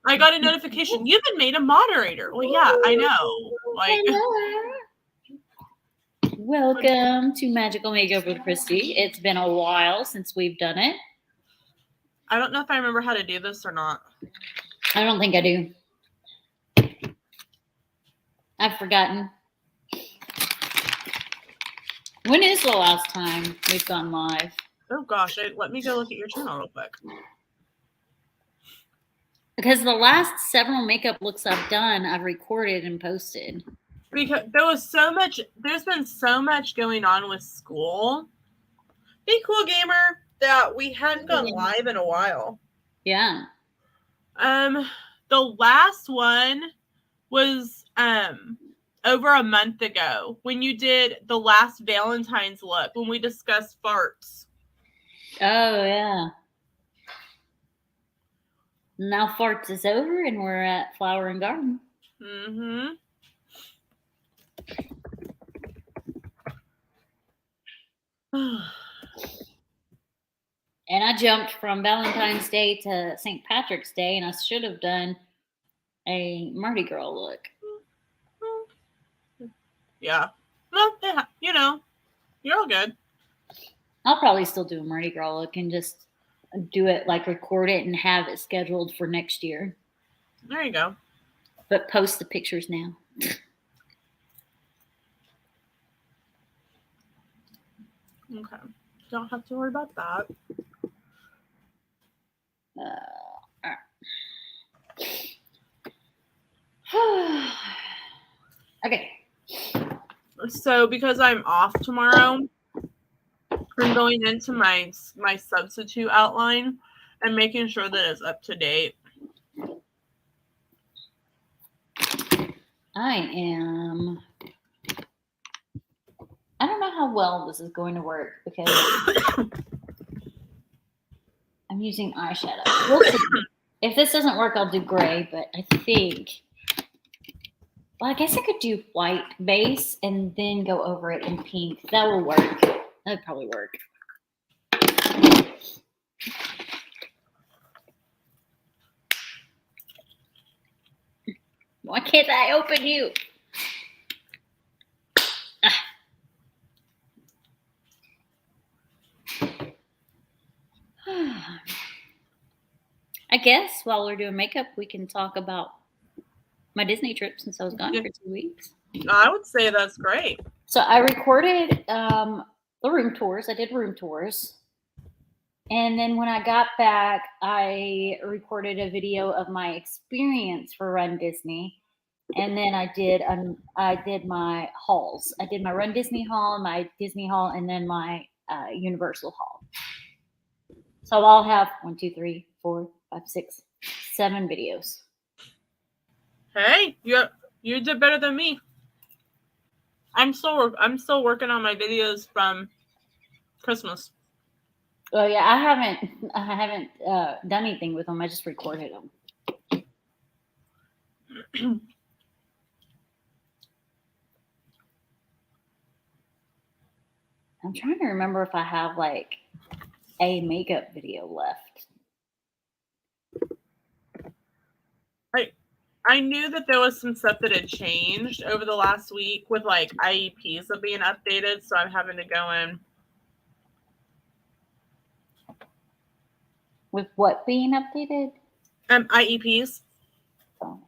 I got a notification. You've been made a moderator. Well, yeah, I know. Like, welcome to Magical Makeup with Christy. It's been a while since we've done it. I don't know if I remember how to do this or not. I don't think I do. I've forgotten. When is the last time we've gone live? Oh gosh, let me go look at your channel real quick. Because the last several makeup looks I've done, I've recorded and posted. Because there's been so much going on with school. Be cool, gamer, that we hadn't gone live in a while. Yeah. The last one was over a month ago when you did the last Valentine's look when we discussed farts. Oh yeah. Now farts is over and we're at Flower and Garden. Mm-hmm. And I jumped from Valentine's Day to St. Patrick's Day, and I should have done a Mardi Gras look. Yeah. Well, yeah, you know, you're all good. I'll probably still do a Mardi Gras look and just do it, like record it and have it scheduled for next year. There you go. But post the pictures now. Okay. Don't have to worry about that. Okay. So because I'm off tomorrow, I'm going into my substitute outline and making sure that it's up to date. I don't know how well this is going to work because I'm using eyeshadow. We'll see. If this doesn't work, I'll do gray, but I think, well, I guess I could do white base and then go over it in pink. That will work. That would probably work. Why can't I open you? I guess while we're doing makeup, we can talk about my Disney trip since I was gone for 2 weeks. I would say that's great. So I recorded the room tours. I did room tours. And then when I got back, I recorded a video of my experience for Run Disney. And then I did my hauls. I did my Run Disney haul, my Disney haul, and then my Universal haul. So I'll have 1, 2, 3, 4, 5, 6, 7 videos. Hey, you did better than me. I'm still working on my videos from Christmas. Oh yeah, I haven't done anything with them. I just recorded them. I'm trying to remember if I have like a makeup video left. I knew that there was some stuff that had changed over the last week with like IEPs that being updated, so I'm having to go in. With what being updated? IEPs. Oh.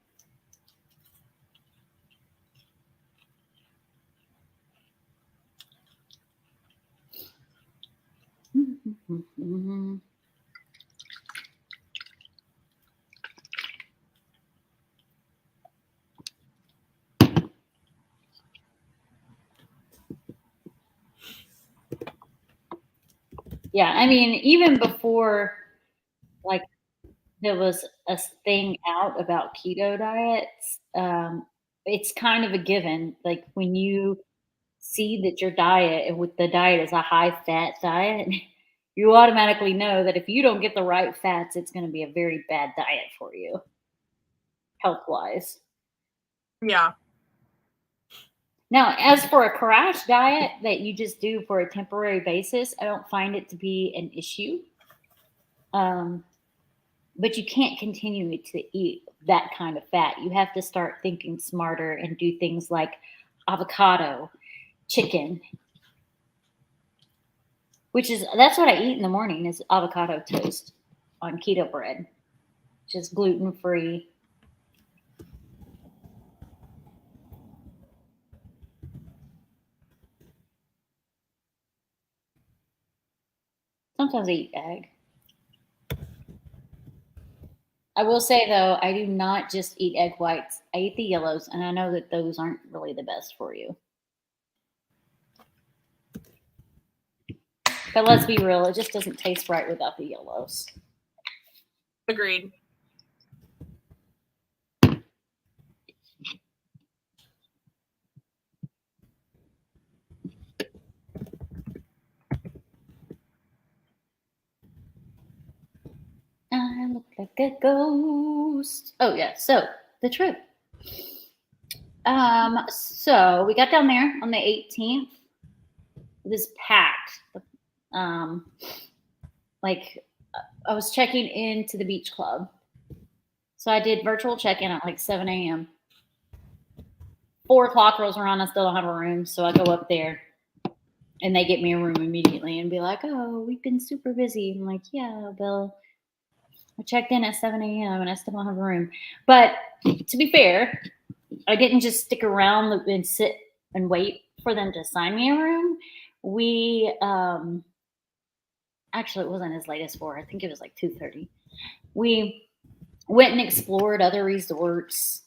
Mm-hmm. Yeah, I mean, even before, like, there was a thing out about keto diets, it's kind of a given. Like, when you see that your diet, with the diet is a high-fat diet, you automatically know that if you don't get the right fats, it's going to be a very bad diet for you, health-wise. Yeah. Now, as for a crash diet that you just do for a temporary basis, I don't find it to be an issue. But you can't continue to eat that kind of fat. You have to start thinking smarter and do things like avocado, chicken, that's what I eat in the morning is avocado toast on keto bread, just gluten-free. Sometimes I eat egg. I will say, though, I do not just eat egg whites. I eat the yellows, and I know that those aren't really the best for you. But let's be real, it just doesn't taste right without the yellows. Agreed. I look like a ghost. Oh yeah, so the trip. So we got down there on the 18th. It was packed. Like I was checking into the beach club. So I did virtual check-in at like 7 a.m. 4 o'clock rolls around, I still don't have a room, so I go up there and they get me a room immediately and be like, oh, we've been super busy. I'm like, yeah, Bill. I checked in at 7 a.m. and I still don't have a room. But to be fair, I didn't just stick around and sit and wait for them to assign me a room. We actually, it wasn't as late as 4. I think it was like 2:30. We went and explored other resorts.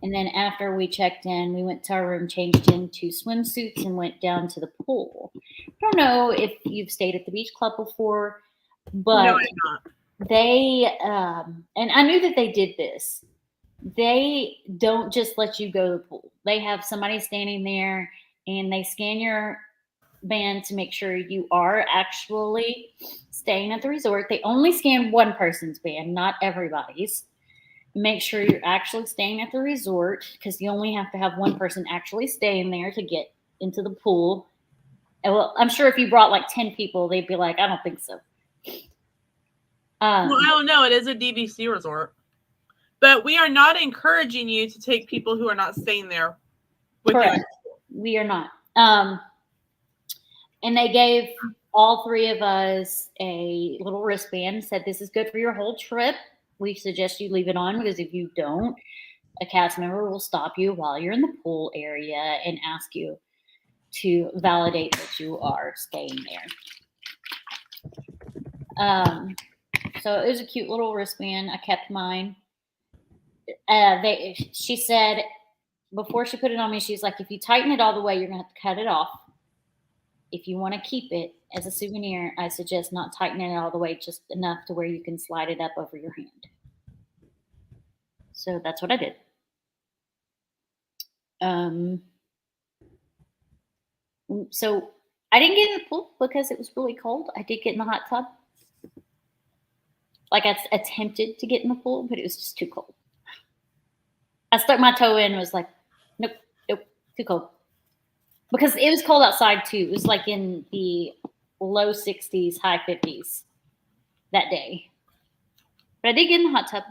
And then after we checked in, we went to our room, changed into swimsuits, and went down to the pool. I don't know if you've stayed at the beach club before, but No, I'm not. they, and I knew that they did this. They don't just let you go to the pool. They have somebody standing there and they scan your band to make sure you are actually staying at the resort. They only scan one person's band, not everybody's. Make sure you're actually staying at the resort because you only have to have one person actually staying there to get into the pool. And well, I'm sure if you brought like 10 people, they'd be like, I don't think so. Well, I don't know. It is a DVC resort. But we are not encouraging you to take people who are not staying there with correct. you. We are not. And they gave all 3 of us a little wristband, said this is good for your whole trip. We suggest you leave it on because if you don't, a cast member will stop you while you're in the pool area and ask you to validate that you are staying there. So it was a cute little wristband. I kept mine. She said before she put it on me, she's like, if you tighten it all the way, you're going to have to cut it off. If you want to keep it as a souvenir, I suggest not tightening it all the way, just enough to where you can slide it up over your hand. So that's what I did. So I didn't get in the pool because it was really cold. I did get in the hot tub. Like I attempted to get in the pool, but it was just too cold. I stuck my toe in and was like, nope, too cold. Because it was cold outside too. It was like in the low 60s, high 50s that day. But I did get in the hot tub.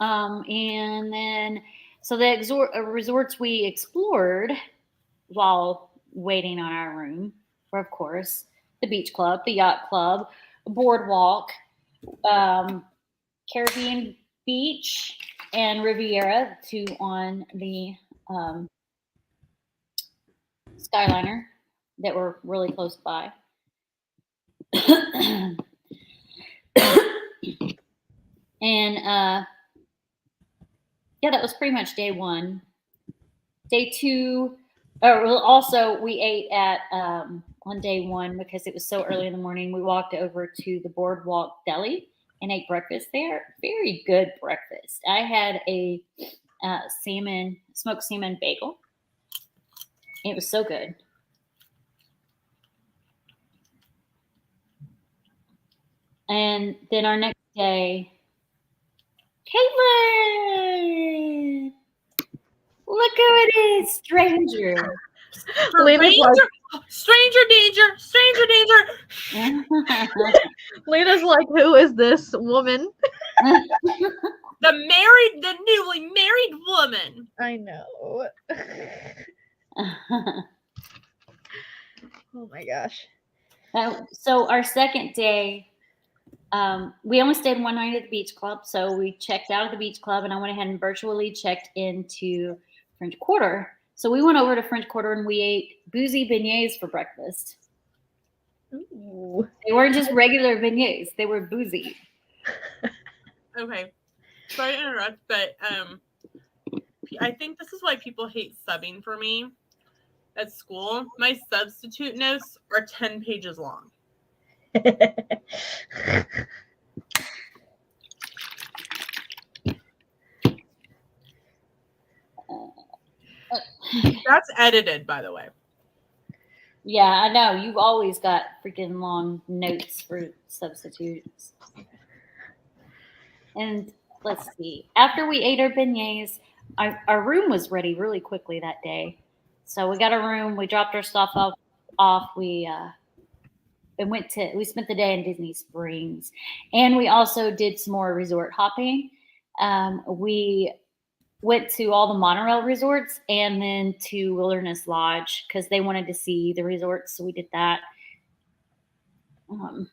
And then, so the resorts we explored while waiting on our room were, of course, the beach club, the yacht club, boardwalk, Caribbean Beach, and Riviera, 2 on the Skyliner that were really close by. And yeah, that was pretty much day 1. Day 2, also we ate at on day 1 because it was so early in the morning. We walked over to the Boardwalk Deli and ate breakfast there. Very good breakfast. I had a smoked salmon bagel. It was so good. And then our next day, Caitlin! Look who it is, stranger. Stranger, Stranger danger! Stranger danger! Lena's like, who is this woman? The newly married woman. I know. Oh my gosh. So our second day, we only stayed one night at the beach club. So we checked out of the beach club and I went ahead and virtually checked into French Quarter. So we went over to French Quarter and we ate boozy beignets for breakfast. Ooh. They weren't just regular beignets. They were boozy. Okay. Sorry to interrupt, but I think this is why people hate subbing for me at school. My substitute notes are 10 pages long. That's edited, by the way. Yeah, I know. You've always got freaking long notes for substitutes. And let's see. After we ate our beignets, our room was ready really quickly that day. So we got a room. We dropped our stuff off. We spent the day in Disney Springs, and we also did some more resort hopping. We went to all the monorail resorts and then to Wilderness Lodge because they wanted to see the resorts, so we did that.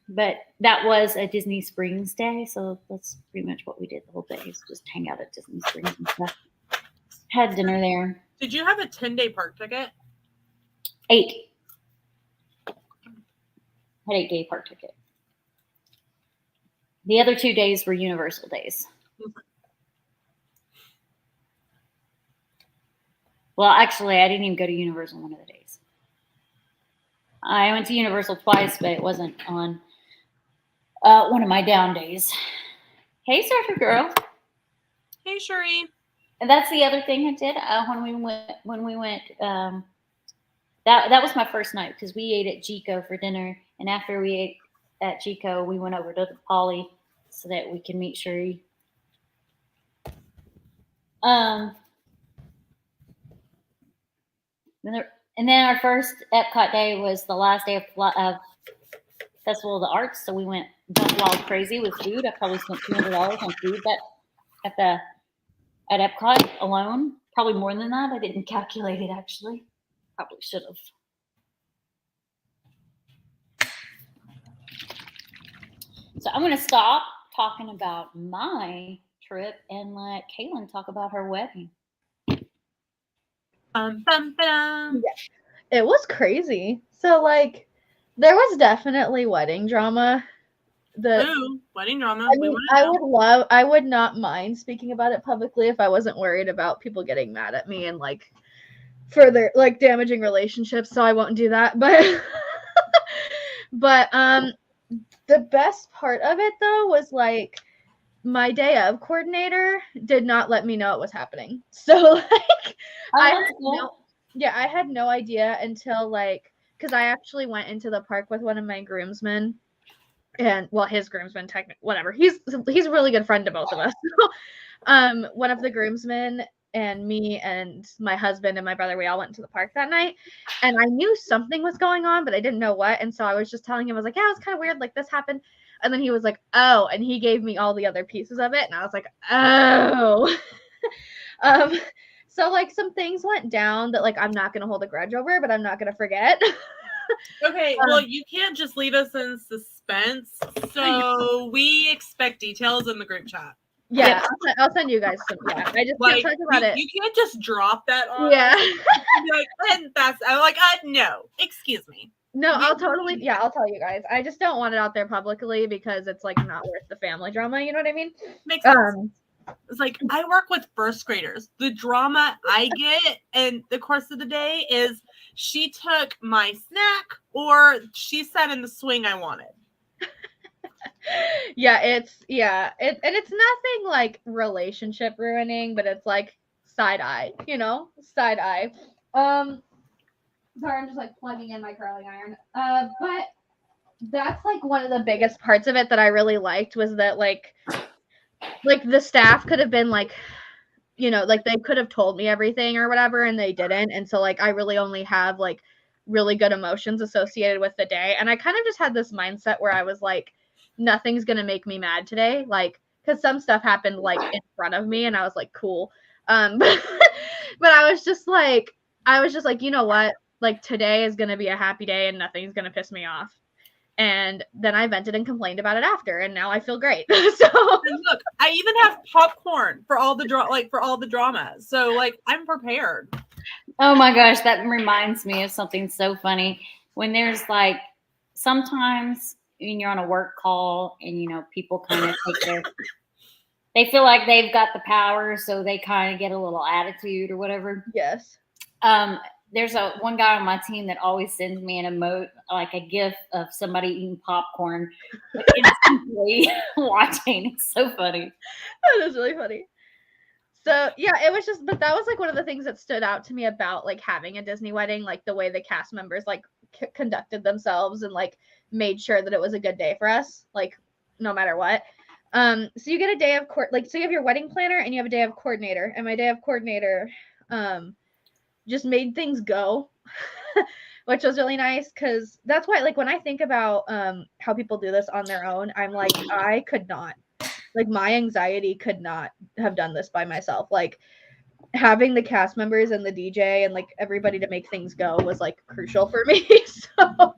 But that was a Disney Springs day, so that's pretty much what we did the whole day. Was just hang out at Disney Springs and stuff. Had dinner there. Did you have a 10-day park ticket? 8. Had 8-day park ticket. The other 2 days were Universal days. Well, actually, I didn't even go to Universal one of the days. I went to Universal twice, but it wasn't on one of my down days. Hey, Surfer Girl. Hey, Sheree. And that's the other thing I did when we went. That was my first night because we ate at Chico for dinner, and after we ate at Chico, we went over to the Poly so that we can meet Sheree. And then our first Epcot day was the last day of Festival of the Arts, so we went buck wild crazy with food. I probably spent $200 on food at Epcot alone. Probably more than that. I didn't calculate it actually. Probably should have. So I'm going to stop talking about my trip and let Kaylin talk about her wedding. Yeah. It was crazy. So like there was definitely wedding drama. Wedding drama. I would not mind speaking about it publicly if I wasn't worried about people getting mad at me and like further like damaging relationships, so I won't do that. But the best part of it though was like my day of coordinator did not let me know it was happening. So like I had no idea until like because I actually went into the park with one of my groomsmen. And well, his groomsman, whatever. He's a really good friend to both of us. One of the groomsmen and me and my husband and my brother, we all went to the park that night. And I knew something was going on, but I didn't know what. And so I was just telling him, I was like, yeah, it was kind of weird. Like this happened. And then he was like, oh, and he gave me all the other pieces of it. And I was like, oh. So like some things went down that like I'm not going to hold a grudge over, but I'm not going to forget. Okay, well, you can't just leave us in suspense. So we expect details in the group chat. Yeah, I'll send you guys some. Yeah, I just can't talk about it. You can't just drop that on. Yeah. I'm like, no, excuse me. No, I'll tell you guys. I just don't want it out there publicly because it's like not worth the family drama. You know what I mean? Makes sense. It's like I work with first graders. The drama I get in the course of the day is she took my snack or she sat in the swing I wanted. It's nothing like relationship ruining, but it's like side eye. Sorry, I'm just like plugging in my curling iron. But that's like one of the biggest parts of it that I really liked was that like the staff could have been like, like they could have told me everything or whatever, and they didn't. And so like I really only have like really good emotions associated with the day. And I kind of just had this mindset where I was like, nothing's going to make me mad today. Like, because some stuff happened like in front of me and I was like, cool. But I was just like, you know what? Like today is going to be a happy day and nothing's going to piss me off. And then I vented and complained about it after, and now I feel great. So and look, I even have popcorn for all the drama. So like I'm prepared. Oh my gosh, that reminds me of something so funny. When there's like sometimes when you're on a work call and you know people kind of they feel like they've got the power, so they kind of get a little attitude or whatever. Yes. There's one guy on my team that always sends me an emote, like a gif of somebody eating popcorn, instantly watching. It's so funny. That is really funny. So yeah, it was just, but that was like one of the things that stood out to me about like having a Disney wedding, like the way the cast members like conducted themselves and like made sure that it was a good day for us, like no matter what. So you get a day of so you have your wedding planner and you have a day of coordinator, and my day of coordinator, just made things go, which was really nice because that's why, like, when I think about how people do this on their own, I'm like, I could not, like, my anxiety could not have done this by myself. Like, having the cast members and the DJ and like everybody to make things go was like crucial for me. So,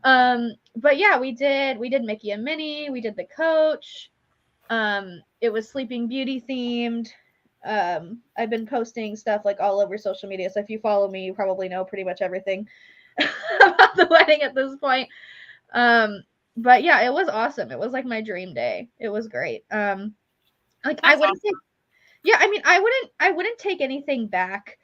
but yeah, we did Mickey and Minnie, we did the coach. It was Sleeping Beauty themed. I've been posting stuff like all over social media, so if you follow me, you probably know pretty much everything about the wedding at this point. But yeah, it was awesome. It was like my dream day. It was great. Like that's I wouldn't awesome. I wouldn't take anything back.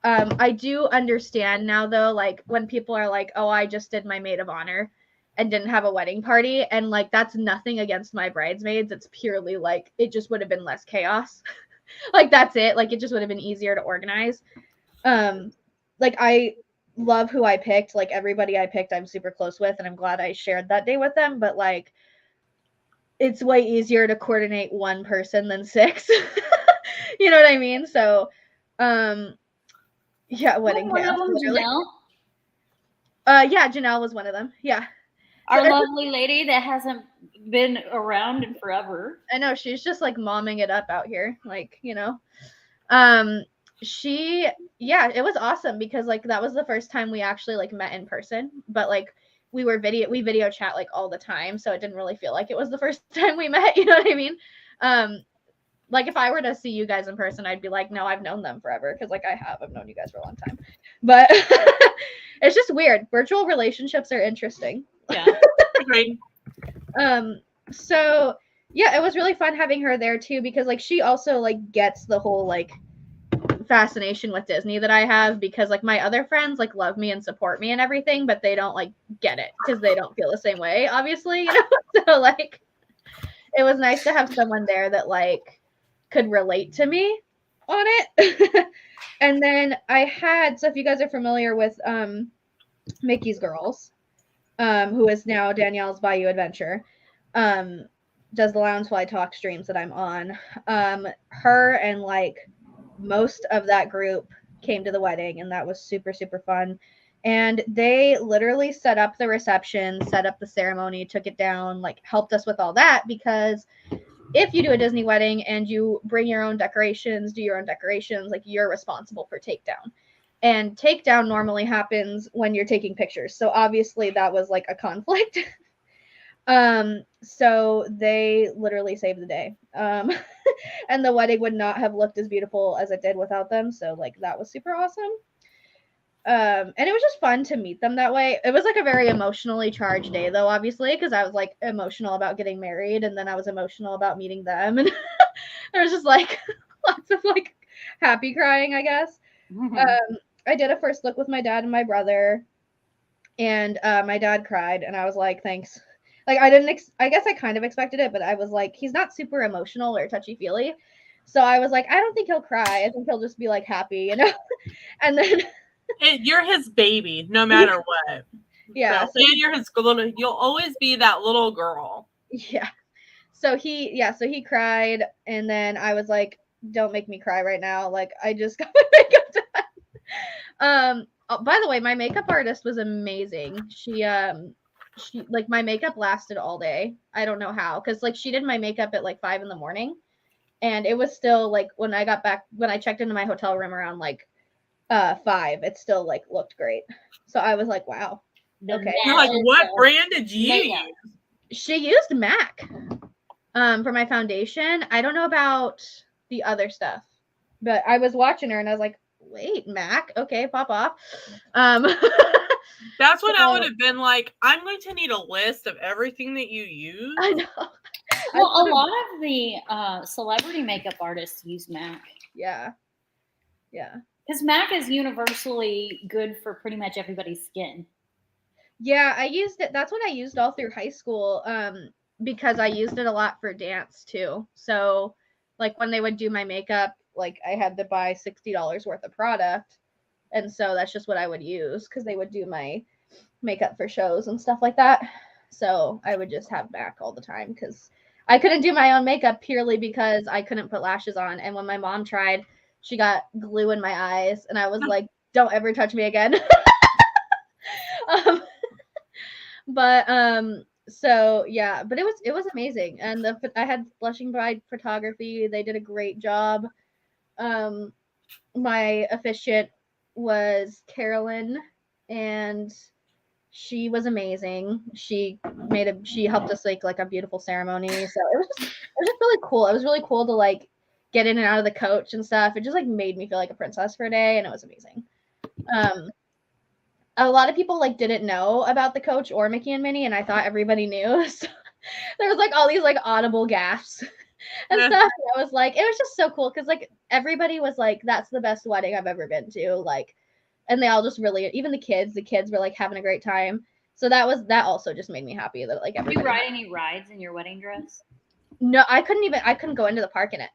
I do understand now though, like when people are like, oh, I just did my maid of honor and didn't have a wedding party, and like that's nothing against my bridesmaids. It's purely like it just would have been less chaos. Like that's it. Like it just would have been easier to organize. Like I love who I picked. Like everybody I picked, I'm super close with, and I'm glad I shared that day with them. But like, it's way easier to coordinate one person than 6. You know what I mean? So, yeah, wedding chaos. Yeah, Janelle was one of them. Yeah. Our lovely lady that hasn't been around in forever. I know, she's just like momming it up out here, like, you know. It was awesome because like that was the first time we actually like met in person, but like we video chat like all the time, so it didn't really feel like it was the first time we met, you know what I mean? Like if I were to see you guys in person, I'd be like, no, I've known them forever, because like I've known you guys for a long time. But it's just weird. Virtual relationships are interesting. Yeah. Agreed. So yeah, it was really fun having her there too, because like she also like gets the whole like fascination with Disney that I have, because like my other friends like love me and support me and everything, but they don't like get it because they don't feel the same way, obviously, you know. So like it was nice to have someone there that like could relate to me on it. And then so if you guys are familiar with Mickey's Girls, who is now Danielle's Bayou Adventure, does the Loungefly Talk streams that I'm on. Her and like most of that group came to the wedding, and that was super, super fun. And they literally set up the reception, set up the ceremony, took it down, like helped us with all that, because if you do a Disney wedding and you bring your own decorations, do your own decorations, like you're responsible for takedown. And takedown normally happens when you're taking pictures. So obviously that was like a conflict. So they literally saved the day. And the wedding would not have looked as beautiful as it did without them. So like that was super awesome. And it was just fun to meet them that way. It was like a very emotionally charged day though, obviously, because I was like emotional about getting married, and then I was emotional about meeting them, and there was just like lots of like happy crying, I guess. Mm-hmm. I did a first look with my dad and my brother, and my dad cried, and I was like, thanks. Like I guess I kind of expected it, but I was like, he's not super emotional or touchy-feely. So I was like, I don't think he'll cry. I think he'll just be like happy, you know? And then you're his baby, no matter what. Yeah. So you're his little. You'll always be that little girl. Yeah. So he cried, and then I was like, "Don't make me cry right now. Like I just got my makeup done." by the way, my makeup artist was amazing. She like my makeup lasted all day. I don't know how, because like she did my makeup at like 5 a.m, and it was still like when I checked into my hotel room around like 5, it still like looked great. So I was like, wow. Okay. You're like, what brand did you use? She used MAC for my foundation. I don't know about the other stuff, but I was watching her and I was like, wait, MAC? Okay, pop off. That's when I would have been like, I'm going to need a list of everything that you use. I know. Well, a lot of the celebrity makeup artists use MAC. Yeah. Yeah. Because MAC is universally good for pretty much everybody's skin. Yeah, I used it. That's what I used all through high school because I used it a lot for dance too. So like when they would do my makeup, like I had to buy $60 worth of product. And so that's just what I would use because they would do my makeup for shows and stuff like that. So I would just have MAC all the time because I couldn't do my own makeup purely because I couldn't put lashes on. And when my mom tried, she got glue in my eyes. And I was like, don't ever touch me again. So yeah, but it was amazing. And I had Blushing Bride photography. They did a great job. My officiant was Carolyn, and she was amazing. She helped us like a beautiful ceremony. So it was just really cool. It was really cool to like get in and out of the coach and stuff. It just like made me feel like a princess for a day, and it was amazing. A lot of people like didn't know about the coach or Mickey and Minnie, and I thought everybody knew. So there was like all these like audible gasps and stuff. And I was like, it was just so cool because like everybody was like, that's the best wedding I've ever been to. Like, and they all just really, even the kids were like having a great time. So that also just made me happy that like everybody. Did you ride any rides in your wedding dress? No, I couldn't go into the park in it.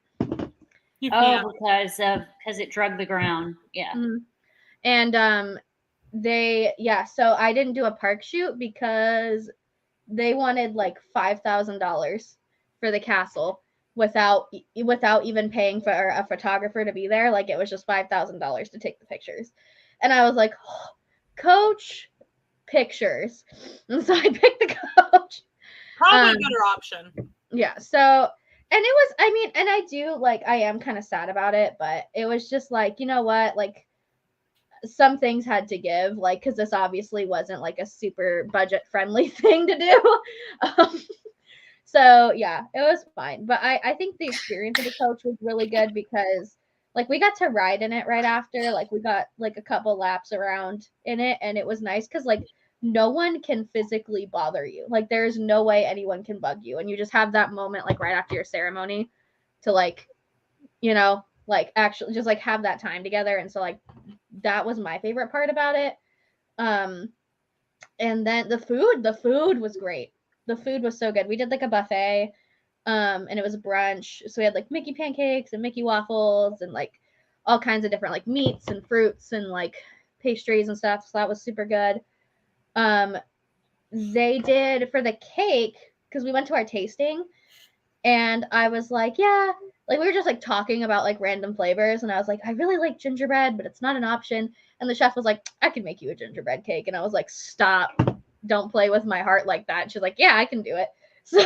Because it drug the ground. Yeah. Mm-hmm. And so I didn't do a park shoot because they wanted like $5,000 for the castle without even paying for a photographer to be there. Like it was just $5,000 to take the pictures. And I was like, oh, coach pictures. And so I picked the coach. Probably a better option. Yeah. So, and it was, I mean, and I do like, I am kind of sad about it, but it was just like, you know what, like some things had to give, like, cause this obviously wasn't like a super budget friendly thing to do. So yeah, it was fine. But I think the experience of the coach was really good because like we got to ride in it right after. Like we got like a couple laps around in it, and it was nice because like no one can physically bother you. Like there's no way anyone can bug you, and you just have that moment like right after your ceremony to like, you know, like actually just like have that time together. And so like that was my favorite part about it. And then the food was great. The food was so good. We did like a buffet, and it was a brunch. So we had like Mickey pancakes and Mickey waffles and like all kinds of different like meats and fruits and like pastries and stuff. So that was super good. They did for the cake, because we went to our tasting, and I was like, yeah, like we were just like talking about like random flavors, and I was like, I really like gingerbread, but it's not an option. And the chef was like, I can make you a gingerbread cake. And I was like, stop. Don't play with my heart like that. She's like, yeah, I can do it. So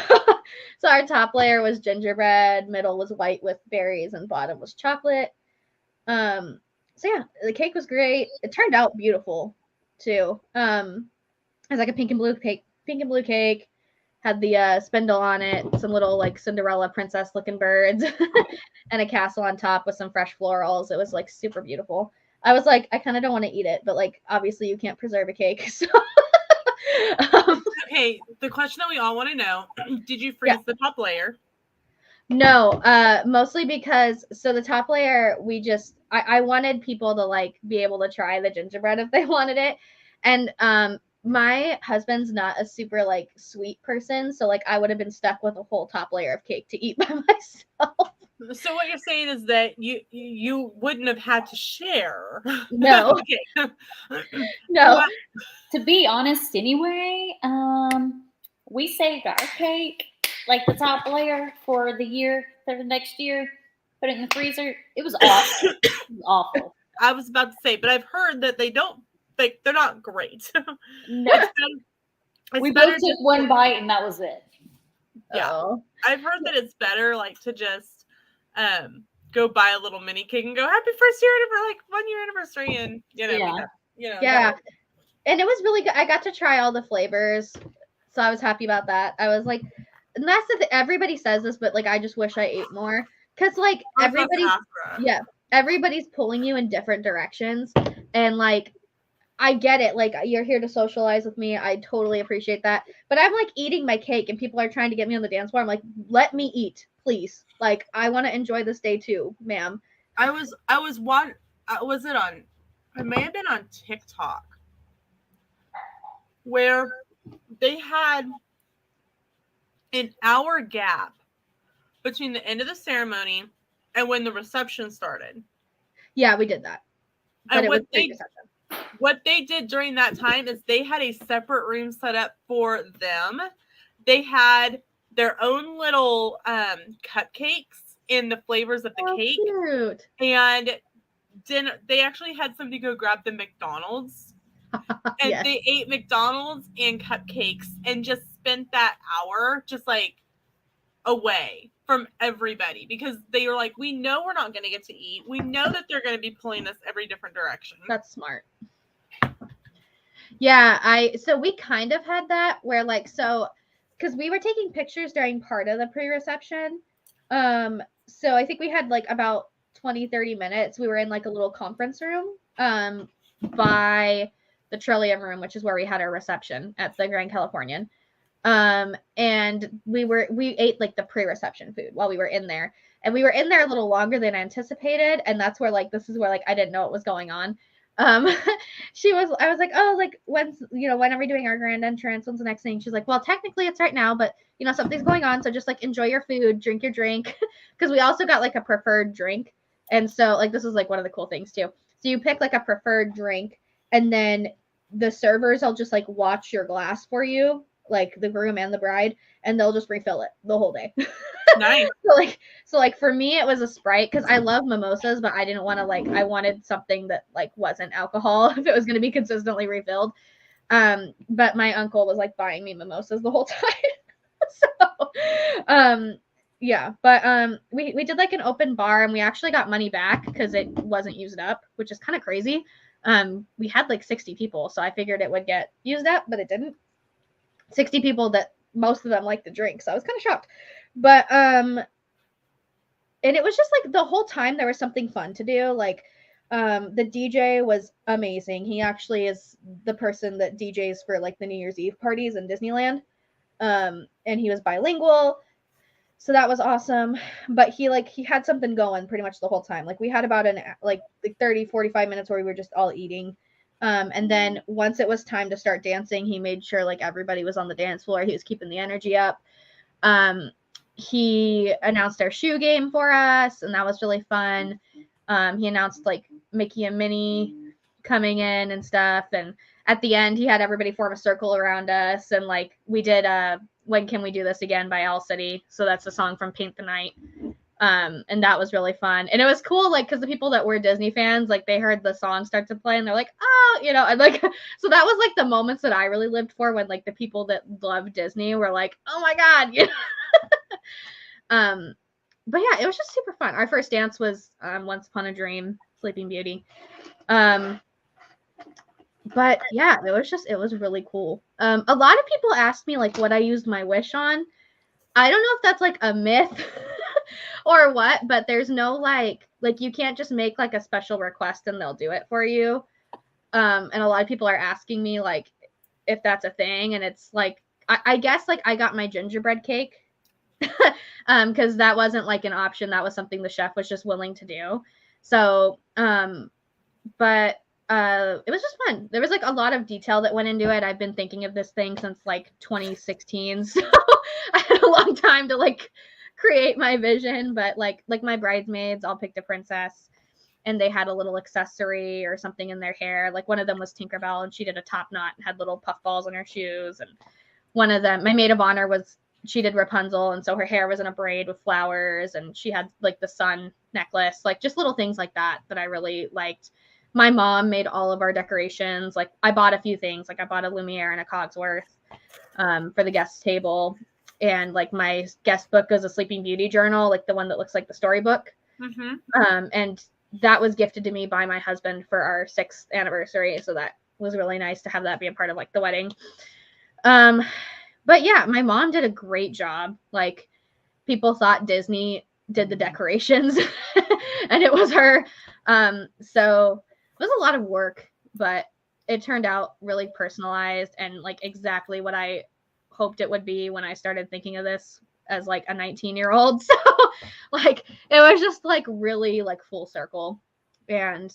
our top layer was gingerbread, middle was white with berries, and bottom was chocolate. So yeah, the cake was great. It turned out beautiful too. It was like a pink and blue cake. Had the spindle on it, some little like Cinderella princess looking birds, and a castle on top with some fresh florals. It was like super beautiful. I was like, I kind of don't want to eat it, but like obviously you can't preserve a cake, so. Okay, the question that we all want to know, did you freeze the top layer? No, mostly because so the top layer, I wanted people to like be able to try the gingerbread if they wanted it. And my husband's not a super like sweet person, so like I would have been stuck with a whole top layer of cake to eat by myself. So what you're saying is that you wouldn't have had to share. No. Okay. No. Well, to be honest, anyway, we saved our cake, like the top layer, for the next year. Put it in the freezer. It was awful. It was awful. I was about to say, but I've heard that they don't like they're not great. No. We both took one bite and that was it. Yeah. Oh. I've heard that it's better like to just go buy a little mini cake and go happy first year anniversary, like 1 year anniversary, and yeah. And it was really good. I got to try all the flavors, so I was happy about that. I was like, and that's the thing. Everybody says this, but like I just wish I ate more because like everybody's pulling you in different directions, and like I get it. Like you're here to socialize with me. I totally appreciate that. But I'm like eating my cake and people are trying to get me on the dance floor. I'm like, let me eat, please. Like I want to enjoy this day too, ma'am. I was it on? It may have been on TikTok where they had an hour gap between the end of the ceremony and when the reception started. Yeah, we did that. But and what they did during that time is they had a separate room set up for them. They had their own little cupcakes in the flavors of the cake. Cute. And dinner, they actually had somebody go grab the McDonald's. And Yes. they ate McDonald's and cupcakes and just spent that hour just like away from everybody because they were like, we know we're not going to get to eat. We know that they're going to be pulling us every different direction. That's smart. Yeah, so we kind of had that where like, so because we were taking pictures during part of the pre-reception. So I think we had like about 20-30 minutes. We were in like a little conference room by the Trillium room, which is where we had our reception at the Grand Californian. And we ate like the pre-reception food while we were in there, and we were in there a little longer than anticipated. And that's where like, this is where like, I didn't know what was going on. I was like, oh, like when are we doing our grand entrance? When's the next thing? She's like, well, technically it's right now, but something's going on. So just like enjoy your food, drink your drink. Cause we also got like a preferred drink. And so like, this is like one of the cool things too. So you pick like a preferred drink and then the servers will just like watch your glass for you, like the groom and the bride, and they'll just refill it the whole day. Nice. So like for me it was a Sprite because I love mimosas, but I didn't want to I wanted something that like wasn't alcohol if it was going to be consistently refilled. But my uncle was like buying me mimosas the whole time. So yeah, but we did like an open bar and we actually got money back because it wasn't used up, which is kind of crazy. We had like 60 people, so I figured it would get used up, but it didn't. 60 people that most of them like to drink, so I was kind of shocked. But and it was just like the whole time there was something fun to do. Like the DJ was amazing. He actually is the person that DJs for like the New Year's Eve parties in Disneyland. And he was bilingual. So that was awesome. But he had something going pretty much the whole time. Like we had about 30-45 minutes where we were just all eating. And then once it was time to start dancing, he made sure like everybody was on the dance floor. He was keeping the energy up. He announced our shoe game for us, and that was really fun. He announced like Mickey and Minnie coming in and stuff. And at the end, he had everybody form a circle around us. And like we did When Can We Do This Again by Owl City. So that's a song from Paint the Night. And that was really fun. And it was cool, like, because the people that were Disney fans, like, they heard the song start to play and they're like, oh, and like, so that was like the moments that I really lived for when like the people that love Disney were like, oh my God, But yeah, it was just super fun. Our first dance was Once Upon a Dream, Sleeping Beauty. But yeah, it was really cool. A lot of people asked me like what I used my Wish on. I don't know if that's like a myth or what, but there's no like you can't just make like a special request and they'll do it for you. And a lot of people are asking me like if that's a thing, and it's like I guess like I got my gingerbread cake because that wasn't like an option. That was something the chef was just willing to do. So but it was just fun. There was like a lot of detail that went into it. I've been thinking of this thing since like 2016, so I had a long time to like create my vision. But like my bridesmaids all picked a princess, and they had a little accessory or something in their hair. Like one of them was Tinkerbell, and she did a top knot and had little puffballs on her shoes. And one of them, my maid of honor, she did Rapunzel, and so her hair was in a braid with flowers, and she had like the sun necklace, like just little things like that I really liked. my mom made all of our decorations. Like I bought a few things. Like I bought a Lumiere and a Cogsworth for the guest table. And like my guest book is a Sleeping Beauty journal, like the one that looks like the storybook. And that was gifted to me by my husband for our 6th anniversary. So that was really nice to have that be a part of like the wedding. But yeah, my mom did a great job. Like people thought Disney did the decorations and it was her. So it was a lot of work, but it turned out really personalized and like exactly what I hoped it would be when I started thinking of this as like a 19-year-old. So like it was just like really like full circle. And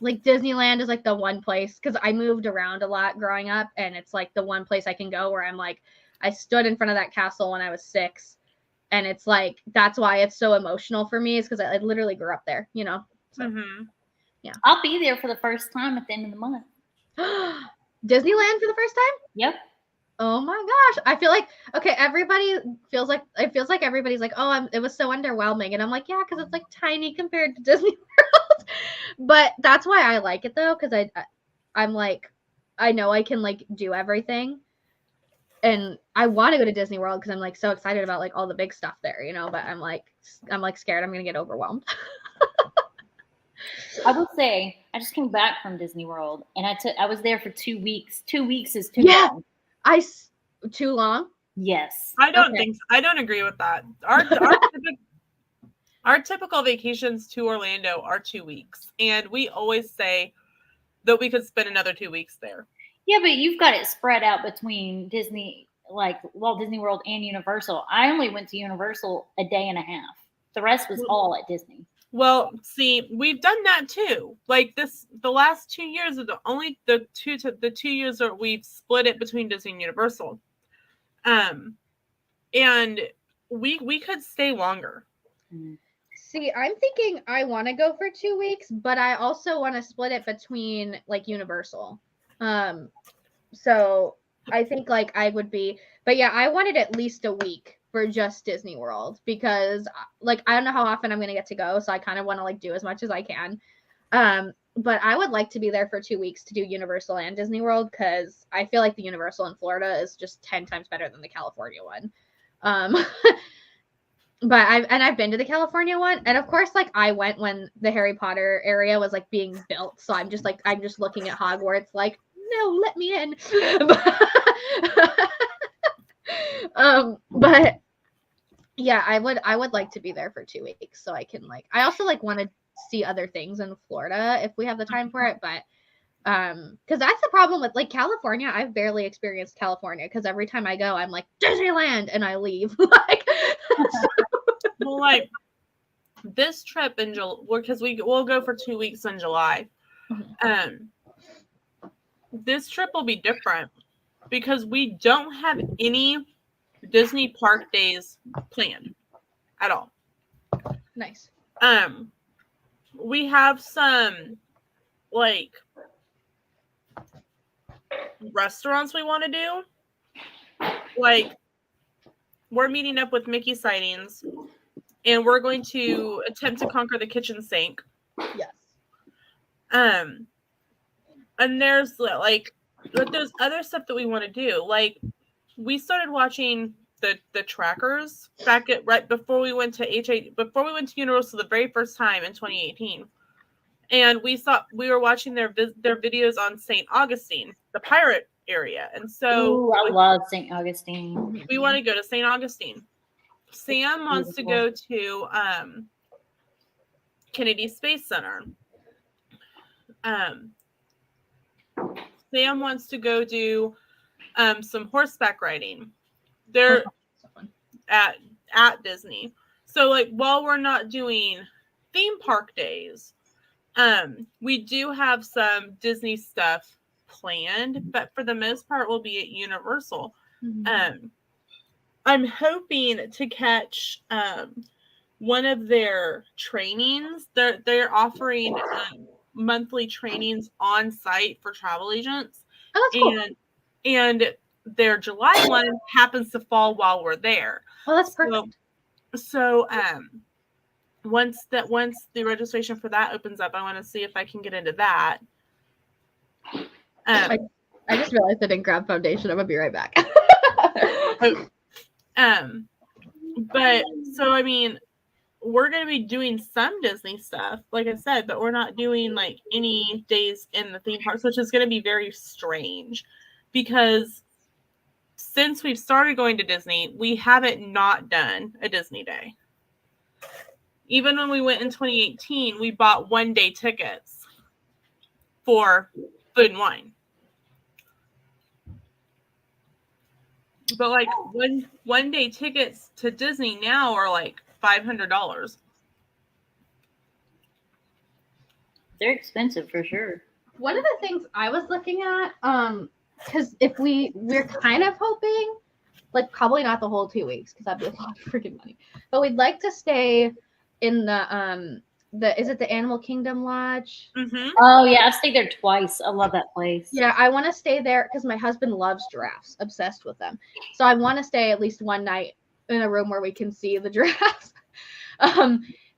like Disneyland is like the one place, because I moved around a lot growing up, and it's like the one place I can go where I'm like, I stood in front of that castle when I was 6, and it's like that's why it's so emotional for me, is because I literally grew up there, you know. So yeah, I'll be there for the first time at the end of the month. Disneyland for the first time? Yep. Oh my gosh. I feel like, okay, everybody feels like, it feels like everybody's like, oh, it was so underwhelming. And I'm like, yeah, because it's like tiny compared to Disney World. But that's why I like it though, because I'm like, I know I can like do everything. And I want to go to Disney World because I'm like so excited about like all the big stuff there, you know, but I'm like scared I'm going to get overwhelmed. I will say, I just came back from Disney World and I was there for 2 weeks. 2 weeks is too long. Too long? Yes. I don't think so. I don't agree with that. Our typical vacations to Orlando are 2 weeks, and we always say that we could spend another 2 weeks there. Yeah, but you've got it spread out between Disney, like Walt Disney World and Universal. I only went to Universal a day and a half. The rest was all at Disney. Well, see, we've done that too. Like the last 2 years are the two years that we've split it between Disney and Universal. And we could stay longer. See, I'm thinking I want to go for 2 weeks, but I also want to split it between like Universal. So I think like I would be, but yeah, I wanted at least a week for just Disney World, because like I don't know how often I'm going to get to go, so I kind of want to like do as much as I can. But I would like to be there for 2 weeks to do Universal and Disney World, because I feel like the Universal in Florida is just 10 times better than the California one. But I've been to the California one, and of course, like I went when the Harry Potter area was like being built, so I'm just looking at Hogwarts like, no, let me in. But yeah, I would like to be there for 2 weeks, so I can like, I also like want to see other things in Florida if we have the time for it, but because that's the problem with like California. I've barely experienced California, because every time I go I'm like Disneyland and I leave. Like well, like this trip in July, because we'll go for 2 weeks in July. This trip will be different because we don't have any Disney park days planned at all. Nice. We have some like restaurants we want to do. Like we're meeting up with Mickey Sightings, and we're going to attempt to conquer the kitchen sink. Yes. And there's like, but there's other stuff that we want to do. Like we started watching the trackers back at right before we went to Universal the very first time in 2018. And we were watching their videos on St. Augustine, the pirate area. And so I love St. Augustine. We want to go to St. Augustine. Sam wants to go to Kennedy Space Center. Sam wants to go do some horseback riding. They're at Disney. So like while we're not doing theme park days, we do have some Disney stuff planned, but for the most part we'll be at Universal. I'm hoping to catch one of their trainings. They're offering monthly trainings on site for travel agents. Oh, that's cool. And their July one happens to fall while we're there. Oh, that's perfect. So once the registration for that opens up, I want to see if I can get into that. I just realized I didn't grab foundation. I'm gonna be right back. But so I mean, we're gonna be doing some Disney stuff, like I said, but we're not doing like any days in the theme parks, which is gonna be very strange because since we've started going to Disney, we haven't not done a Disney day. Even when we went in 2018, we bought 1-day tickets for food and wine. But like one day tickets to Disney now are like $500. They're expensive for sure. One of the things I was looking at, because if we're kind of hoping, like probably not the whole 2 weeks, because that'd be a lot of freaking money. But we'd like to stay in the is it the Animal Kingdom Lodge? Mm-hmm. Oh yeah, I've stayed there twice. I love that place. Yeah, I want to stay there because my husband loves giraffes, obsessed with them. So I want to stay at least one night in a room where we can see the giraffes.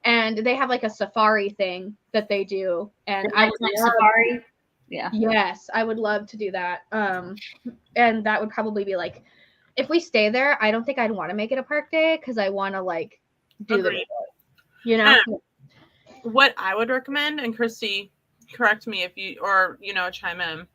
And they have like a safari thing that they do, and I would love, safari. Yeah. Yes, I would love to do that. And that would probably be like, if we stay there, I don't think I'd want to make it a park day because I want to like do the, you know. What I would recommend, and Christy, correct me if you, or you know, chime in.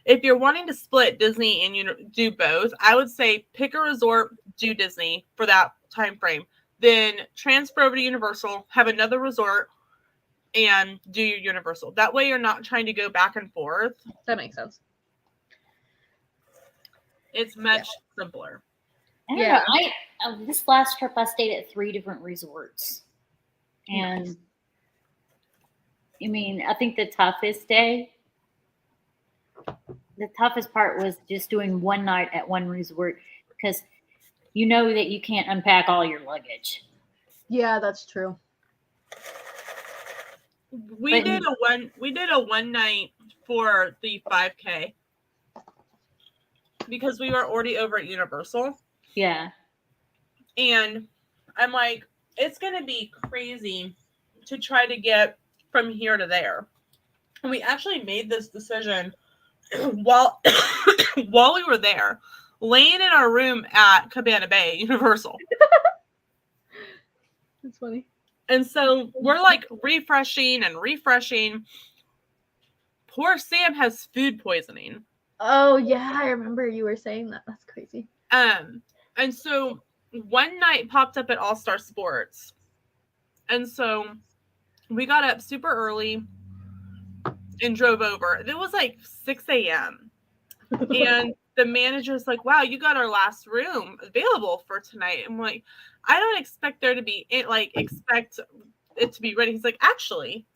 If you're wanting to split Disney and you do both, I would say pick a resort, do Disney for that time frame. Then transfer over to Universal, have another resort, and do your Universal. That way you're not trying to go back and forth. That makes sense. It's much simpler. I don't know. This last trip I stayed at 3 different resorts. And nice. I mean, I think the toughest part was just doing one night at one resort because you know that you can't unpack all your luggage. Yeah, that's true. We did a one night for the 5K because we were already over at Universal. Yeah. And I'm like, it's going to be crazy to try to get from here to there. And we actually made this decision while we were there, laying in our room at Cabana Bay, Universal. That's funny. And so we're like refreshing. Poor Sam has food poisoning. Oh, yeah. I remember you were saying that. That's crazy. And so one night popped up at All Star Sports. And so we got up super early and drove over. It was like 6 a.m. And the manager's like, wow, you got our last room available for tonight. I'm like, I don't expect there to be expect it to be ready. He's like, actually,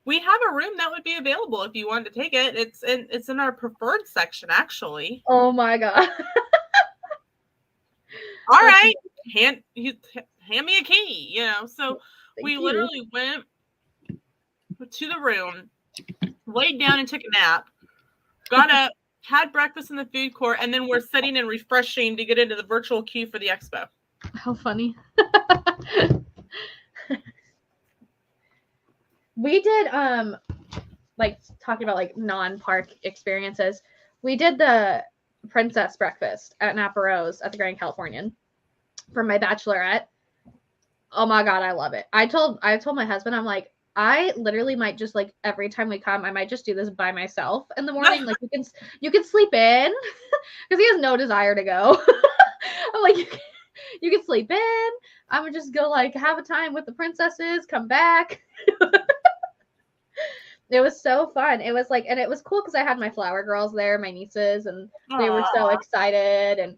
we have a room that would be available if you wanted to take it. It's in our preferred section, actually. Oh my God. All right, hand me a key, you know. So we literally went to the room, laid down and took a nap, got up, had breakfast in the food court, and then we're sitting and refreshing to get into the virtual queue for the expo. How funny. We did like talking about like non-park experiences. We did the princess breakfast at Napa Rose at the Grand Californian for my bachelorette. Oh my God, I love it. I told my husband, I'm like, I literally might just like every time we come, I might just do this by myself in the morning. Like you can sleep in because he has no desire to go. I'm like, you can sleep in. I would just go like have a time with the princesses, come back. It was so fun. It was like, and it was cool because I had my flower girls there, my nieces, and they were so excited. And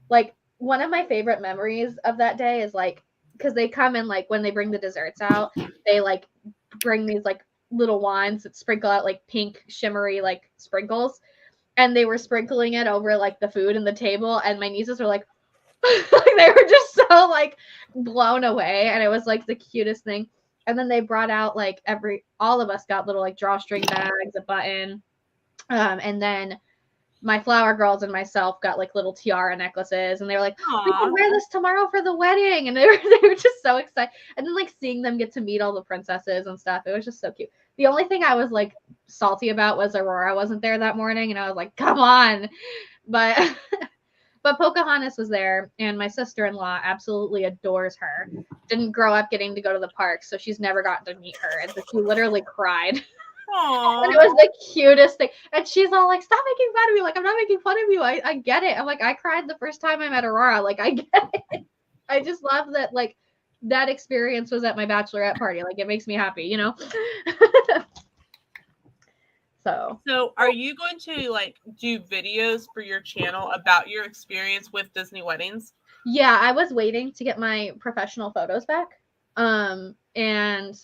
like one of my favorite memories of that day is like, because they come in like when they bring the desserts out, they like bring these like little wands that sprinkle out like pink shimmery like sprinkles, and they were sprinkling it over like the food and the table, and my nieces were like they were just so like blown away, and it was like the cutest thing. And then they brought out like all of us got little like drawstring bags, a button, and then my flower girls and myself got like little tiara necklaces, and they were like, we can Aw. wear this tomorrow for the wedding. And they were just so excited. And then like seeing them get to meet all the princesses and stuff, it was just so cute. The only thing I was like salty about was Aurora wasn't there that morning, and I was like, come on. But but Pocahontas was there, and my sister-in-law absolutely adores her. Didn't grow up getting to go to the park, so she's never gotten to meet her, and so she literally cried. Aww. And it was the cutest thing. And she's all like, stop making fun of me. Like, I'm not making fun of you. I get it. I'm like, I cried the first time I met Aurora. Like, I get it. I just love that, like, that experience was at my bachelorette party. Like, it makes me happy, you know? So are you going to like do videos for your channel about your experience with Disney weddings? yeah, I was waiting to get my professional photos back. And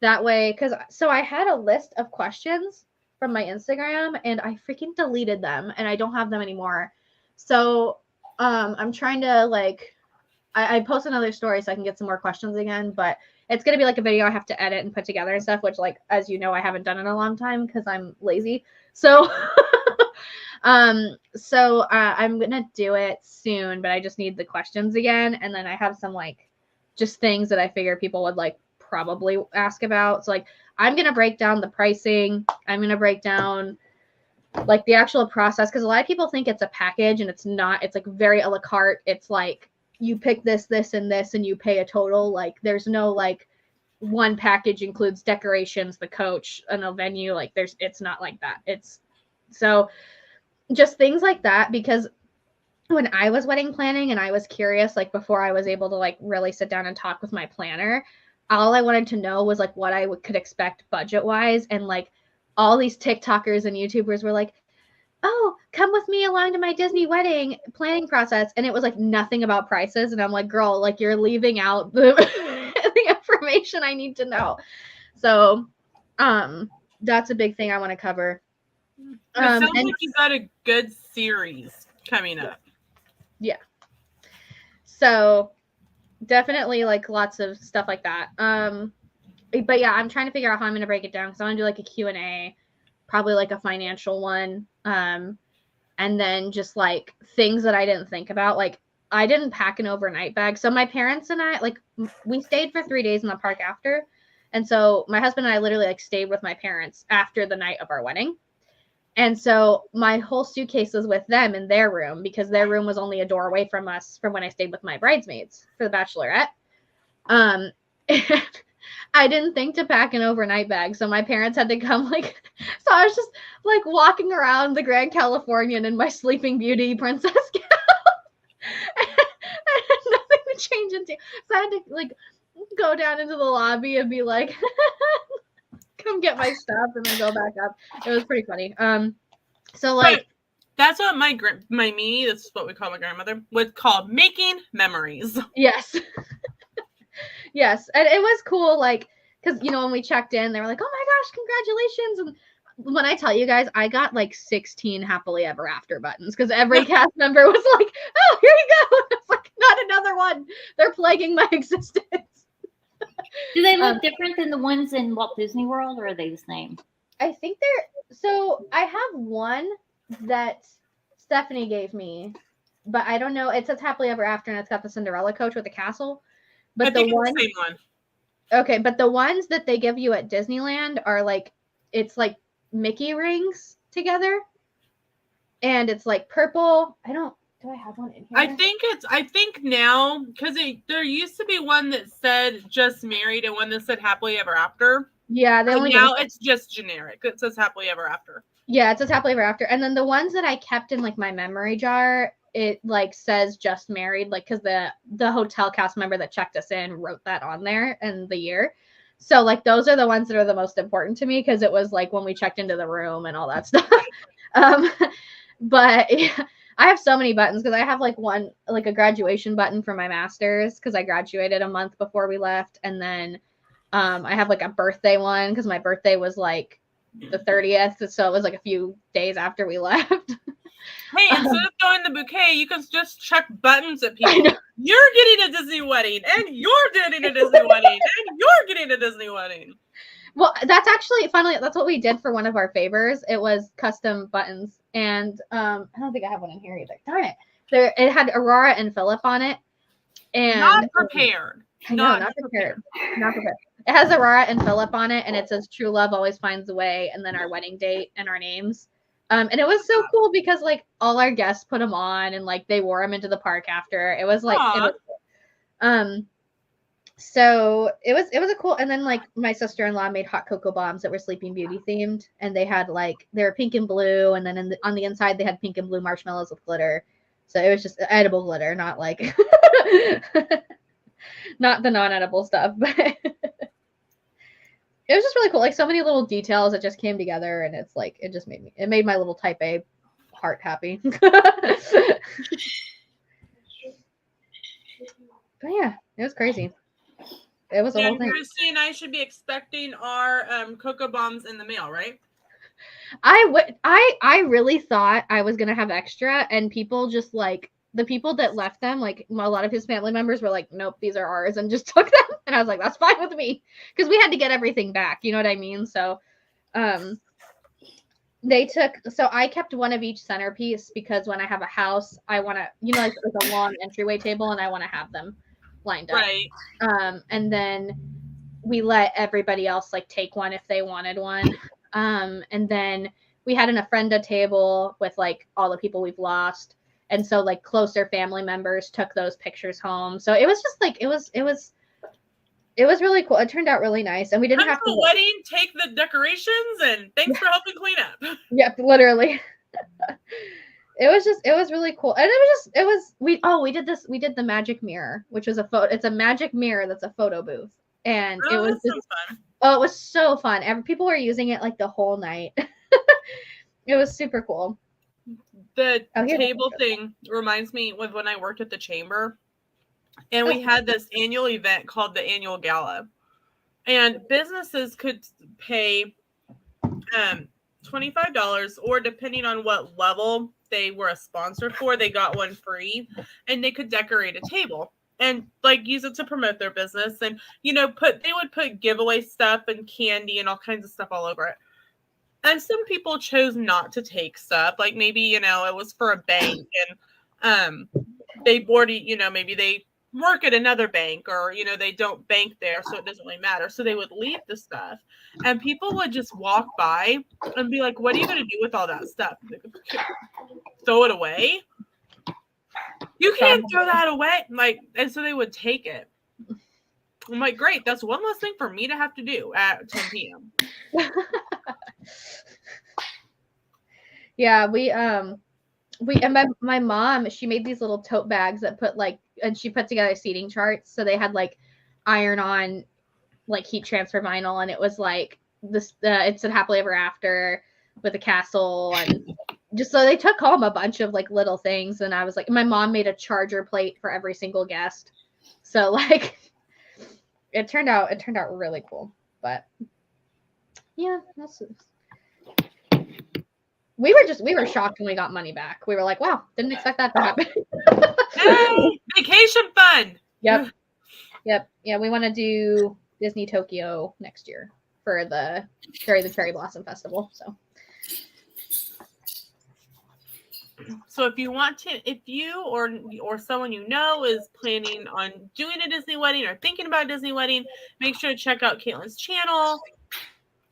that way, so I had a list of questions from my Instagram, and I freaking deleted them, and I don't have them anymore. So I'm trying to like, I post another story so I can get some more questions again, but it's going to be like a video I have to edit and put together and stuff, which, like, as you know, I haven't done in a long time because I'm lazy. So, I'm going to do it soon, but I just need the questions again. And then I have some, like, just things that I figure people would, like, probably ask about. So, like, I'm going to break down the pricing. I'm going to break down, like, the actual process, because a lot of people think it's a package, and it's not. It's, like, very a la carte. It's, like, you pick this, this, and this, and you pay a total. Like, there's no, like, one package includes decorations, the coach, and a venue. Like, it's not like that. It's so just things like that, because when I was wedding planning and I was curious, like, before I was able to, like, really sit down and talk with my planner, all I wanted to know was, like, what I could expect budget-wise. And, like, all these TikTokers and YouTubers were like, oh, come with me along to my Disney wedding planning process. And it was like nothing about prices. And I'm like, girl, like, you're leaving out the, the information I need to know. So that's a big thing I want to cover. It sounds like you got a good series coming up. Yeah. So definitely, like, lots of stuff like that. But yeah, I'm trying to figure out how I'm going to break it down, because I want to do like a Q&A, probably like a financial one. And then just like things that I didn't think about. Like, I didn't pack an overnight bag. So my parents and I, like, we stayed for 3 days in the park after. And so my husband and I literally, like, stayed with my parents after the night of our wedding. And so my whole suitcase was with them in their room, because their room was only a door away from us from when I stayed with my bridesmaids for the bachelorette. And I didn't think to pack an overnight bag. So my parents had to come, like, so I was just like walking around the Grand Californian in my Sleeping Beauty princess gown. I had nothing to change into. So I had to, like, go down into the lobby and be like, come get my stuff, and then go back up. It was pretty funny. So, like, but that's what my me, this is what we call my grandmother, would call making memories. Yes. Yes. And it was cool, like, because, you know, when we checked in, they were like, oh my gosh, congratulations. And when I tell you guys, I got like 16 happily ever after buttons, because every cast member was like, oh, here you go. It's like, not another one. They're plaguing my existence. Do they look different than the ones in Walt Disney World, or are they the same? I think so I have one that Stephanie gave me, but I don't know. It says happily ever after, and it's got the Cinderella coach with the castle. But the same one. Okay, but the ones that they give you at Disneyland are like, it's like Mickey rings together, and it's like purple. Do I have one in here? I think now, because there used to be one that said just married and one that said happily ever after. Yeah, now it's just generic. It says happily ever after. Yeah, it says happily ever after. And then the ones that I kept in, like, my memory jar, it, like, says just married, like, because the hotel cast member that checked us in wrote that on there and the year. So, like, those are the ones that are the most important to me, because it was like when we checked into the room and all that stuff. But yeah, I have so many buttons, because I have like one, like a graduation button for my master's, because I graduated a month before we left. And then I have like a birthday one, because my birthday was like the 30th, so it was like a few days after we left. Hey, instead of throwing the bouquet, you can just chuck buttons at people. You're getting a Disney wedding, and you're getting a Disney wedding, and you're getting a Disney wedding. Well, that's actually finally that's what we did for one of our favors. It was custom buttons, and I don't think I have one in here either. Darn it! It had Aurora and Philip on it, and Not prepared. I know, not prepared. Not prepared. It has Aurora and Philip on it, and it says "True love always finds a way," and then our wedding date and our names. And it was so cool because like all our guests put them on, and like they wore them into the park after. It was like it was cool. So it was a cool, and then like my sister-in-law made hot cocoa bombs that were Sleeping Beauty themed, and they had like they were pink and blue, and then on the inside they had pink and blue marshmallows with glitter. So it was just edible glitter, not like not the non-edible stuff, but it was just really cool. Like so many little details that just came together, and it's like it made my little type A heart happy. But yeah, it was crazy. It was a whole thing. Christy and I should be expecting our cocoa bombs in the mail, right? I really thought I was gonna have extra, and people just like the people that left them, like a lot of his family members were like, nope, these are ours, and just took them. And I was like, that's fine with me, because we had to get everything back. You know what I mean? So, so I kept one of each centerpiece because when I have a house, I want to, like a long entryway table, and I want to have them lined up. Right. And then we let everybody else like take one if they wanted one. And then we had an ofrenda table with like all the people we've lost. And so like closer family members took those pictures home. So it was just like, it was really cool. It turned out really nice. And we didn't have to the wedding, take the decorations, and thanks for helping clean up. Yep, literally. It was really cool. And we did the magic mirror, which was it's a magic mirror that's a photo booth. And it was just fun. Oh, it was so fun. People were using it like the whole night. It was super cool. The table thing reminds me of when I worked at the chamber, and we had this annual event called the annual gala, and businesses could pay $25, or depending on what level they were a sponsor for, they got one free, and they could decorate a table and like use it to promote their business, and they would put giveaway stuff and candy and all kinds of stuff all over it. And some people chose not to take stuff, like maybe it was for a bank, and they maybe they work at another bank, or they don't bank there, so it doesn't really matter, so they would leave the stuff, and people would just walk by and be like, what are you going to do with all that stuff? Throw it away? You can't throw that away. Like, and so they would take it. I'm like, great, that's one less thing for me to have to do at 10 p.m. Yeah, and my mom, she made these little tote bags that and she put together seating charts. So they had like iron on like heat transfer vinyl, and it was like this it said happily ever after with a castle, and just so they took home a bunch of like little things. And I was like, my mom made a charger plate for every single guest. So like it turned out really cool. But yeah, we were shocked when we got money back. We were like, wow, didn't expect that to happen. Hey, vacation fun. Yep. Yeah, we want to do Disney Tokyo next year for the Cherry Blossom Festival. So if you or someone is planning on doing a Disney wedding or thinking about a Disney wedding, make sure to check out Caitlin's channel.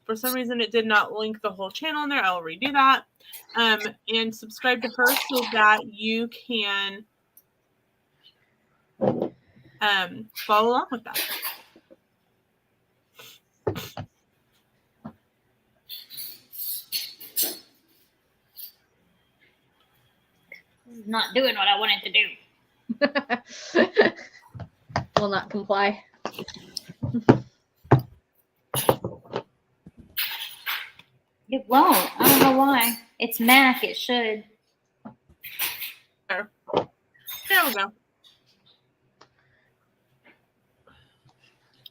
For some reason, it did not link the whole channel in there. I'll redo that. And subscribe to her so that you can follow along with that. Not doing what I wanted to do. Will not comply. It won't. I don't know why. It's Mac. It should. There we go.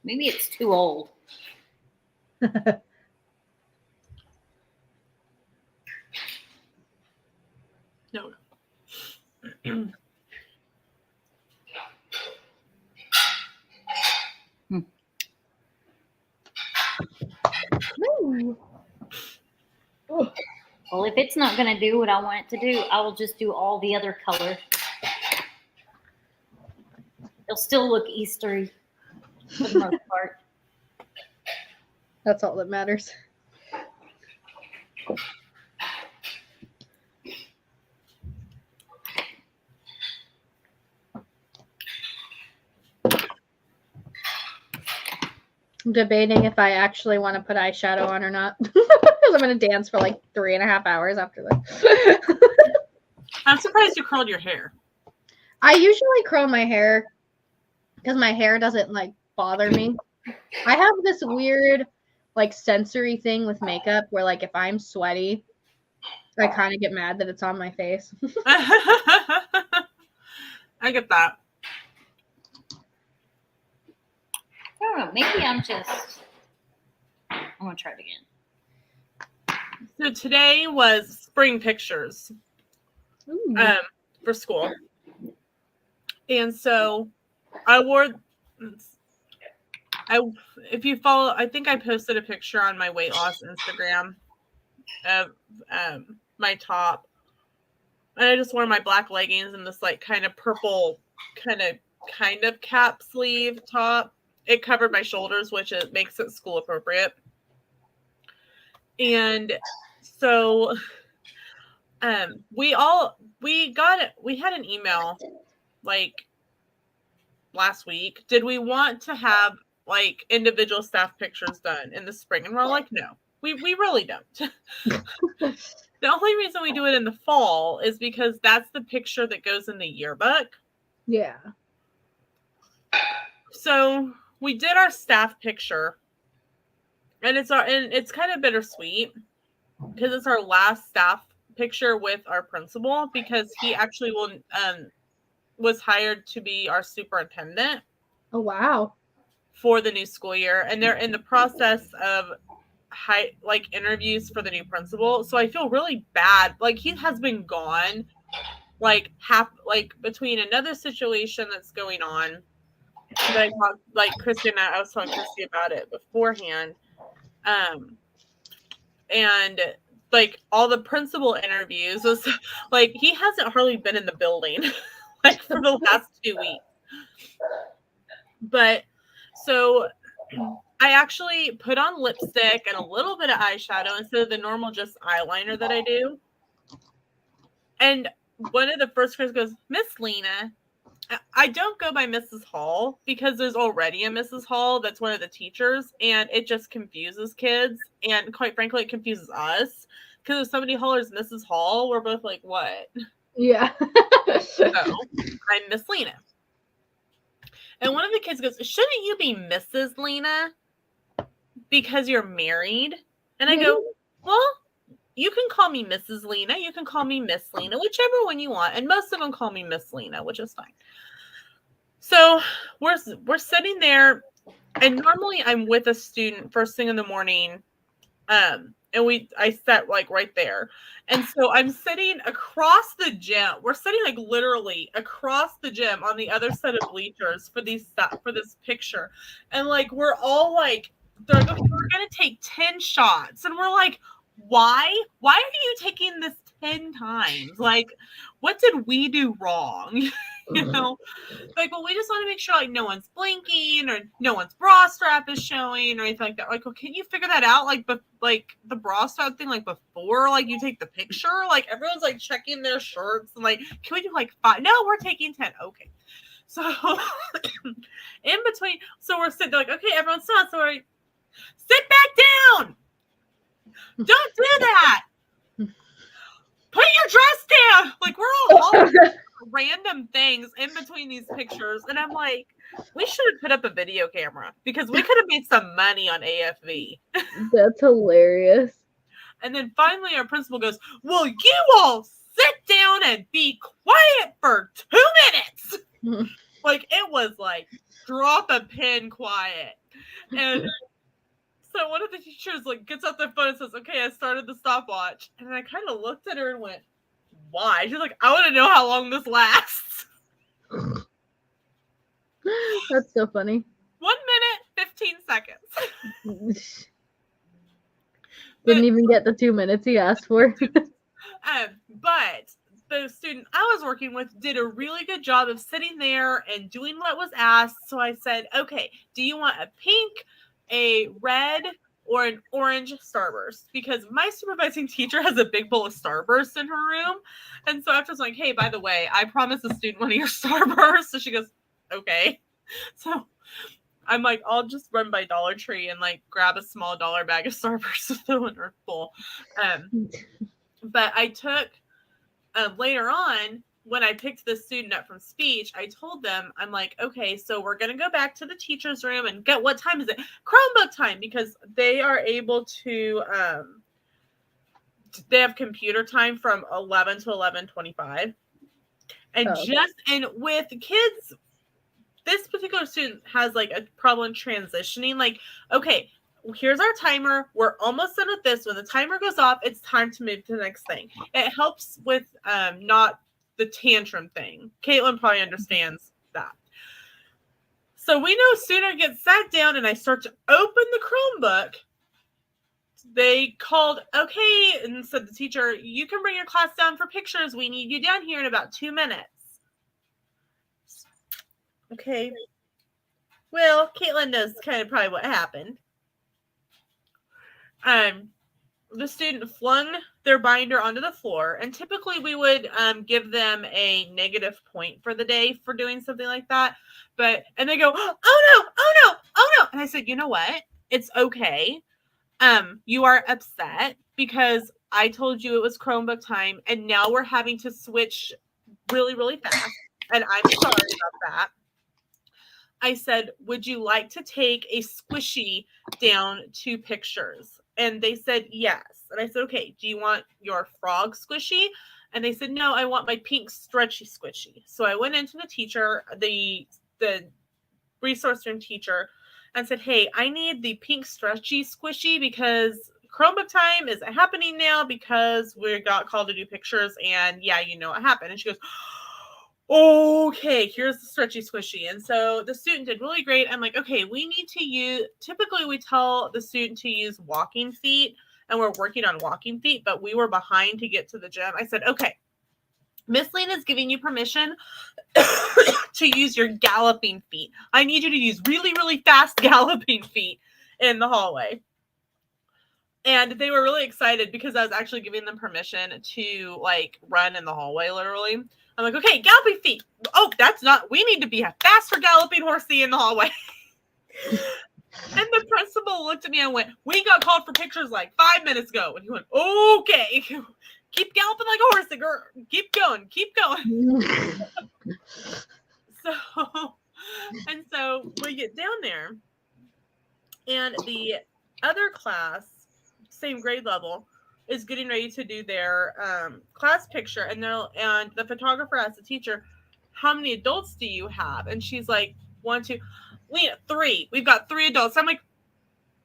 Maybe it's too old. No. Ooh. Well, if it's not going to do what I want it to do, I will just do all the other color. It'll still look Eastery for the most part. That's all that matters. I'm debating if I actually want to put eyeshadow on or not. Because I'm going to dance for like 3.5 hours after this. I'm surprised you curled your hair. I usually curl my hair because my hair doesn't like bother me. I have this weird like sensory thing with makeup where like if I'm sweaty, I kind of get mad that it's on my face. I get that. I don't know. Maybe I'm going to try it again. So today was spring pictures for school. And so if you follow, I think I posted a picture on my weight loss Instagram of my top. And I just wore my black leggings and this like kind of purple kind of cap sleeve top. It covered my shoulders, which it makes it school appropriate. And so we had an email like last week. Did we want to have like individual staff pictures done in the spring? And we're like, no, we really don't. The only reason we do it in the fall is because that's the picture that goes in the yearbook. Yeah. So we did our staff picture, and it's kind of bittersweet because it's our last staff picture with our principal, because he actually was hired to be our superintendent. Oh wow. For the new school year, and they're in the process of interviews for the new principal. So I feel really bad. Like he has been gone like between another situation that's going on. That Christy and I was talking to Christy about it beforehand. And like all the principal interviews was like he hasn't hardly been in the building like for the last 2 weeks. But so I actually put on lipstick and a little bit of eyeshadow instead of the normal just eyeliner that I do. And one of the first girls goes, "Miss Lena." I don't go by Mrs. Hall because there's already a Mrs. Hall that's one of the teachers, and it just confuses kids. And quite frankly, it confuses us because if somebody hollers Mrs. Hall, we're both like, what? Yeah. So I'm Miss Lena. And one of the kids goes, "Shouldn't you be Mrs. Lena because you're married?" And I go, "Well, you can call me Mrs. Lena. You can call me Miss Lena, whichever one you want." And most of them call me Miss Lena, which is fine. So we're sitting there, and normally I'm with a student first thing in the morning, and I sat like right there, and so I'm sitting across the gym. We're sitting like literally across the gym on the other side of bleachers for this picture, and like we're all like, they're like, "Okay, we're gonna take 10 shots," and we're like, why are you taking this 10 times? Like, what did we do wrong? You know, like, well, we just want to make sure like no one's blinking or no one's bra strap is showing or anything like that. Like, well, can you figure that out? Like, like the bra strap thing, like before, like you take the picture, like everyone's like checking their shirts and like, can we do like 5? No, we're taking 10. Okay. So in between, so we're sitting there like, okay, everyone's done. So we're sit back down. Don't do that. Put your dress down. Like we're all random things in between these pictures. And I'm like, we should have put up a video camera because we could have made some money on AFV. That's hilarious. And then finally our principal goes, "Will you all sit down and be quiet for 2 minutes?" Like it was like drop a pin quiet. And so one of the teachers like gets out their phone and says, "Okay, I started the stopwatch." And I kind of looked at her and went, "Why?" She's like, "I want to know how long this lasts." That's so funny. 1 minute, 15 seconds. Didn't even get the 2 minutes he asked for. But the student I was working with did a really good job of sitting there and doing what was asked. So I said, okay, do you want a pink, a red, or an orange Starburst? Because my supervising teacher has a big bowl of Starburst in her room. And so after I was like, hey, by the way, I promised the student one of your Starbursts. So she goes, okay. So I'm like, I'll just run by Dollar Tree and like grab a small $1 bag of Starburst to throw in her bowl. But I took later on, when I picked the student up from speech, I told them, I'm like, okay, so we're going to go back to the teacher's room and get, what time is it? Chromebook time, because they are able to, they have computer time from 11 to 11:25. And and with kids, this particular student has like a problem transitioning. Like, okay, here's our timer. We're almost done with this. When the timer goes off, it's time to move to the next thing. It helps with not the tantrum thing. Caitlin probably understands that. So we know sooner gets sat down and I start to open the Chromebook. They called, okay, and said the teacher, you can bring your class down for pictures. We need you down here in about 2 minutes. Okay. Well, Caitlin knows kind of probably what happened. The student flung their binder onto the floor, and typically we would give them a negative point for the day for doing something like that. And they go, oh no, oh no, oh no. And I said, you know what? It's okay. You are upset because I told you it was Chromebook time, and now we're having to switch really, really fast. And I'm sorry about that. I said, would you like to take a squishy down to pictures? And they said, yes. And I said, okay, do you want your frog squishy? And they said, no, I want my pink stretchy squishy. So I went into the teacher, the resource room teacher, and said, hey, I need the pink stretchy squishy because Chromebook time is happening now because we got called to do pictures. And yeah, you know what happened. And she goes, okay, here's the stretchy squishy. And so the student did really great. I'm like, okay, we need to use, typically we tell the student to use walking feet, and we're working on walking feet, but we were behind to get to the gym. I said, okay, Miss Lane is giving you permission to use your galloping feet. I need you to use really, really fast galloping feet in the hallway. And they were really excited because I was actually giving them permission to like run in the hallway, literally. I'm like, okay, galloping feet. Oh, that's not, we need to be a faster galloping horsey in the hallway. And the principal looked at me and went, we got called for pictures like 5 minutes ago. And he went, okay, keep galloping like a horsey, girl. Keep going, keep going. So we get down there, and the other class, same grade level, is getting ready to do their class picture, and the photographer asked the teacher, how many adults do you have? And she's like, 1, 2, Lena, 3. We've got 3 adults. I'm like,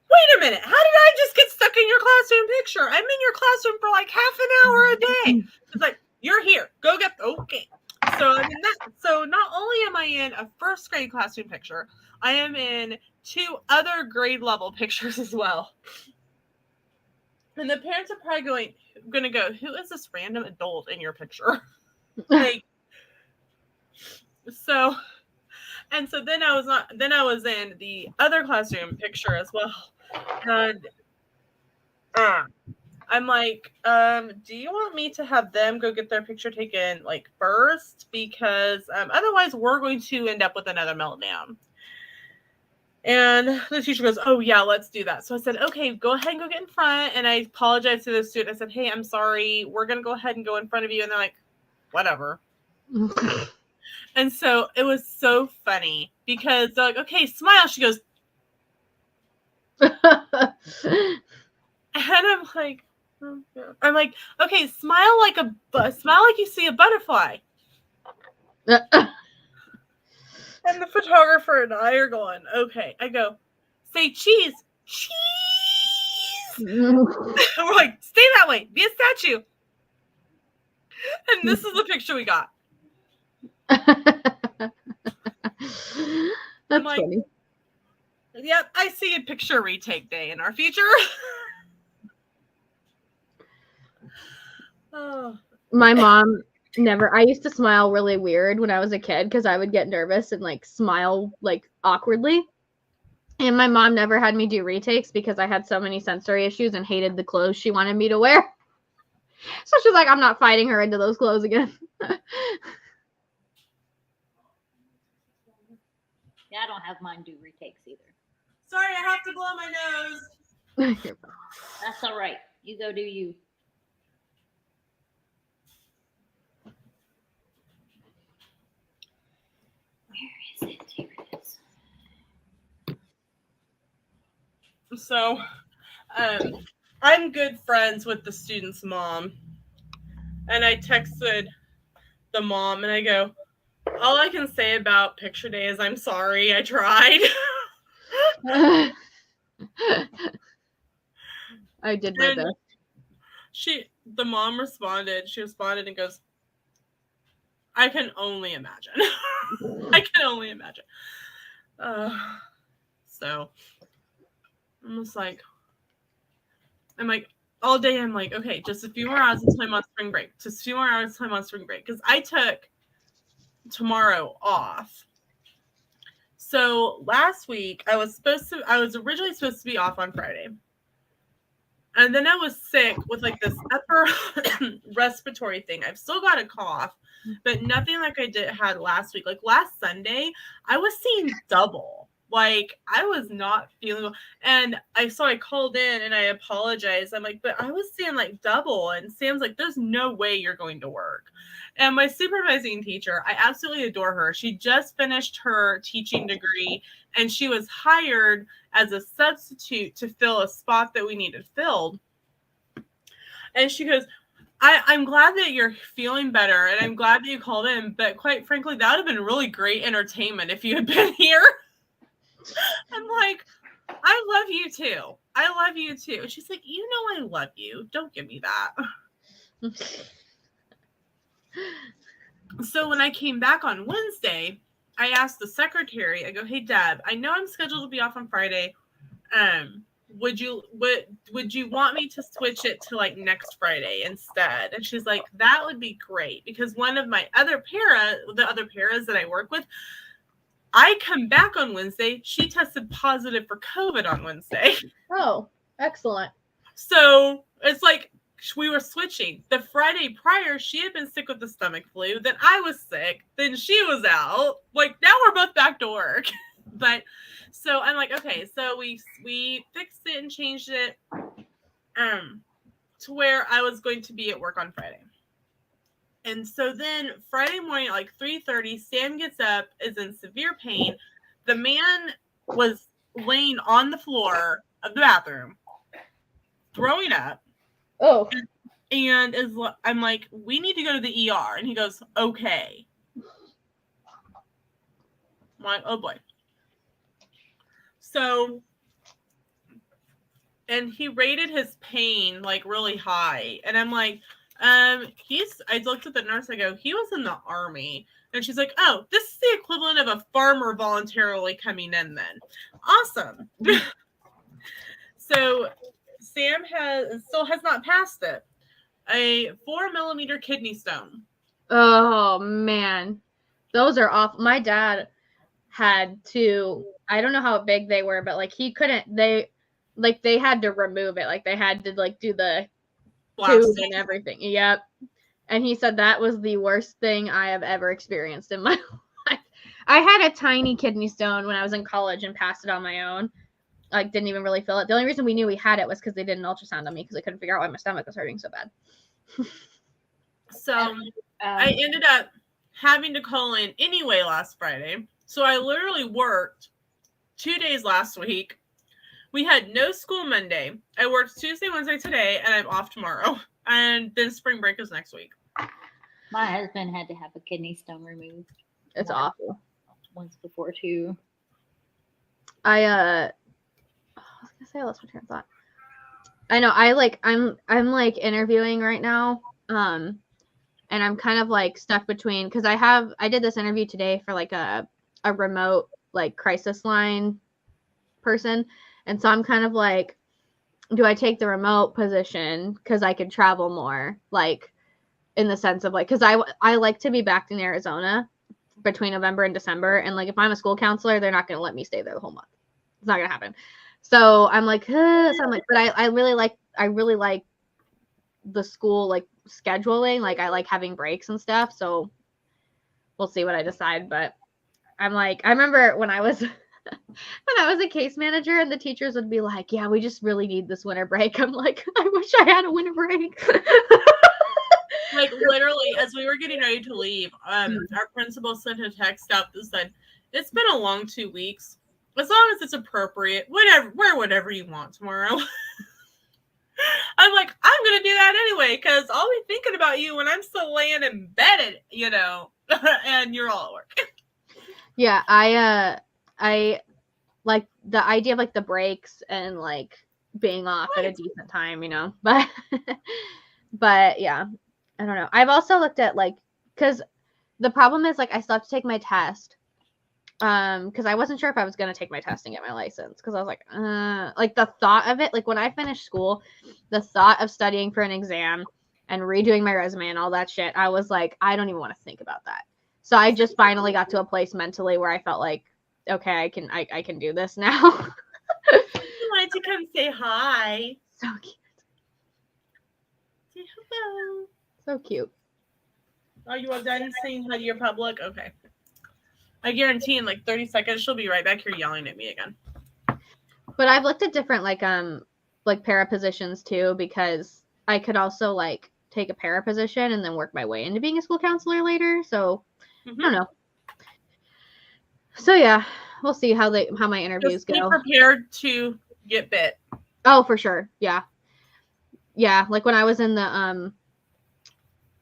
wait a minute, how did I just get stuck in your classroom picture? I'm in your classroom for like half an hour a day. It's like, you're here, go get, okay. So not only am I in a first grade classroom picture, I am in 2 other grade level pictures as well. And the parents are probably going to go, who is this random adult in your picture? Like, so then I was in the other classroom picture as well. And I'm like, do you want me to have them go get their picture taken like first? Because otherwise we're going to end up with another meltdown. And the teacher goes, oh, yeah, let's do that. So I said, okay, go ahead and go get in front. And I apologized to the student. I said, hey, I'm sorry. We're going to go ahead and go in front of you. And they're like, whatever. And so it was so funny because they're like, okay, smile. She goes, and I'm like, okay, smile like you see a butterfly. And the photographer and I are going, okay. I go, say cheese. Cheese. We're like, stay that way. Be a statue. And this is the picture we got. That's like, funny. Yep, I see a picture retake day in our future. Oh. My mom never. I used to smile really weird when I was a kid because I would get nervous and like smile like awkwardly. And my mom never had me do retakes because I had so many sensory issues and hated the clothes she wanted me to wear. So she's like, I'm not fighting her into those clothes again. Yeah, I don't have mine do retakes either. Sorry, I have to blow my nose. That's all right. You go do you. Where is it? Here it is. So, I'm good friends with the student's mom. And I texted the mom and I go, all I can say about picture day is I'm sorry, I tried. I did my best. The mom responded. She responded and goes, I can only imagine. I can only imagine. So I'm just like, all day I'm like, okay, just a few more hours until I'm on spring break. Just a few more hours until I'm on spring break. Because I took tomorrow off. So last week I was originally supposed to be off on Friday. And then I was sick with like this upper respiratory thing. I've still got a cough, but nothing like I had last week. Like last Sunday, I was seeing double. Like I was not feeling well. And I called in and I apologized. I'm like, but I was seeing like double. And Sam's like, there's no way you're going to work. And my supervising teacher, I absolutely adore her. She just finished her teaching degree and she was hired as a substitute to fill a spot that we needed filled. And she goes, I'm glad that you're feeling better and I'm glad that you called in, but quite frankly, that would have been really great entertainment if you had been here. I'm like, I love you too. I love you too. And she's like, you know I love you. Don't give me that. So when I came back on Wednesday, I asked the secretary, I go, hey, Deb, I know I'm scheduled to be off on Friday. Would you want me to switch it to like next Friday instead? And she's like, that would be great because one of my the other paras that I work with, I come back on Wednesday. She tested positive for COVID on Wednesday. Oh, excellent. So it's like we were switching. The Friday prior, she had been sick with the stomach flu. Then I was sick. Then she was out. Like now we're both back to work. But so I'm like, okay. So we fixed it and changed it to where I was going to be at work on Friday. And so then Friday morning at like 3:30, Sam gets up, is in severe pain. The man was laying on the floor of the bathroom, throwing up. Oh. And I'm like, we need to go to the ER. And he goes, okay. I'm like, oh boy. So, and he rated his pain like really high. And I'm like, I looked at the nurse, I go, he was in the Army. And she's like, oh, this is the equivalent of a farmer voluntarily coming in then. Awesome. So Sam still has not passed it. A 4mm kidney stone. Oh man. Those are awful. My dad had to, I don't know how big they were, but like they had to remove it. Like they had to like do the tube and everything. Yep. And he said that was the worst thing I have ever experienced in my life. I had a tiny kidney stone when I was in college and passed it on my own. Like didn't even really feel it. The only reason we knew we had it was because they did an ultrasound on me because they couldn't figure out why my stomach was hurting so bad. So I ended up having to call in anyway last Friday. So I literally worked 2 days last week. We had no school Monday. I worked Tuesday, Wednesday, today, and I'm off tomorrow. And then spring break is next week. My husband had to have a kidney stone removed. It's awful. Once before too. I was gonna say I lost my train of thought. I know I'm like interviewing right now. And I'm kind of like stuck between because I did this interview today for like a remote like crisis line person. And so I'm kind of like, do I take the remote position because I could travel more? Like, in the sense of like, because I like to be back in Arizona between November and December, and like if I'm a school counselor, they're not going to let me stay there the whole month. It's not going to happen. So I'm like, so I'm like, but I really like the school like scheduling. Like I like having breaks and stuff. So we'll see what I decide. But I'm like, I remember when I was a case manager and the teachers would be like, yeah, we just really need this winter break. I'm like, I wish I had a winter break. Like literally, as we were getting ready to leave, our principal sent a text out that said, "It's been a long 2 weeks. As long as it's appropriate, wear whatever you want tomorrow." I'm like, I'm gonna do that anyway, because I'll be thinking about you when I'm still laying in bed, and you're all at work. Yeah, I like the idea of like the breaks and like being off at a decent time, but yeah, I don't know. I've also looked at like, because the problem is like I still have to take my test, because I wasn't sure if I was going to take my test and get my license, because I was like the thought of it, like when I finished school, the thought of studying for an exam and redoing my resume and all that shit, I was like, I don't even want to think about that. So I just finally got to a place mentally where I felt like, okay, I can do this now. I wanted to come say hi. So cute. Say hello. So cute. Are you all done saying hi to your public? Okay. I guarantee in like 30 seconds she'll be right back here yelling at me again. But I've looked at different like para positions too, because I could also like take a para position and then work my way into being a school counselor later. So I don't know. So yeah, we'll see how my interviews go. Be prepared to get bit. Oh, for sure. Yeah. Yeah, like when I was in the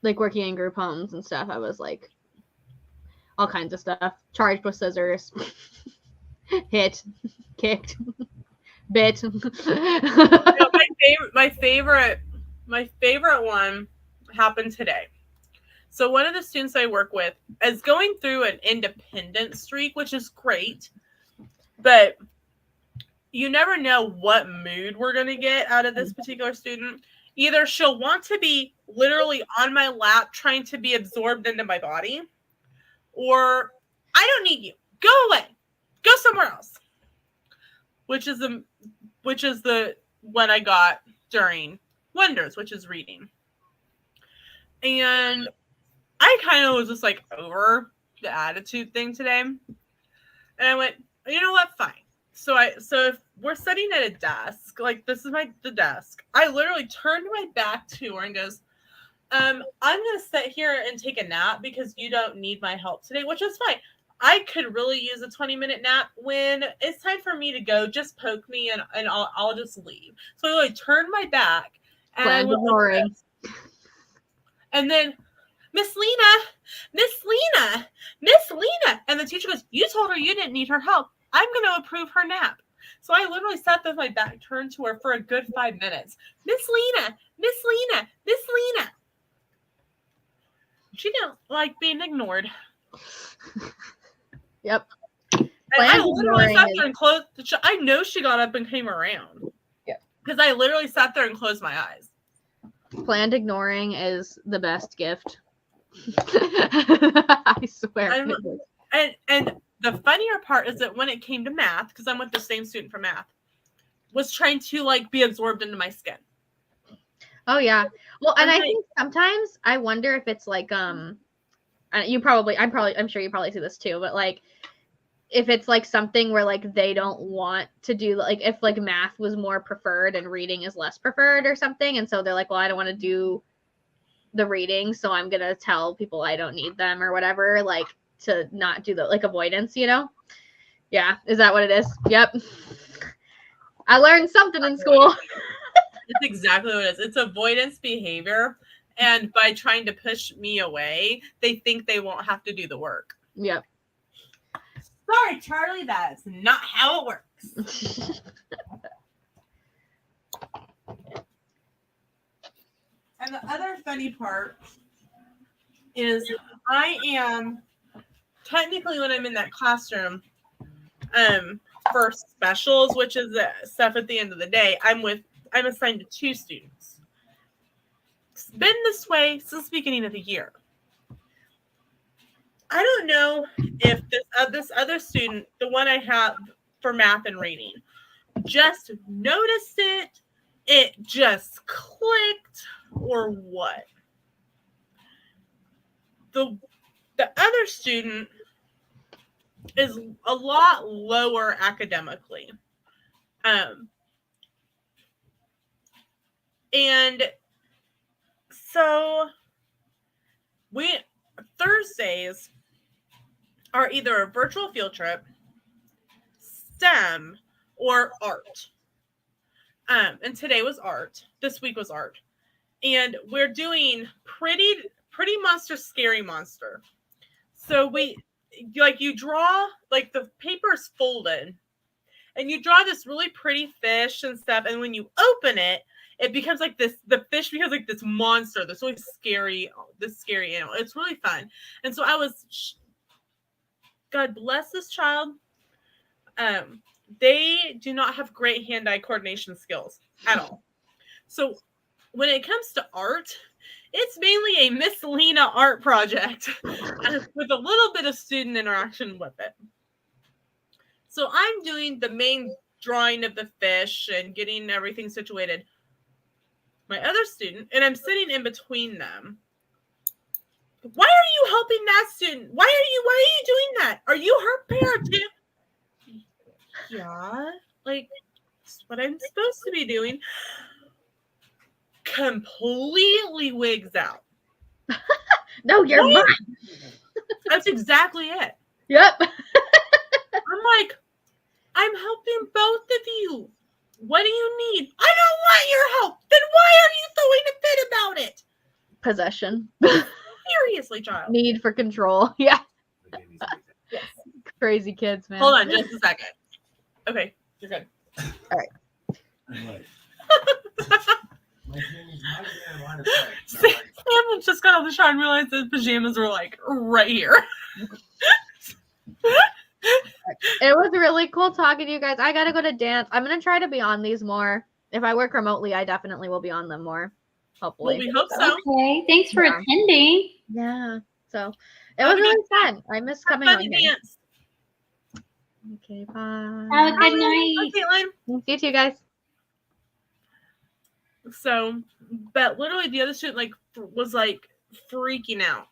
like working in group homes and stuff, I was like all kinds of stuff. Charged with scissors. Hit, kicked, bit. My favorite one happened today. So one of the students I work with is going through an independent streak, which is great, but you never know what mood we're going to get out of this particular student. Either she'll want to be literally on my lap trying to be absorbed into my body, or I don't need you. Go away. Go somewhere else. Which is the one I got during Wonders, which is reading. And I kind of was just like over the attitude thing today. And I went, you know what? Fine. So if we're sitting at a desk, like this is the desk, I literally turned my back to her and goes, I'm going to sit here and take a nap because you don't need my help today, which is fine. I could really use a 20-minute nap. When it's time for me to go, just poke me and I'll just leave. So I literally turned my back and ignoring. And then Miss Lena. And the teacher goes, you told her you didn't need her help. I'm going to approve her nap. So I literally sat there with my back turned to her for a good 5 minutes. Miss Lena. She didn't like being ignored. Yep. And I literally sat there and closed. I know she got up and came around. Yeah. Because I literally sat there and closed my eyes. Planned ignoring is the best gift. I swear. And the funnier part is that when it came to math, because I'm with the same student for math, was trying to like be absorbed into my skin. Oh yeah. Well, and I think sometimes I wonder if it's like I'm sure you probably see this too, but like if it's like something where like they don't want to do, like if like math was more preferred and reading is less preferred or something, and so they're like, well, I don't want to do the reading, so I'm gonna tell people I don't need them or whatever, like to not do the like avoidance, Yeah, is that what it is? Yep. I learned something in school. It's exactly what it is. It's avoidance behavior, and by trying to push me away, they think they won't have to do the work. Yep. Sorry, Charlie, that's not how it works. And the other funny part is I am technically, when I'm in that classroom, for specials, which is the stuff at the end of the day, I'm assigned to 2 students. It's been this way since the beginning of the year. I don't know if this other student, the one I have for math and reading, just noticed it just clicked, or what. The other student is a lot lower academically. And so Thursdays are either a virtual field trip, STEM, or art. And today was art. This week was art. And we're doing pretty monster, scary monster. So you draw, like, the paper's folded, and you draw this really pretty fish and stuff, and when you open it, it becomes like this, the fish becomes like this monster, this really scary animal. It's really fun. And so God bless this child. They do not have great hand-eye coordination skills at all. So when it comes to art, it's mainly a Miss Lena art project with a little bit of student interaction with it. So I'm doing the main drawing of the fish and getting everything situated. My other student, and I'm sitting in between them. Why are you helping that student? Why are you doing that? Are you her parent too? Yeah, like, that's what I'm supposed to be doing. Completely wigs out. No, you're mine. That's exactly it. Yep. I'm like, I'm helping both of you. What do you need? I don't want your help. Then why are you throwing a fit about it? Possession. Seriously, child. Need for control. Yeah. Yes. Crazy kids, man. Hold on just a second. Okay, you're good. All right. Sam just got out of the shower and realized his pajamas were like right here. It was really cool talking to you guys. I gotta go to dance. I'm gonna try to be on these more. If I work remotely, I definitely will be on them more. Hopefully. Well, we hope so. Okay, thanks for attending. Yeah. So it was really fun. I miss coming on here. Dance. Okay, bye. Have a good night. Bye, Caitlin. See you two guys. So, but literally the other student was like freaking out.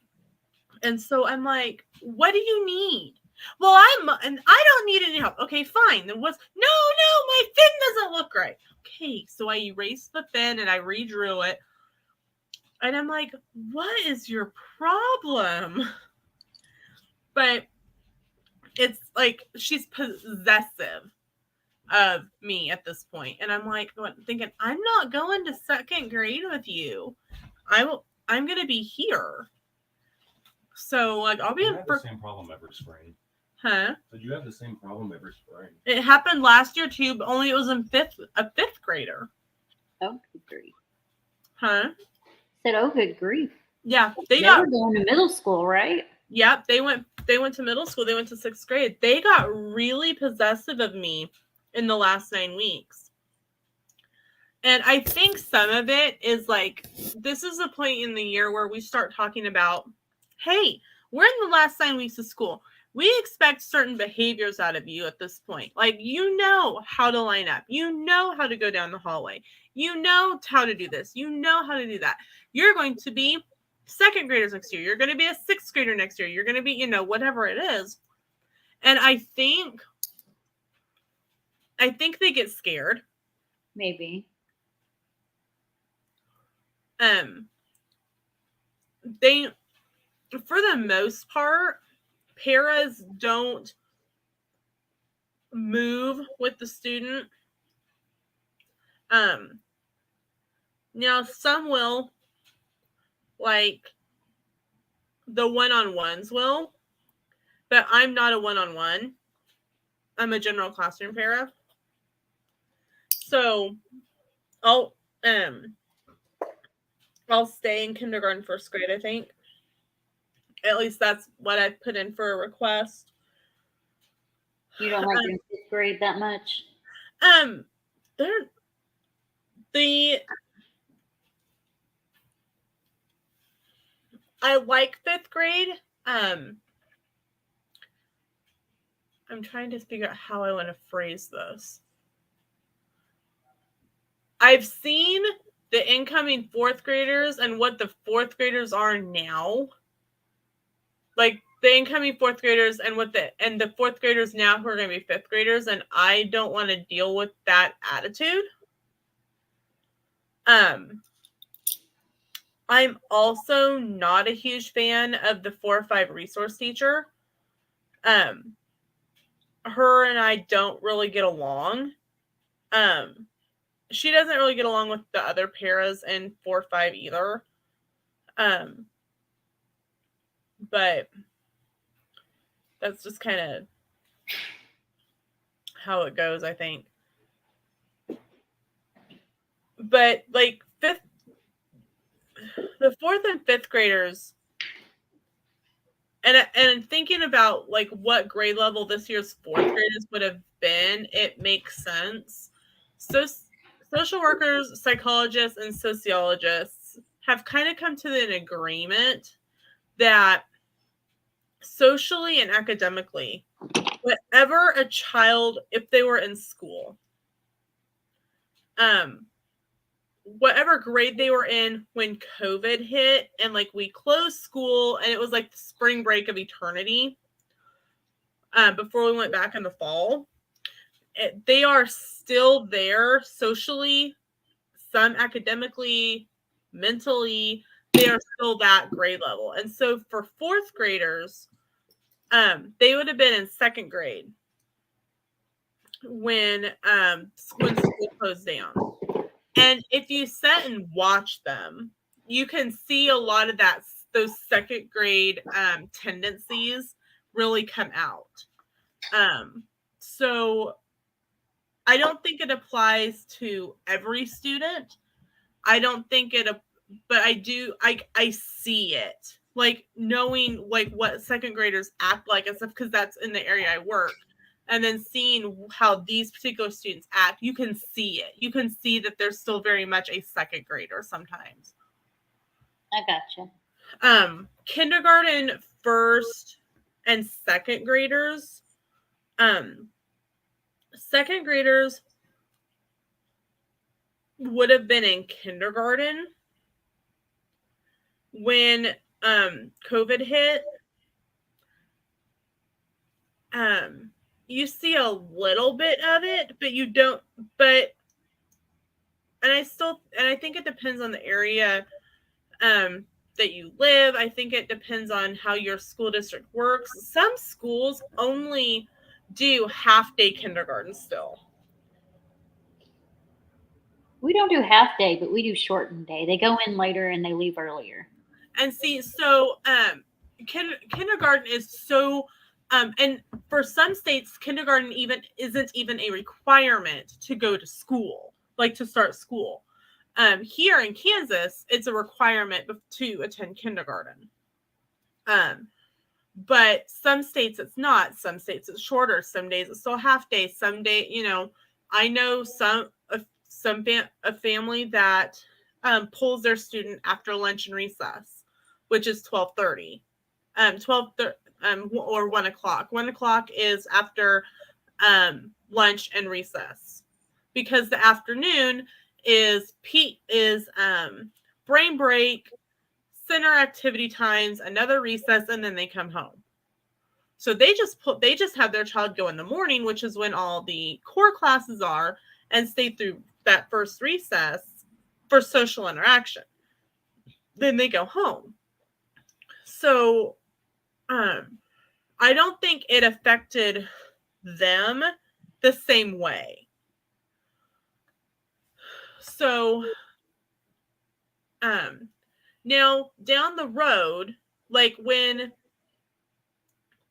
And so I'm like, what do you need? Well, and I don't need any help. Okay, fine. Then no, my fin doesn't look right. Okay, so I erased the fin and I redrew it. And I'm like, what is your problem? But it's like she's possessive of me at this point. And I'm like thinking, I'm not going to second grade with you. I'm going to be here. So like I'll be in the same problem every spring. Huh? But you have the same problem every spring. It happened last year too, but only it was in a fifth grader. Oh, good grief. Huh? Said, oh, good grief. Yeah, they were going to middle school, right? Yep, they went to middle school. They went to 6th grade. They got really possessive of me in the last 9 weeks. And I think some of it is like, this is a point in the year where we start talking about, hey, we're in the last 9 weeks of school. We expect certain behaviors out of you at this point. Like, you know how to line up. You know how to go down the hallway. You know how to do this. You know how to do that. You're going to be 2nd graders next year. You're going to be a 6th grader next year. You're going to be, whatever it is. And I think they get scared. Maybe. They, for the most part, paras don't move with the student. Now some will, like the one-on-ones will, but I'm not a one-on-one. I'm a general classroom para. So I'll stay in kindergarten, 1st grade, I think. At least that's what I put in for a request. You don't like in 5th grade that much? I like fifth grade. I'm trying to figure out how I want to phrase this. I've seen the incoming fourth graders and what the fourth graders are now. Like the incoming fourth graders and the fourth graders now who are going to be fifth graders, and I don't want to deal with that attitude. I'm also not a huge fan of the 4 or 5 resource teacher. Her and I don't really get along. She doesn't really get along with the other paras in 4 or 5 either. But that's just kind of how it goes, I think. But like the fourth and fifth graders, and thinking about like what grade level this year's fourth graders would have been, it makes sense. So social workers, psychologists, and sociologists have kind of come to an agreement that socially and academically, whatever a child, if they were in school, whatever grade they were in when COVID hit and like we closed school and it was like the spring break of eternity before we went back in the fall, they are still there socially, some academically, mentally, they are still that grade level. And so for fourth graders, they would have been in second grade when school closed down. And if you sit and watch them, you can see a lot of those second grade tendencies really come out. So I don't think it applies to every student. I don't think but I see it. Like knowing like what second graders act like and stuff, because that's in the area I work. And then seeing how these particular students act, you can see it. You can see that they're still very much a second grader sometimes. I gotcha. Kindergarten, first, and second graders. Second graders would have been in kindergarten when COVID hit. You see a little bit of it, but you don't, and I think it depends on the area that you live. I think it depends on how your school district works. Some schools only do half-day kindergarten still. We don't do half day, but we do shortened day. They go in later and they leave earlier. And see, so kindergarten is so, and for some states, kindergarten isn't even a requirement to go to school, like to start school. Here in Kansas, it's a requirement to attend kindergarten. But some states it's not. Some states it's shorter. Some days it's still half day. Some day, I know a family that pulls their student after lunch and recess, which is 12:30. 12:30 or 1 o'clock. 1 o'clock is after lunch and recess, because the afternoon is brain break, center activity times, another recess, and then they come home. So they just have their child go in the morning, which is when all the core classes are, and stay through that first recess for social interaction. Then they go home. So I don't think it affected them the same way. So now down the road, like when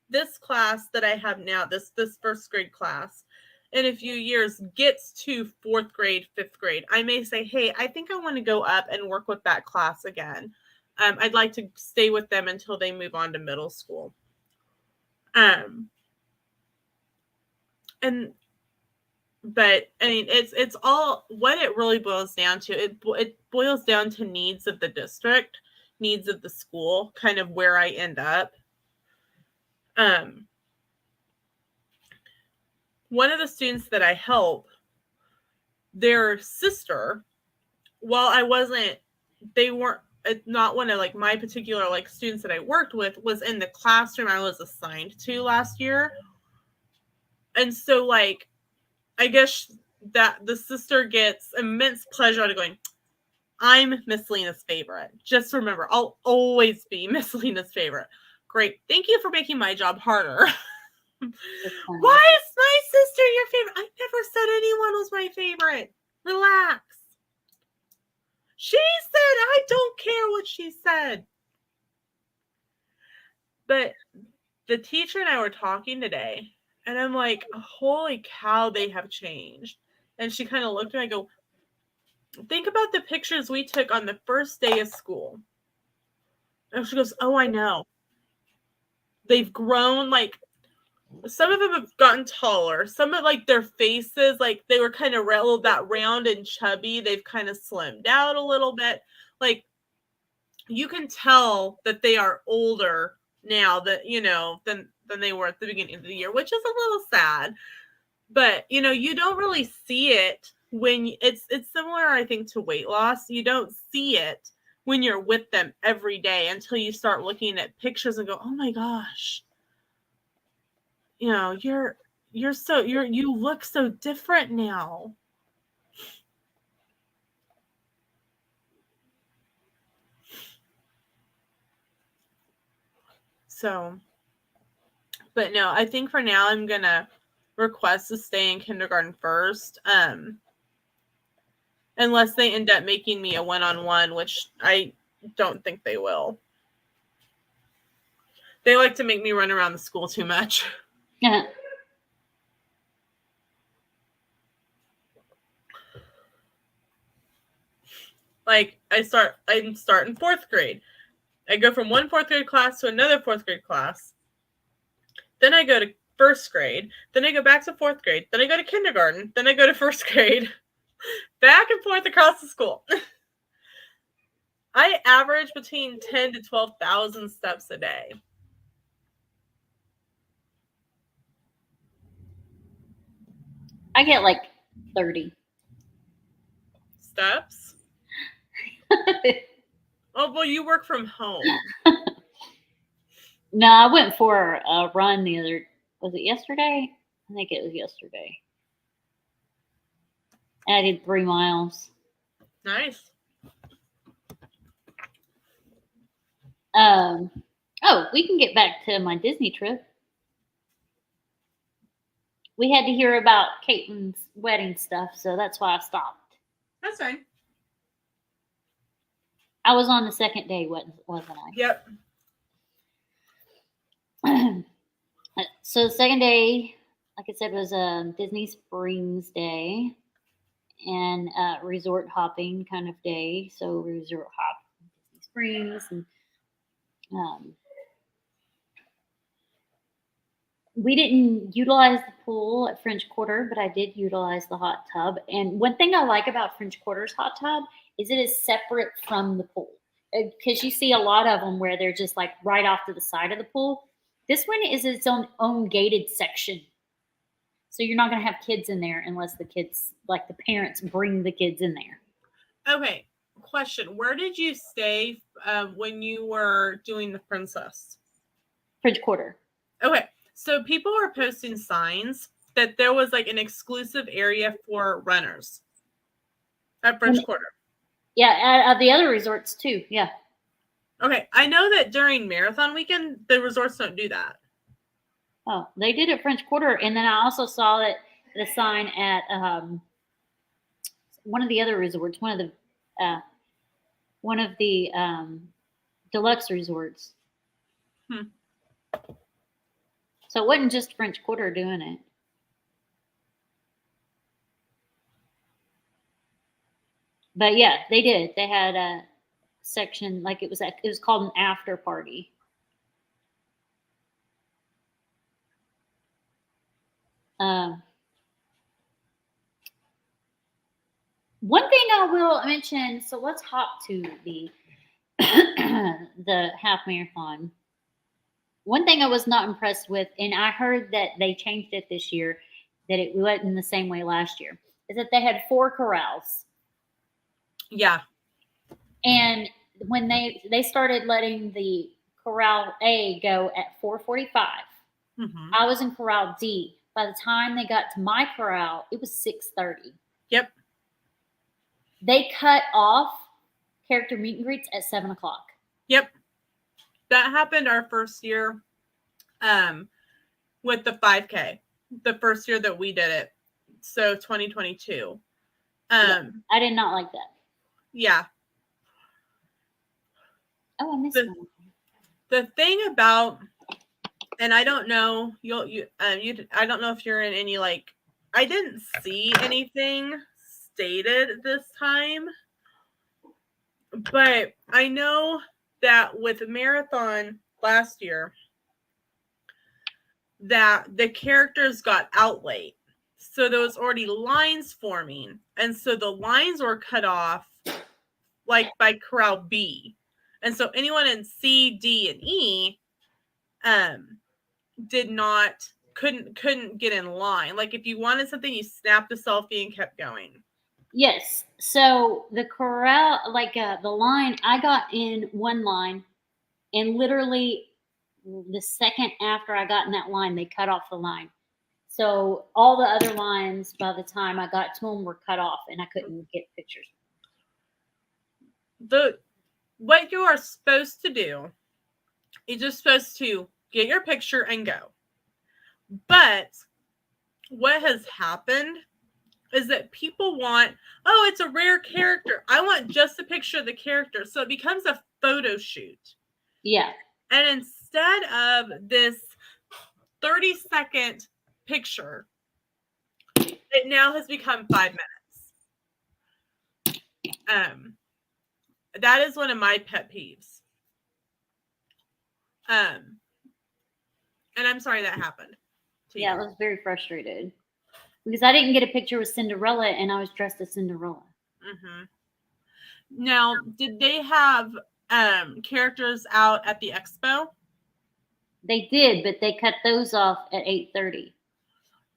this class that I have now, this first grade class, in a few years gets to fourth grade, fifth grade, I may say, hey, I think I want to go up and work with that class again. I'd like to stay with them until they move on to middle school. But I mean, it's all what it really boils down to. It boils down to needs of the district. needs of the school, kind of where I end up. One of the students that I help, their sister, while they weren't not one of like my particular like students that I worked with, was in the classroom I was assigned to last year. And so like, I guess that the sister gets immense pleasure out of going, I'm Miss Lena's favorite. Just remember, I'll always be Miss Lena's favorite. Great. Thank you for making my job harder. Why is my sister your favorite? I never said anyone was my favorite. Relax. She said, I don't care what she said. But the teacher and I were talking today, and I'm like, holy cow, they have changed. And she kind of looked at me and I go, think about the pictures we took on the first day of school. And she goes, oh, I know. They've grown, like, some of them have gotten taller. Some of, like, their faces, like, they were kind of that round and chubby. They've kind of slimmed out a little bit. Like, you can tell that they are older now that, you know, than they were at the beginning of the year, which is a little sad. But, you know, you don't really see it when it's similar, I think, to weight loss. You don't see it when you're with them every day until you start looking at pictures and go, oh my gosh, you know, you look so different now. So, but no, I think for now I'm gonna request to stay in kindergarten first. Unless they end up making me a one-on-one, which I don't think they will. They like to make me run around the school too much. Yeah. Like, I'm starting 4th grade. I go from one 4th grade class to another 4th grade class. Then I go to 1st grade. Then I go back to 4th grade. Then I go to kindergarten. Then I go to 1st grade. Back and forth across the school. I average between 10 to 12,000 steps a day. I get like 30 steps. Oh, well, you work from home. No, I went for a run was it yesterday? I think it was yesterday. And I did 3 miles. Nice. Oh, we can get back to my Disney trip. We had to hear about Caitlin's wedding stuff, so that's why I stopped. That's fine. I was on the second day, wasn't I? Yep. So the second day, like I said, was Disney Springs Day and resort hopping kind of day. So resort hop Disney Springs and we didn't utilize the pool at French Quarter, but I did utilize the hot tub. And one thing I like about French Quarter's hot tub is it is separate from the pool. Because you see a lot of them where they're just like right off to the side of the pool. This one is its own gated section. So you're not going to have kids in there unless the parents bring the kids in there. Okay. Question. Where did you stay when you were doing the princess? French Quarter. Okay. So people were posting signs that there was like an exclusive area for runners at French Quarter. Yeah, at the other resorts too. Yeah. Okay. I know that during marathon weekend, the resorts don't do that. Oh, they did at French Quarter. And then I also saw the sign at one of the other resorts, one of the deluxe resorts. So it wasn't just French Quarter doing it. But yeah, they did. They had a section like it was called an after party. One thing I will mention. So let's hop to the the half marathon. One thing I was not impressed with, and I heard that they changed it this year, that it wasn't the same way last year, is that they had 4 corrals. Yeah. And when they started letting the corral A go at 4:45, I was in corral D. By the time they got to my corral, it was 6:30. Yep. They cut off character meet and greets at 7 o'clock. Yep. That happened our first year with the 5K. The first year that we did it. So 2022. I did not like that. Yeah. Oh, I missed one. The thing about, and I don't know, I don't know if you're in any, like, I didn't see anything stated this time, but I know that with Marathon last year, that the characters got out late. So there was already lines forming. And so the lines were cut off like by corral B. And so anyone in C, D, and E couldn't get in line. Like if you wanted something, you snapped a selfie and kept going. Yes. So the corral, like the line, I got in one line, and literally the second after I got in that line, they cut off the line. So all the other lines, by the time I got to them, were cut off, and I couldn't get pictures. What you are supposed to do is you're supposed to get your picture and go. But what has happened is that people want, oh, it's a rare character. I want just a picture of the character. So it becomes a photo shoot. Yeah. And instead of this 30-second picture, it now has become 5 minutes. That is one of my pet peeves. And I'm sorry that happened. Yeah, I was very frustrated because I didn't get a picture with Cinderella, and I was dressed as Cinderella. Now, did they have characters out at the expo? They did, but they cut those off at 8:30.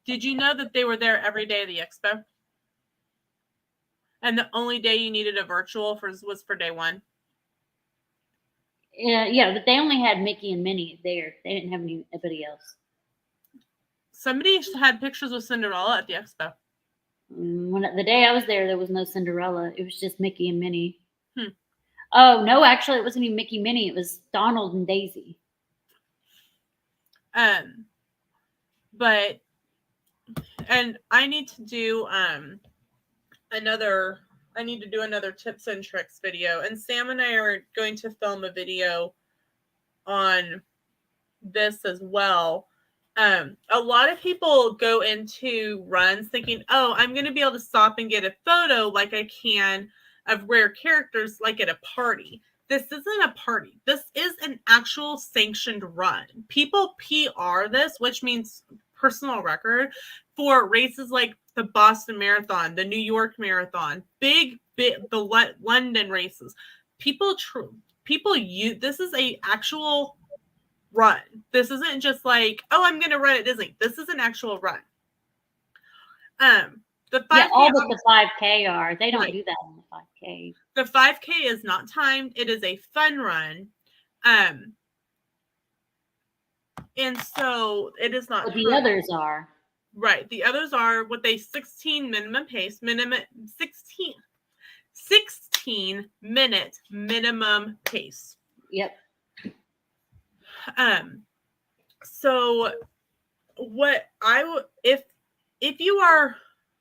Did you know that they were there every day of the expo? And the only day you needed a virtual was for day 1? Yeah, but they only had Mickey and Minnie there. They didn't have anybody else. Somebody had pictures with Cinderella at the expo. The day I was there was no Cinderella. It was just Mickey and Minnie. Oh, no, actually, it wasn't even Mickey and Minnie. It was Donald and Daisy. But, and I need to do another tips and tricks video. And Sam and I are going to film a video on this as well. A lot of people go into runs thinking, oh, I'm going to be able to stop and get a photo like I can of rare characters like at a party. This isn't a party. This is an actual sanctioned run. People PR this, which means personal record, for races like the Boston Marathon, the New York Marathon, the London races. This is a actual run. This isn't just like, oh, I'm going to run at Disney. This is an actual run. The 5K, all but the 5K are. They don't do that on the 5K. The 5K is not timed. It is a fun run. And so it is not. But the others are. Right. The others are with a 16 minimum pace, 16 minute minimum pace. Yep. So what if you are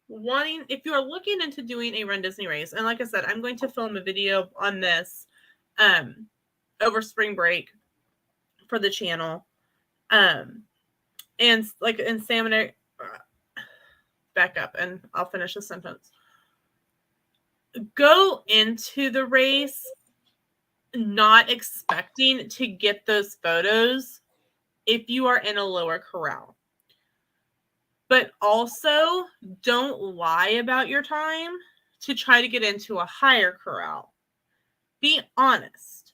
looking into doing a Run Disney race, and like I said, I'm going to film a video on this over spring break for the channel. And Sam and I back up and I'll finish the sentence. Go into the race not expecting to get those photos if you are in a lower corral. But also don't lie about your time to try to get into a higher corral. Be honest.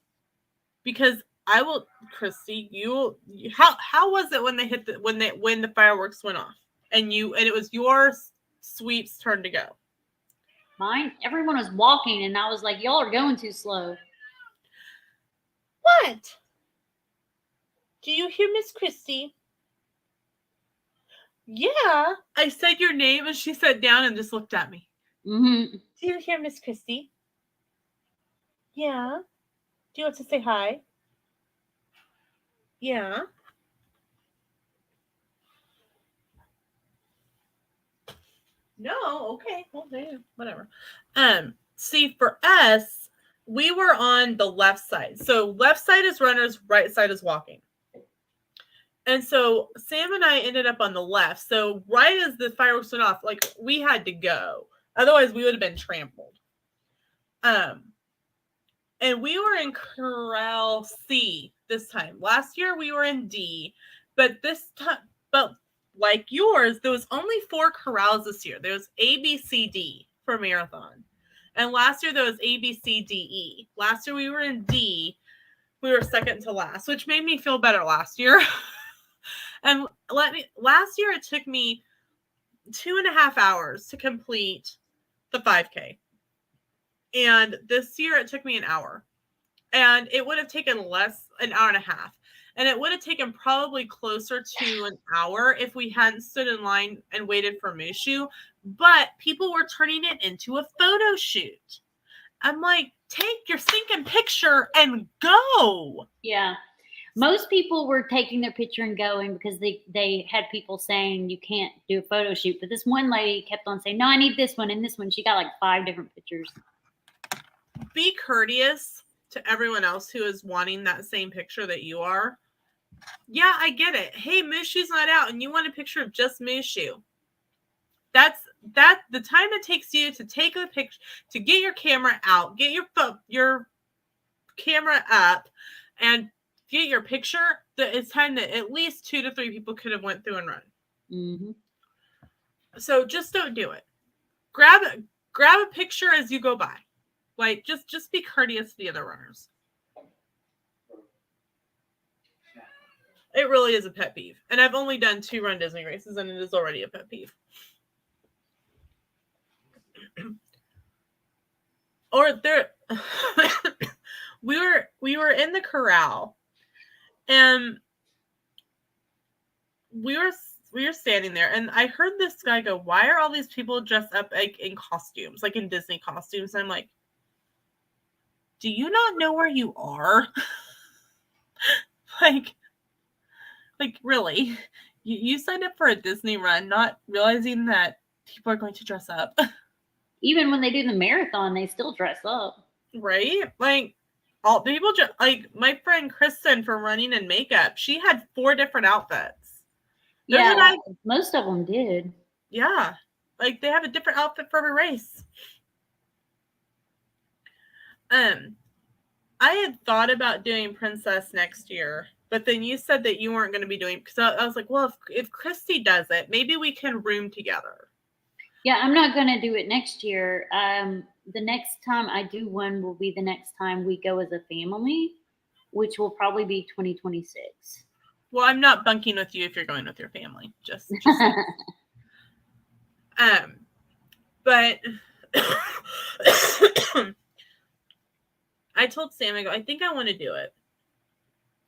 because I will, Christy, how was it when they hit when the fireworks went off and it was your sweep's turn to go? Mine, everyone was walking and I was like, y'all are going too slow. What? Do you hear Miss Christy? Yeah. I said your name and she sat down and just looked at me. Mm-hmm. Do you hear Miss Christy? Yeah. Do you want to say hi? Yeah. No, okay. Well, yeah, whatever. See, for us, we were on the left side. So left side is runners, right side is walking. And so Sam and I ended up on the left. So right as the fireworks went off, like we had to go. Otherwise, we would have been trampled. And we were in Corral C this time. Last year we were in D, but this time, like yours, there was only 4 corrals this year. There was A, B, C, D for marathon. And last year there was A, B, C, D, E. Last year we were in D. We were second to last, which made me feel better last year. And last year it took me 2.5 hours to complete the 5K. And this year it took me an hour. And it would have taken an hour and a half. And it would have taken probably closer to an hour if we hadn't stood in line and waited for Mushu. But people were turning it into a photo shoot. I'm like, take your stinking picture and go. Yeah. Most people were taking their picture and going because they had people saying you can't do a photo shoot. But this one lady kept on saying, no, I need this one and this one. She got like 5 different pictures. Be courteous to everyone else who is wanting that same picture that you are. Yeah, I get it. Hey, Mushu's not out and you want a picture of just Mushu. That's the time it takes you to take a picture, to get your camera out, get your camera up, and get your picture. It's time that at least 2 to 3 people could have went through and run. Mm-hmm. So just don't do it. Grab a picture as you go by. Like just be courteous to the other runners. It really is a pet peeve. And I've only done 2 Run Disney races and it is already a pet peeve. Or there we were in the corral and we were standing there and I heard this guy go, why are all these people dressed up like in costumes, like in Disney costumes? And I'm like, do you not know where you are? like really, you signed up for a Disney run, not realizing that people are going to dress up. Even when they do the marathon, they still dress up. Right? Like, all the people, like my friend Kristen from Running and Makeup, she had 4 different outfits. Yeah, most of them did. Yeah. Like, they have a different outfit for every race. I had thought about doing Princess next year, but then you said that you weren't going to be doing, because I was like, well, if Christy does it, maybe we can room together. Yeah, I'm not going to do it next year. The next time I do one will be the next time we go as a family, which will probably be 2026. Well, I'm not bunking with you if you're going with your family. Just but I told Sam, I go, I think I want to do it.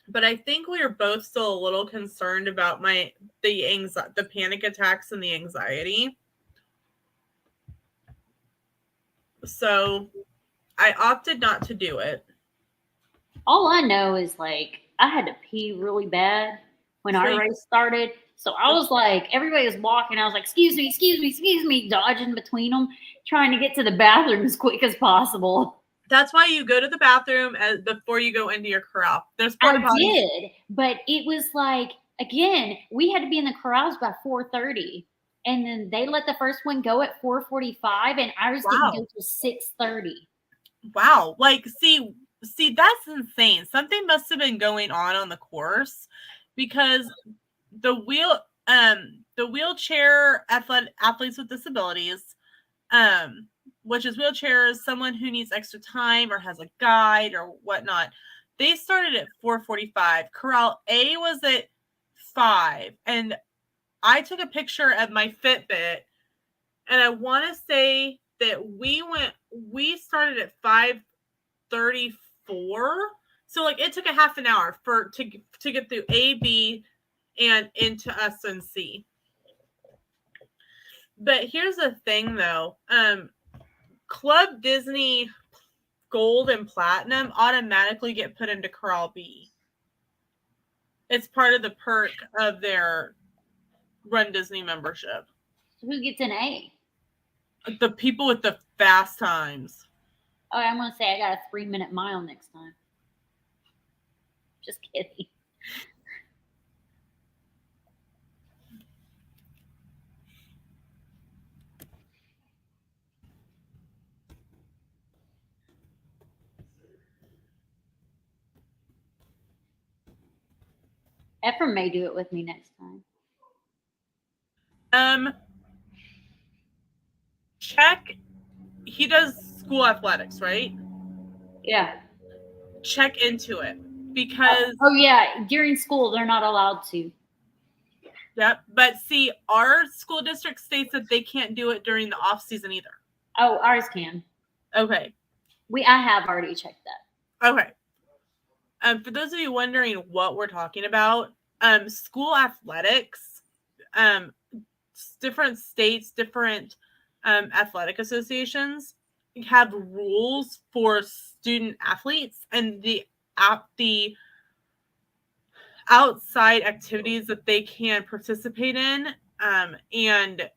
But I think we are both still a little concerned about the panic attacks and the anxiety. So I opted not to do it. All I know is like I had to pee really bad when our race started. So I was like, everybody was walking. I was like, excuse me, dodging between them, trying to get to the bathroom as quick as possible. That's why you go to the bathroom before you go into your corral. There's porta potties. I did, but it was like, again, we had to be in the corrals by 4:30. And then they let the first one go at 4:45, and ours didn't go till 6:30. Wow! Like, see, that's insane. Something must have been going on the course, because the wheelchair athletes with disabilities, which is wheelchairs, someone who needs extra time or has a guide or whatnot, they started at 4:45. Corral A was at 5, and I took a picture of my Fitbit, and I want to say that we started at 5:34. So like it took a half an hour to get through A, B, and into S and C. But here's the thing though. Club Disney Gold and Platinum automatically get put into Corral B. It's part of the perk of their Run Disney membership. So who gets an A? The people with the fast times. Oh, I'm going to say I got a 3-minute mile next time. Just kidding. Ephraim may do it with me next time. Check. He does school athletics, right? Yeah. Check into it because. Oh yeah, during school they're not allowed to. Yep, but see, our school district states that they can't do it during the off season either. Oh, ours can. Okay. I have already checked that. Okay. For those of you wondering what we're talking about, school athletics, different states, different athletic associations have rules for student athletes, and the outside activities that they can participate in and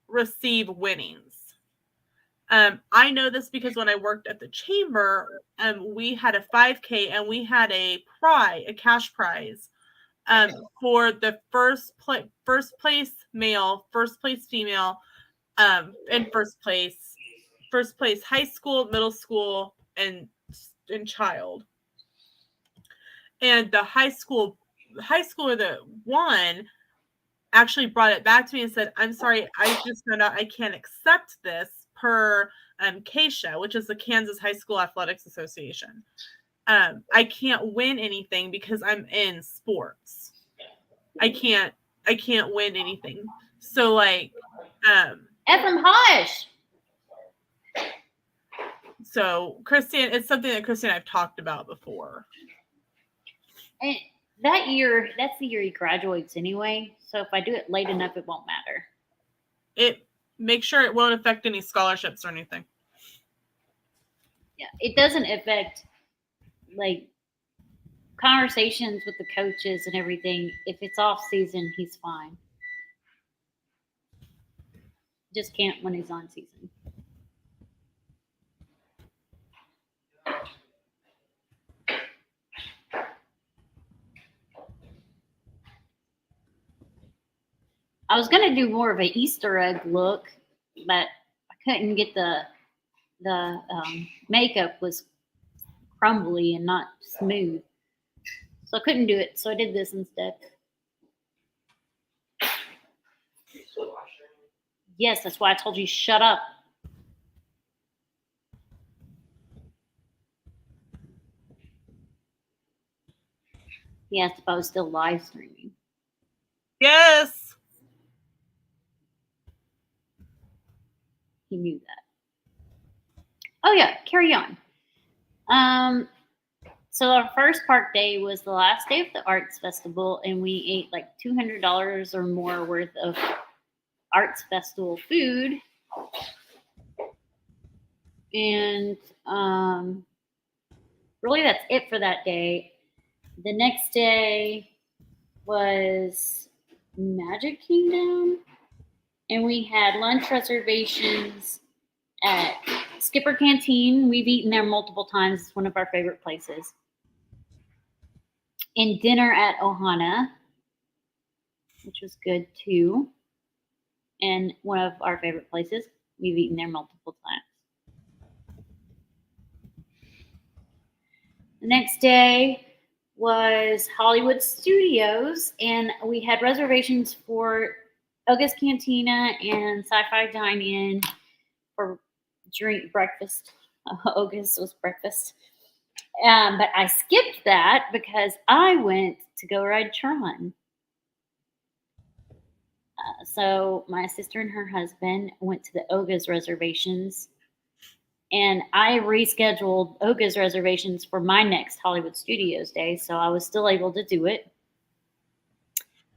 receive winnings. I know this because when I worked at the chamber, we had a 5K and we had a cash prize for the first place male, first place female, and first place high school, middle school, and child. And the high schooler that won actually brought it back to me and said, "I'm sorry, I just found out I can't accept this per KSHA, which is the Kansas High School Athletics Association. I can't win anything because I'm in sports. I can't win anything." So like, Ephraim, hush. So Christy, it's something that Christy and I've talked about before. And that's the year he graduates anyway. So if I do it late enough, it won't matter. Make sure it won't affect any scholarships or anything. Yeah, it doesn't affect like conversations with the coaches and everything. If it's off season, he's fine. Just can't when he's on season. I was gonna do more of an Easter egg look, but I couldn't get the makeup was crumbly and not smooth, so I couldn't do it. So I did this instead. Yes, that's why I told you shut up. He asked if I was still live streaming. Yes. He knew that. Oh yeah, carry on. So our first park day was the last day of the arts festival, and we ate like $200 or more worth of arts festival food. And really that's it for that day. The next day was Magic Kingdom, and we had lunch reservations at Skipper Canteen. We've eaten there multiple times. It's one of our favorite places. And dinner at Ohana, which was good too. And one of our favorite places. We've eaten there multiple times. The next day was Hollywood Studios, and we had reservations for August Cantina and Sci-Fi Dine-In for breakfast. August was breakfast. But I skipped that because I went to go ride Tron. So my sister and her husband went to the Oga's reservations, and I rescheduled Oga's reservations for my next Hollywood Studios day, so I was still able to do it.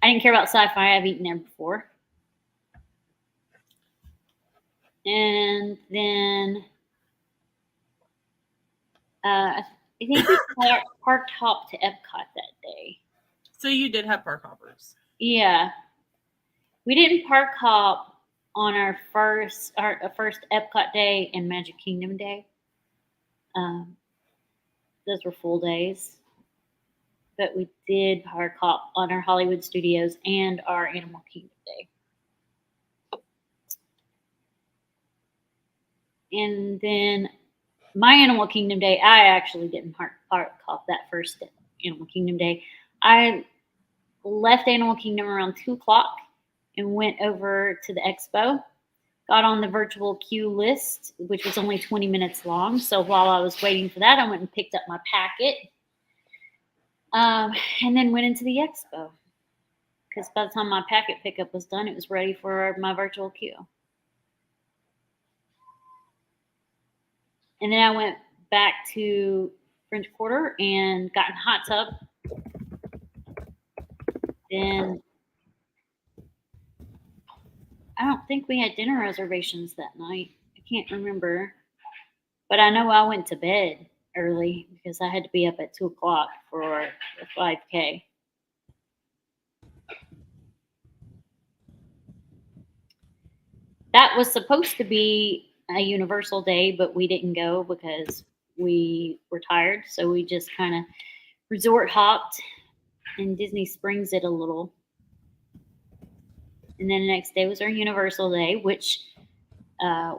I didn't care about sci-fi. I've eaten there before. And then I think we park hopped to Epcot that day. So you did have park hoppers. Yeah. We didn't park hop on our first Epcot day and Magic Kingdom day. Those were full days. But we did park hop on our Hollywood Studios and our Animal Kingdom day. And then my Animal Kingdom day, I actually didn't park hop that first Animal Kingdom day. I left Animal Kingdom around 2 o'clock and went over to the expo, got on the virtual queue list, which was only 20 minutes long. So while I was waiting for that, I went and picked up my packet and then went into the expo. Because by the time my packet pickup was done, it was ready for my virtual queue. And then I went back to French Quarter and got in a hot tub. Then I don't think we had dinner reservations that night. I can't remember. But I know I went to bed early because I had to be up at 2 o'clock for the 5K. That was supposed to be a Universal day, but we didn't go because we were tired. So we just kind of resort hopped and Disney Springs it a little. And then the next day was our Universal day, which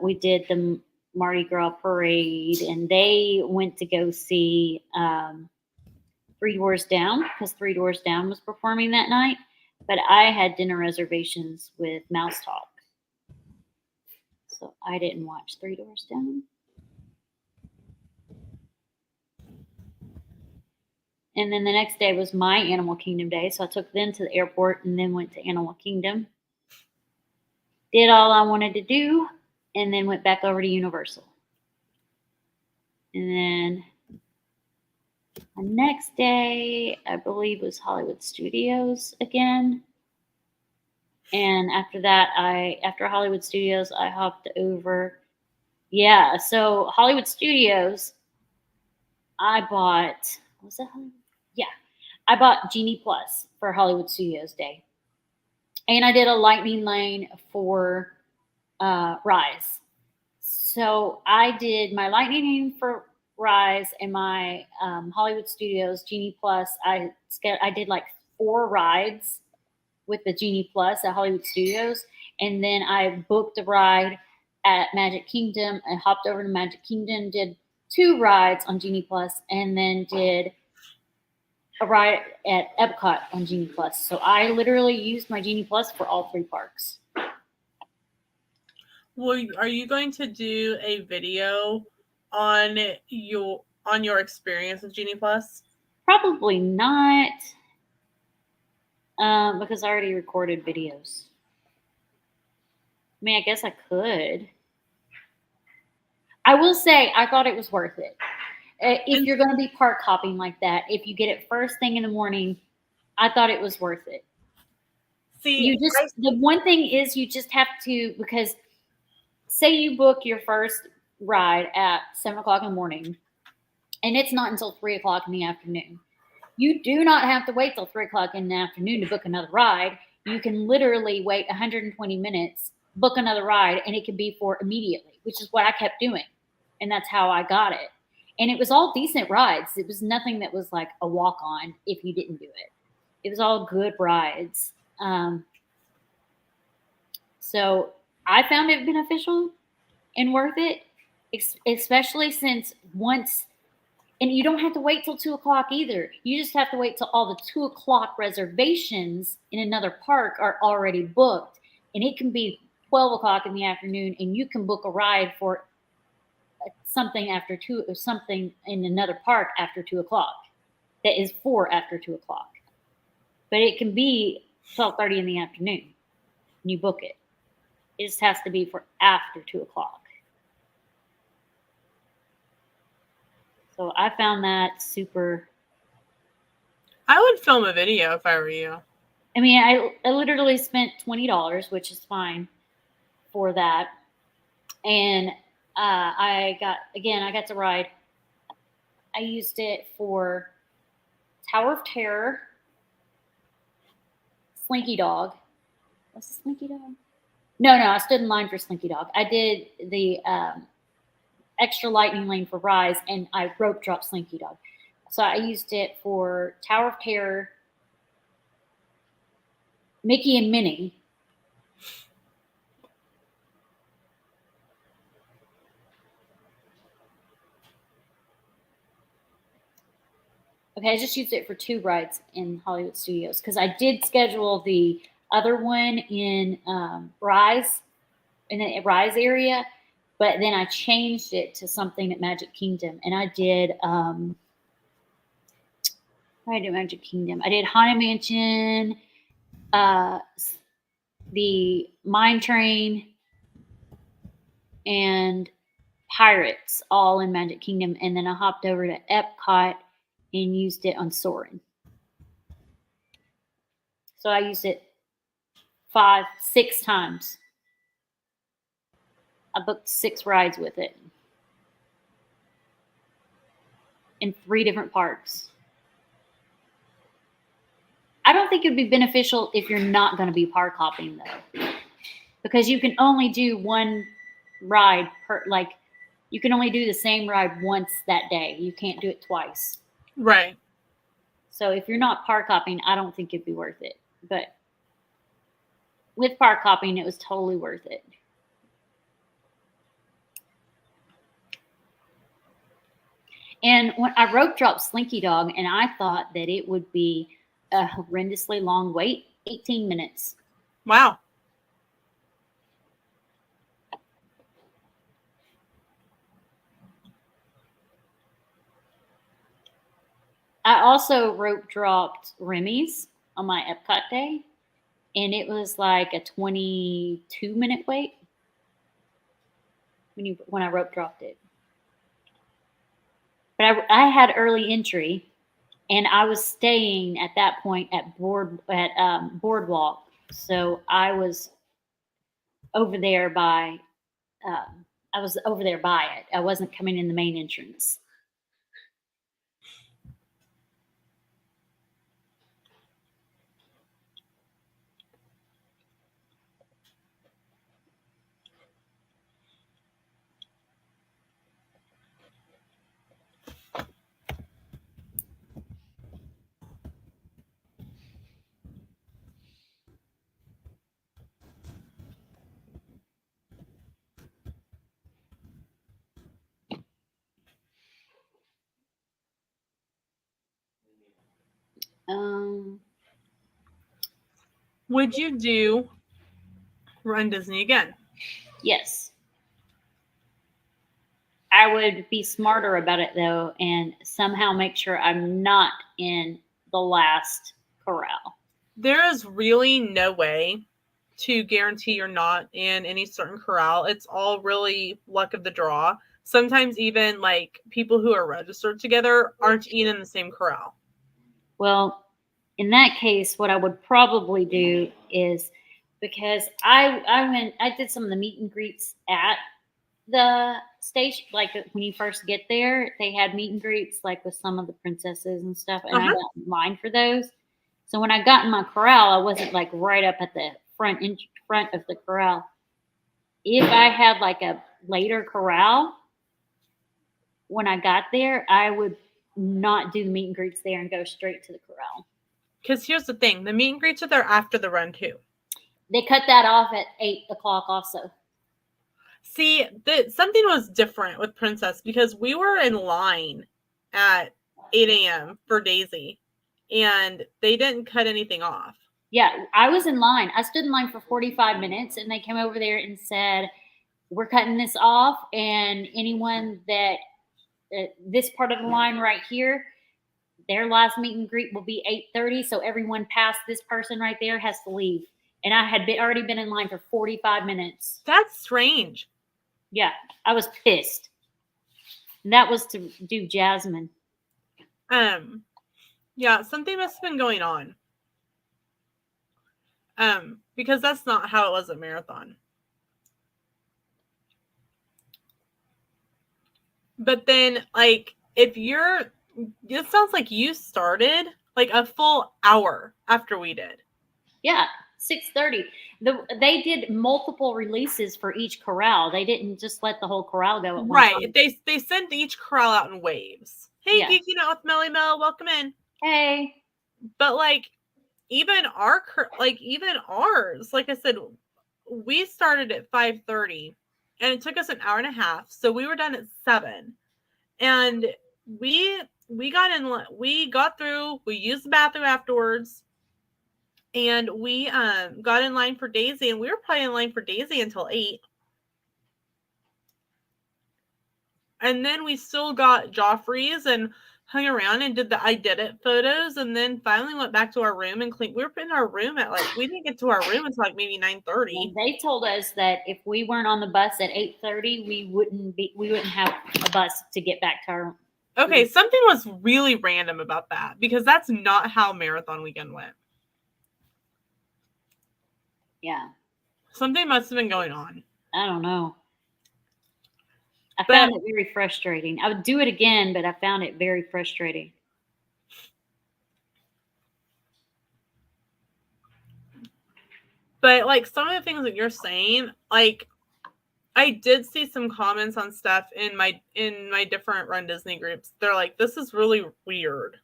we did the Mardi Gras parade, and they went to go see Three Doors Down because Three Doors Down was performing that night. But I had dinner reservations with Mouse Talk. So I didn't watch Three Doors Down. And then the next day was my Animal Kingdom day. So I took them to the airport and then went to Animal Kingdom. Did all I wanted to do and then went back over to Universal. And then the next day, I believe, was Hollywood Studios again. And after that, after Hollywood Studios, I hopped over. Yeah, so Hollywood Studios, I bought, was that Hollywood? Yeah, I bought Genie Plus for Hollywood Studios Day. And I did a lightning lane for Rise. So I did my lightning lane for Rise and my Hollywood Studios Genie Plus. I did like 4 rides with the Genie Plus at Hollywood Studios. And then I booked a ride at Magic Kingdom and hopped over to Magic Kingdom, did 2 rides on Genie Plus, and then did a ride at Epcot on Genie Plus. So I literally used my Genie Plus for all 3 parks. Well, are you going to do a video on your experience with Genie Plus? Probably not, because I already recorded videos. I mean, I guess I could. I will say I thought it was worth it. If you're going to be park hopping like that, if you get it first thing in the morning, I thought it was worth it. See, the one thing is you just have to, because say you book your first ride at 7 o'clock in the morning, and it's not until 3 o'clock in the afternoon. You do not have to wait till 3 o'clock in the afternoon to book another ride. You can literally wait 120 minutes, book another ride, and it can be for immediately, which is what I kept doing. And that's how I got it. And it was all decent rides. It was nothing that was like a walk-on if you didn't do it. It was all good rides. So I found it beneficial and worth it, especially since once, and you don't have to wait till 2 o'clock either. You just have to wait till all the 2 o'clock reservations in another park are already booked. And it can be 12 o'clock in the afternoon, and you can book a ride for something after 2, or something in another park after 2 o'clock that is for after 2 o'clock. But it can be 12:30 in the afternoon when you book it. It just has to be for after 2 o'clock. So I found that super. I would film a video if I were you. I mean, I literally spent $20, which is fine for that. And I got to ride. I used it for Tower of Terror, Slinky Dog. Was it Slinky Dog? No, I stood in line for Slinky Dog. I did the extra lightning lane for Rise, and I rope dropped Slinky Dog. So I used it for Tower of Terror, Mickey and Minnie. Okay, I just used it for 2 rides in Hollywood Studios because I did schedule the other one in Rise, in the Rise area, but then I changed it to something at Magic Kingdom, and I did Magic Kingdom. I did Haunted Mansion, the Mine Train, and Pirates, all in Magic Kingdom, and then I hopped over to Epcot and used it on Soarin'. So I used it 5, 6 times. I booked 6 rides with it in 3 different parks. I don't think it would be beneficial if you're not going to be park hopping, though, because you can only do 1 ride per, like, you can only do the same ride once that day. You can't do it twice. Right. So if you're not park hopping, I don't think it'd be worth it. But with park hopping, it was totally worth it. And when I rope dropped Slinky Dog, and I thought that it would be a horrendously long wait, 18 minutes. Wow. I also rope dropped Remy's on my Epcot day, and it was like a 22-minute wait when I rope dropped it. But I had early entry, and I was staying at that point at Boardwalk, so I was over there by it. I wasn't coming in the main entrance. Would you do Run Disney again? Yes. I would be smarter about it, though, and somehow make sure I'm not in the last corral. There is really no way to guarantee you're not in any certain corral. It's all really luck of the draw. Sometimes even like people who are registered together aren't even in the same corral. Well, in that case, what I would probably do is, because I did some of the meet and greets at the station, like when you first get there, they had meet and greets like with some of the princesses and stuff, and I got in line for those. So when I got in my corral, I wasn't like right up at the front of the corral. If I had like a later corral, when I got there, I would not do the meet and greets there and go straight to the corral. Because here's the thing, the meet and greets are there after the run too. They cut that off at 8 o'clock also. See, something was different with Princess because we were in line at 8 a.m. for Daisy, and they didn't cut anything off. Yeah, I was in line. I stood in line for 45 minutes, and they came over there and said, we're cutting this off, and anyone that this part of the line right here, their last meet and greet will be 8:30. So everyone past this person right there has to leave. And I had already been in line for 45 minutes. That's strange. Yeah, I was pissed. And that was to do Jasmine. Yeah, something must have been going on. Because that's not how it was at Marathon. But then, like, if you're, it sounds like you started like a full hour after we did. Yeah, 6:30. They did multiple releases for each corral. They didn't just let the whole corral go at one time. They sent each corral out in waves. Hey, Yeah. Geeking Out with Melly Mel, welcome in. Hey. But like, even ours, like I said, we started at 5:30, and it took us an hour and a half. So we were done at 7, and we got through. We used the bathroom afterwards. And we got in line for Daisy, and we were probably in line for Daisy until 8. And then we still got Joffrey's and hung around and did the I Did It photos, and then finally went back to our room and cleaned. We were in our room at we didn't get to our room until like maybe 9:30. They told us that if we weren't on the bus at 8:30, we wouldn't have a bus to get back to our. Okay, something was really random about that, because that's not how Marathon weekend went. Yeah. Something must have been going on. I don't know. I found it very frustrating. I would do it again, but I found it very frustrating. But like some of the things that you're saying, like I did see some comments on stuff in my different Run Disney groups. They're like, this is really weird.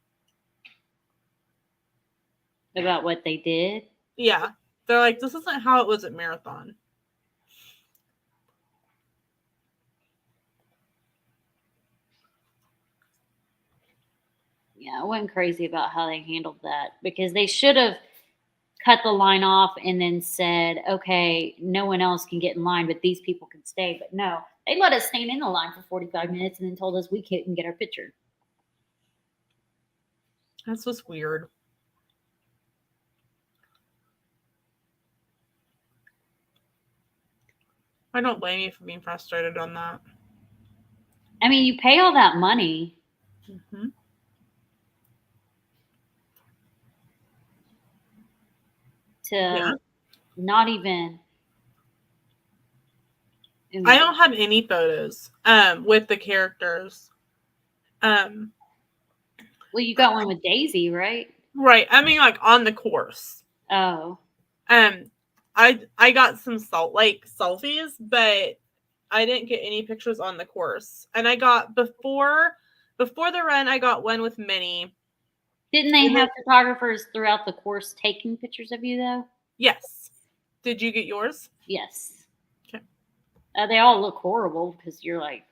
About what they did? Yeah. They're like, this isn't how it was at Marathon. Yeah, I wasn't crazy about how they handled that, because they should have cut the line off and then said, okay, no one else can get in line, but these people can stay. But no, they let us stand in the line for 45 minutes and then told us we couldn't get our picture. That's just weird. I don't blame you for being frustrated on that. I mean, you pay all that money. Mm-hmm. To not even. I don't have any photos with the characters. Well, you got one with Daisy, right? Right. I mean, like on the course. Oh. I got some selfies, but I didn't get any pictures on the course. And I got before the run, I got one with Minnie. Didn't they have photographers throughout the course taking pictures of you, though? Yes. Did you get yours? Yes. Okay. They all look horrible because you're like,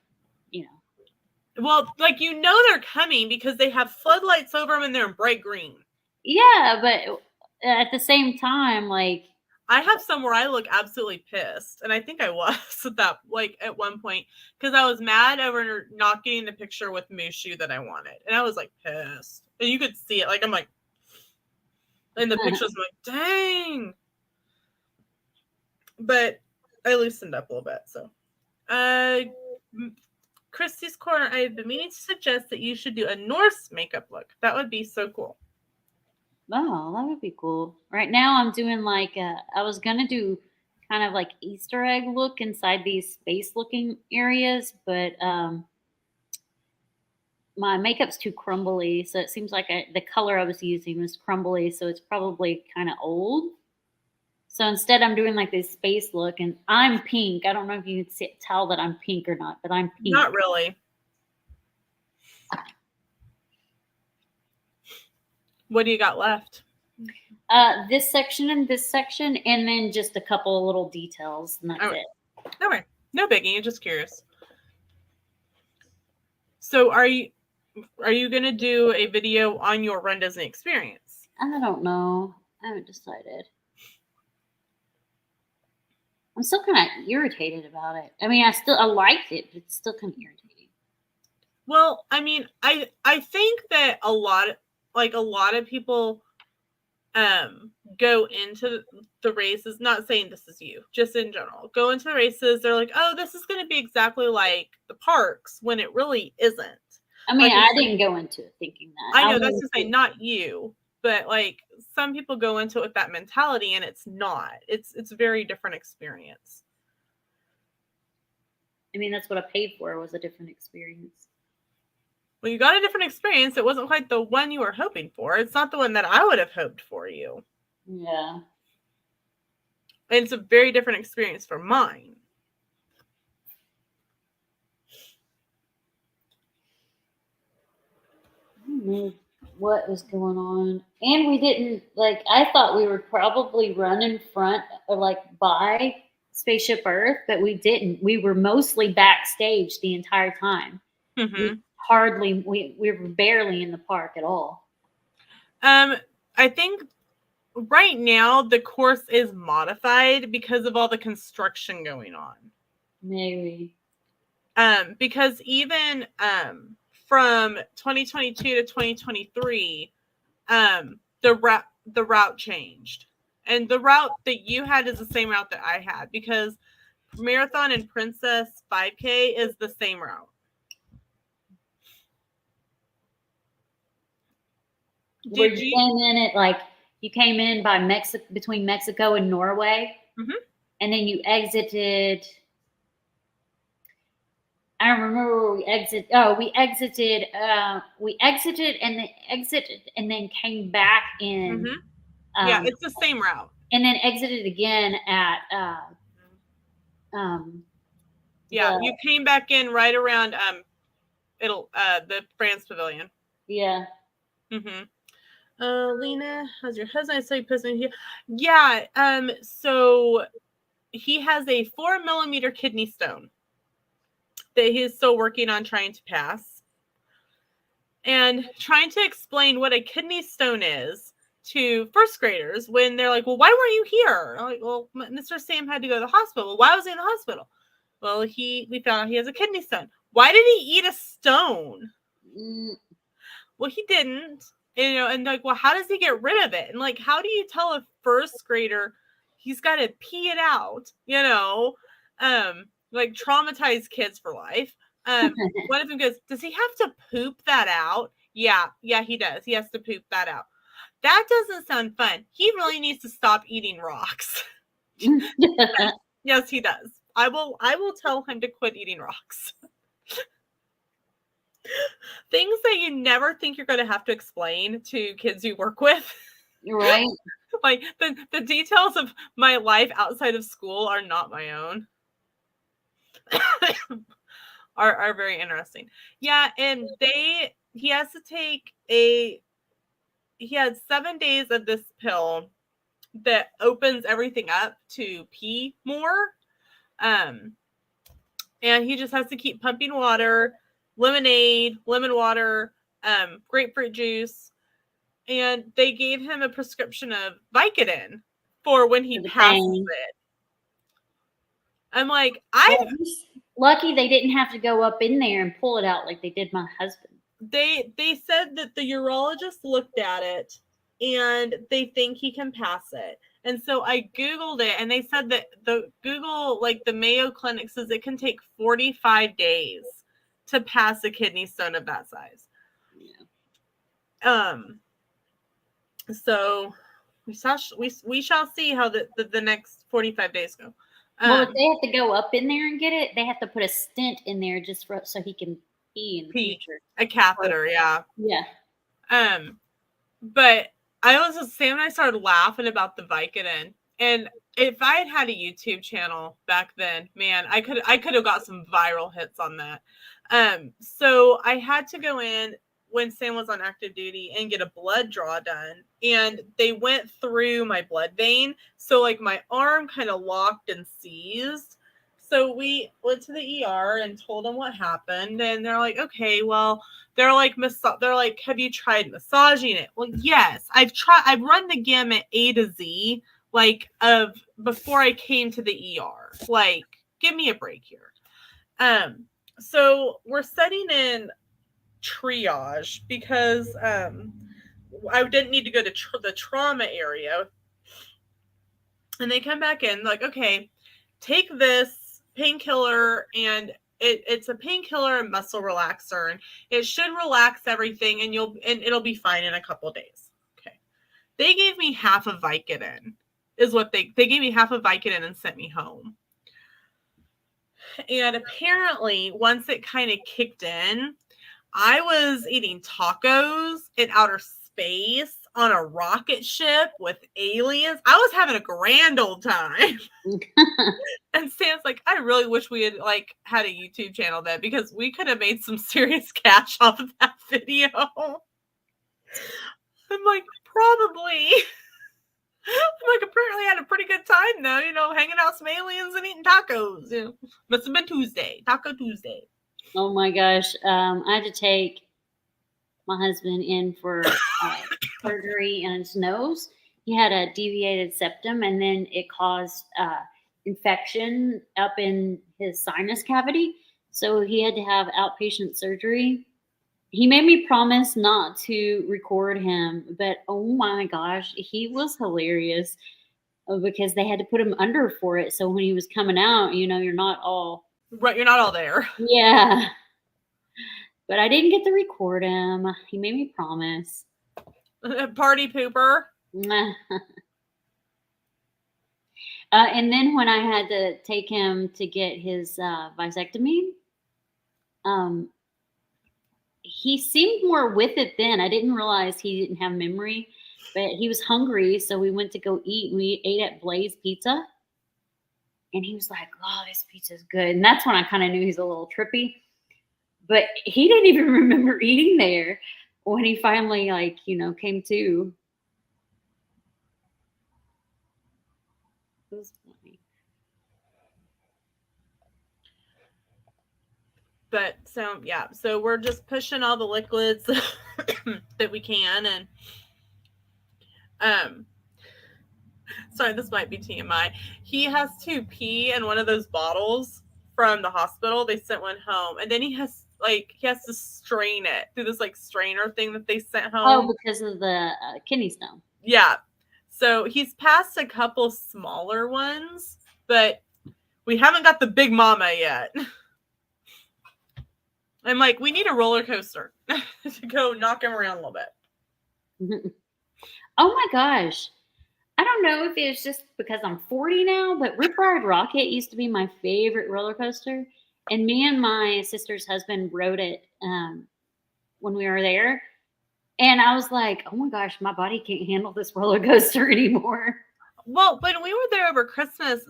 Well, like, they're coming because they have floodlights over them and they're in bright green. Yeah, but at the same time, like, I have some where I look absolutely pissed, and I think I was at that, at one point, because I was mad over not getting the picture with Mushu that I wanted, and I was like pissed, and you could see it. Like I'm like, in the pictures, I'm like, dang. But I loosened up a little bit. So, Christy's Corner. I've been meaning to suggest that you should do a Norse makeup look. That would be so cool. Oh, that would be cool. Right now I'm doing I was going to do kind of like Easter egg look inside these space looking areas, but my makeup's too crumbly. So it seems like the color I was using was crumbly. So it's probably kind of old. So instead I'm doing like this space look, and I'm pink. I don't know if you can tell that I'm pink or not, but I'm pink. Not really. What do you got left? This section and this section, and then just a couple of little details, and that's it. Okay. No biggie. I'm just curious. So are you going to do a video on your Run Disney experience? I don't know. I haven't decided. I'm still kind of irritated about it. I mean, I liked it, but it's still kind of irritating. Well, I mean, I think that a lot of people go into the races, not saying this is you, just in general, go into the races, they're like, oh, this is going to be exactly like the parks, when it really isn't. I mean, like, I didn't go into it thinking that. I know, that's to say, not you, but like some people go into it with that mentality, and it's not. It's a very different experience. I mean, that's what I paid for, was a different experience. Well, you got a different experience. It wasn't quite the one you were hoping for. It's not the one that I would have hoped for you. Yeah. And it's a very different experience for mine. I don't know what was going on. And we didn't, like, I thought we would probably run in front or like by Spaceship Earth, but we didn't. We were mostly backstage the entire time. Mm-hmm. We were barely in the park at all. I think right now the course is modified because of all the construction going on. Maybe. Because even from 2022 to 2023, the route changed. And the route that you had is the same route that I had, because Marathon and Princess 5K is the same route. Where you came in at, like, you came in by between Mexico and Norway, and then you exited. I don't remember where we exited. Oh, we exited and then came back in. Yeah, it's the same route. And then exited again at you came back in right around the France Pavilion. Yeah. Lena, how's your husband? I saw you posting here. Yeah, so he has a 4mm kidney stone that he is still working on trying to pass. And trying to explain what a kidney stone is to first graders when they're like, well, why weren't you here? I'm like, well, Mr. Sam had to go to the hospital. Well, why was he in the hospital? Well, we found out he has a kidney stone. Why did he eat a stone? Well, he didn't. And like, well, how does he get rid of it? And like, how do you tell a first grader he's got to pee it out? Like traumatized kids for life. One of them goes, does he have to poop that out? Yeah, he does. He has to poop that out. That doesn't sound fun. He really needs to stop eating rocks. Yes, he does. I will tell him to quit eating rocks. Things that you never think you're going to have to explain to kids you work with. Right. Like the details of my life outside of school are not my own. are very interesting. Yeah, and he has to take he had 7 days of this pill that opens everything up to pee more. And he just has to keep pumping water, lemonade, lemon water, grapefruit juice. And they gave him a prescription of Vicodin for when he passes it. I'm like, lucky they didn't have to go up in there and pull it out like they did my husband. They said that the urologist looked at it and they think he can pass it. And so I Googled it, and they said that the Mayo Clinic says it can take 45 days to pass a kidney stone of that size. Yeah. So we shall see how the next 45 days go. Well, if they have to go up in there and get it, they have to put a stent in there just so he can pee in the future. A catheter, yeah. Yeah. But Sam and I started laughing about the Vicodin. And if I had had a YouTube channel back then, man, I could have got some viral hits on that. So I had to go in when Sam was on active duty and get a blood draw done. And they went through my blood vein. So like my arm kind of locked and seized. So we went to the ER and told them what happened. And they're like, okay, well, they're like, have you tried massaging it? Well, yes, I've run the gamut A to Z. like of before I came to the ER. Like, give me a break here. So we're setting in triage because I didn't need to go to the trauma area. And they come back in like, okay, take this painkiller, and it's a painkiller and muscle relaxer, and it should relax everything, and it'll be fine in a couple days. Okay. They gave me half of Vicodin, is what they gave me half of Vicodin and sent me home. And apparently, once it kind of kicked in, I was eating tacos in outer space on a rocket ship with aliens. I was having a grand old time. And Sam's like, I really wish we had like had a YouTube channel then, because we could have made some serious cash off of that video. I'm like, probably. I'm like, apparently I had a pretty good time though, you know, hanging out with some aliens and eating tacos. You know, must have been Tuesday, Taco Tuesday. Oh my gosh. I had to take my husband in for surgery in his nose. He had a deviated septum, and then it caused infection up in his sinus cavity. So he had to have outpatient surgery. He made me promise not to record him, but oh my gosh, he was hilarious because they had to put him under for it. So when he was coming out, you know, you're not all there. Yeah. But I didn't get to record him. He made me promise. Party pooper. And then when I had to take him to get his vasectomy, he seemed more with it then. I didn't realize he didn't have memory, but he was hungry, so we went to go eat. We ate at Blaze Pizza, and he was like, "Oh, this pizza's good." And that's when I kind of knew he's a little trippy. But he didn't even remember eating there when he finally, like, you know, came to. It was funny. But so yeah, so we're just pushing all the liquids that we can, and sorry, this might be TMI. He has to pee in one of those bottles from the hospital. They sent one home, and then he has to strain it through this like strainer thing that they sent home. Oh, because of the kidney stone. Yeah. So he's passed a couple smaller ones, but we haven't got the big mama yet. I'm like, we need a roller coaster to go knock him around a little bit. Oh my gosh. I don't know if it's just because I'm 40 now, but Rip Ride Rocket used to be my favorite roller coaster. And me and my sister's husband rode it when we were there. And I was like, oh my gosh, my body can't handle this roller coaster anymore. Well, when we were there over Christmas,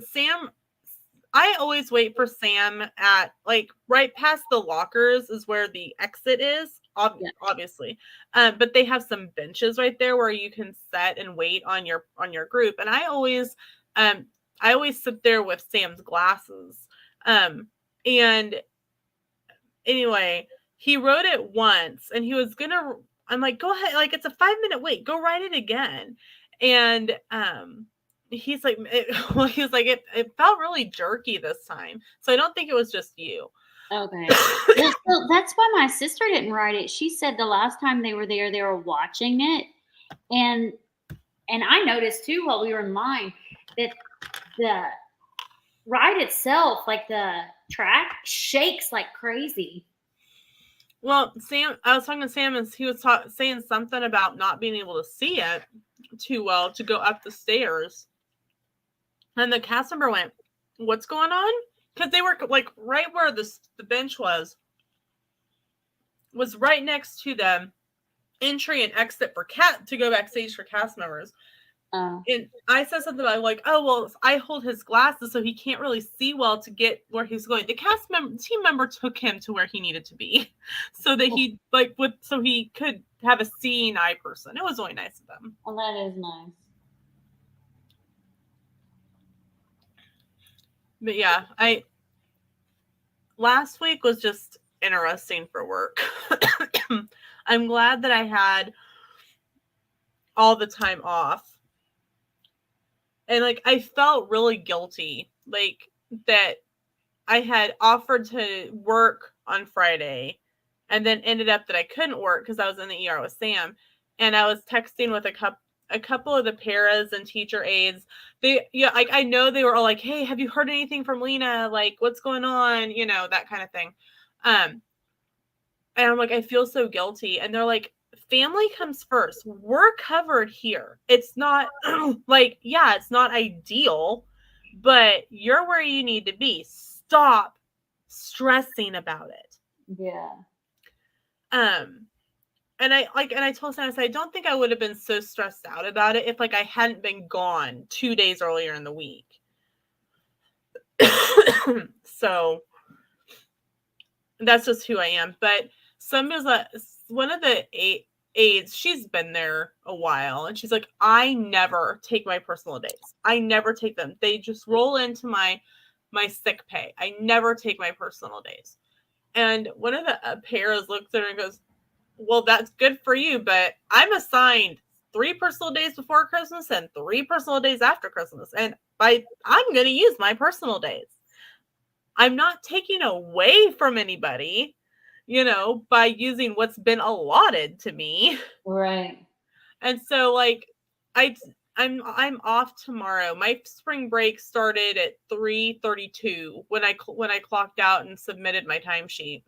I always wait for Sam at like right past the lockers is where the exit is, obviously. But they have some benches right there where you can sit and wait on your group. And I always sit there with Sam's glasses. And anyway, he rode it once and I'm like, go ahead. Like, it's a 5-minute wait. Go ride it again. And, he's like, it felt really jerky this time. So I don't think it was just you. Okay. Well, that's why my sister didn't ride it. She said the last time they were there, they were watching it. And I noticed too, while we were in line, that the ride itself, like the track, shakes like crazy. Well, I was talking to Sam, and he was saying something about not being able to see it too well to go up the stairs. And the cast member went, "What's going on?" Because they were like right where the bench was right next to the entry and exit for to go backstage for cast members. And I said something about like, oh, well, I hold his glasses so he can't really see well to get where he's going. The team member took him to where he needed to be so that he so he could have a seeing eye person. It was really nice of them. Oh, that is nice. But yeah, last week was just interesting for work. I'm glad that I had all the time off. And like I felt really guilty, like that I had offered to work on Friday and then ended up that I couldn't work because I was in the ER with Sam. And I was texting with a couple of the paras and teacher aides. Like I know they were all like, "Hey, have you heard anything from Lena? Like, what's going on?" You know, that kind of thing. And I'm like, I feel so guilty. And they're like, family comes first. We're covered here. It's not like, yeah, it's not ideal, but you're where you need to be. Stop stressing about it. Yeah. And I told Sam, I said, I don't think I would have been so stressed out about it if like I hadn't been gone 2 days earlier in the week. So that's just who I am. But one of the aides, she's been there a while, and she's like, I never take my personal days. I never take them. They just roll into my sick pay. I never take my personal days. And one of the paras looks at her and goes, well, that's good for you, but I'm assigned 3 personal days before Christmas and 3 personal days after Christmas. And I'm going to use my personal days. I'm not taking away from anybody, you know, by using what's been allotted to me. Right. And so like I'm off tomorrow. My spring break started at 3:32 when I clocked out and submitted my timesheet.